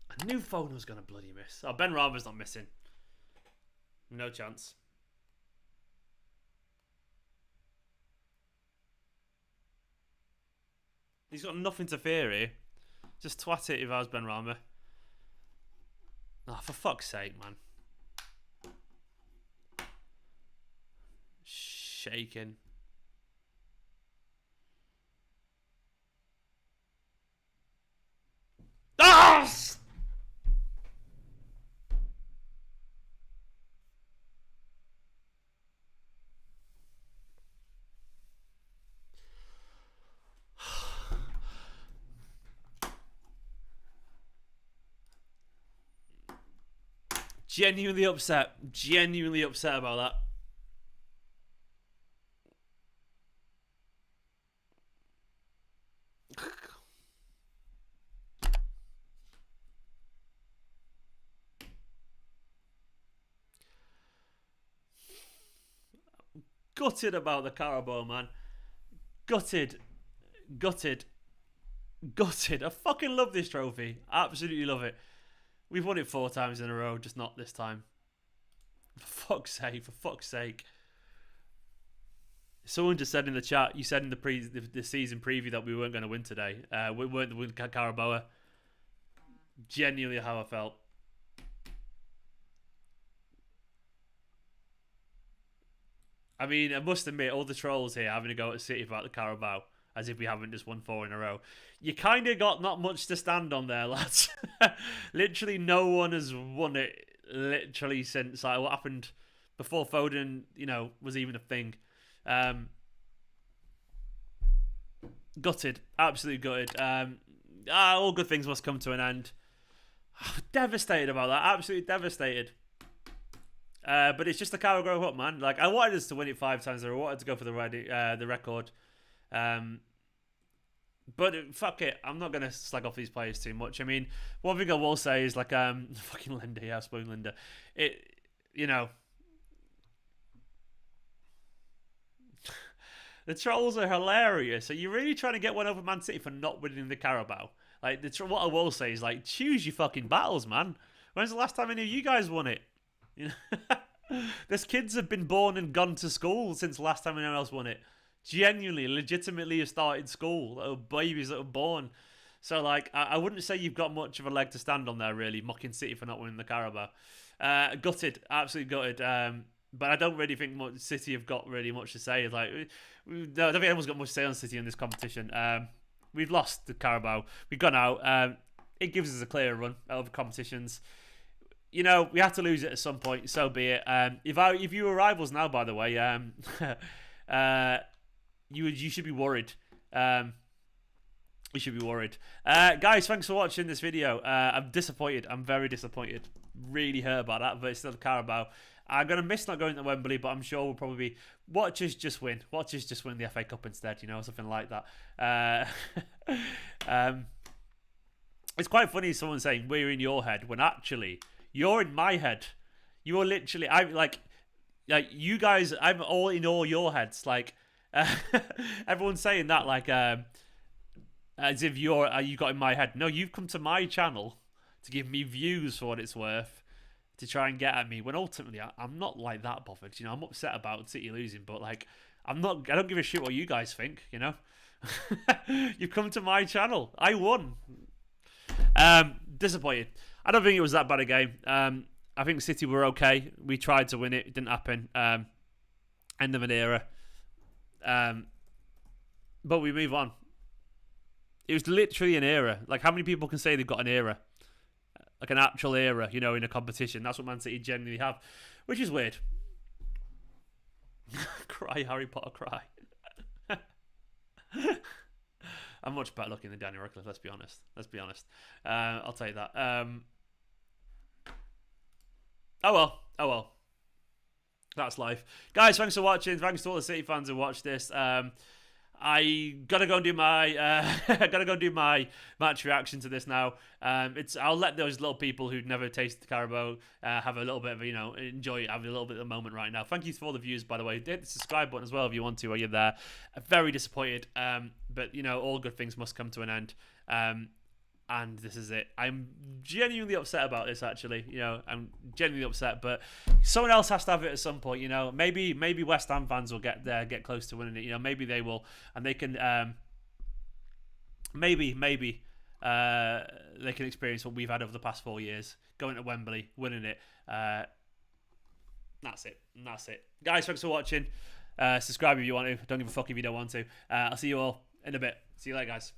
I I knew Foden was going to bloody miss. Oh, Ben Rama's not missing. No chance. He's got nothing to fear here. Just twat it if I was Ben Rama. Oh, for fuck's sake, man. Shaking. Ah! Genuinely upset. Genuinely upset about that. Gutted about the Carabao, man. Gutted. Gutted. Gutted. I fucking love this trophy. Absolutely love it. We've won it 4 times in a row, just not this time. For fuck's sake. For fuck's sake. Someone just said in the chat, you said in the season preview that we weren't going to win today. We weren't going to win Carabao. Genuinely how I felt. I mean, I must admit, all the trolls here having to go at City about the Carabao, as if we haven't just won 4 in a row. You kind of got not much to stand on there, lads. Literally no one has won it, literally, since like what happened before Foden, was even a thing. Gutted. Absolutely gutted. All good things must come to an end. Devastated about that. Absolutely devastated. But it's just the Carabao Cup, man. Like, I wanted us to win it 5 times. I wanted to go for the record. But fuck it. I'm not going to slag off these players too much. I mean, one thing I will say is, like, fucking Linda. Yeah, I've spoken Linda. The trolls are hilarious. Are you really trying to get one over Man City for not winning the Carabao? Like, what I will say is, like, choose your fucking battles, man. When's the last time any of you guys won it? There's kids have been born and gone to school since the last time anyone else won it. Genuinely, legitimately have started school. Little babies that were born. So, like, I wouldn't say you've got much of a leg to stand on there, really, mocking City for not winning the Carabao. Gutted. Absolutely gutted. But I don't really think City have got really much to say. Like, I don't think anyone's got much to say on City in this competition. We've lost the Carabao. We've gone out. It gives us a clear run out of competitions. We have to lose it at some point. So be it. If you were rivals now, by the way, you should be worried. You should be worried. Guys, thanks for watching this video. I'm disappointed. I'm very disappointed. Really hurt about that, but it's still the Carabao. I'm going to miss not going to Wembley, but I'm sure we'll probably be... Watchers just win. Watchers just win the FA Cup instead, something like that. It's quite funny someone saying, we're in your head, when actually, you're in my head. You're literally... I'm like you guys, I'm all in all your heads. Like, everyone's saying that, like, as if you got in my head. No, you've come to my channel to give me views for what it's worth, to try and get at me, when ultimately I'm not like that bothered. I'm upset about City losing, but like I don't give a shit what you guys think. You've come to my channel. I won. Disappointed. I don't think it was that bad a game. I think City were okay. We tried to win it. It didn't happen. End of an era. But we move on. It was literally an era. Like, how many people can say they've got an era? Like an actual era, in a competition. That's what Man City genuinely have, which is weird. Cry, Harry Potter, cry. I'm much better looking than Daniel Radcliffe, let's be honest. I'll take that. Oh well. That's life. Guys, thanks for watching. Thanks to all the City fans who watched this. I gotta go and do my match reaction to this now. I'll let those little people who've never tasted the Carabao have a little bit of enjoy it, have a little bit of a moment right now. Thank you for all the views, by the way. Hit the subscribe button as well if you want to while you're there. Very disappointed, but all good things must come to an end. and this is it. I'm genuinely upset about this, actually. You know, I'm genuinely upset, but someone else has to have it at some point. You know, maybe West Ham fans will get there, get close to winning it. You know, maybe they will, and they can maybe they can experience what we've had over the past 4 years, going to Wembley, winning it. That's it. Guys, thanks for watching. Subscribe if you want to. Don't give a fuck if you don't want to. I'll see you all in a bit. See you later, guys.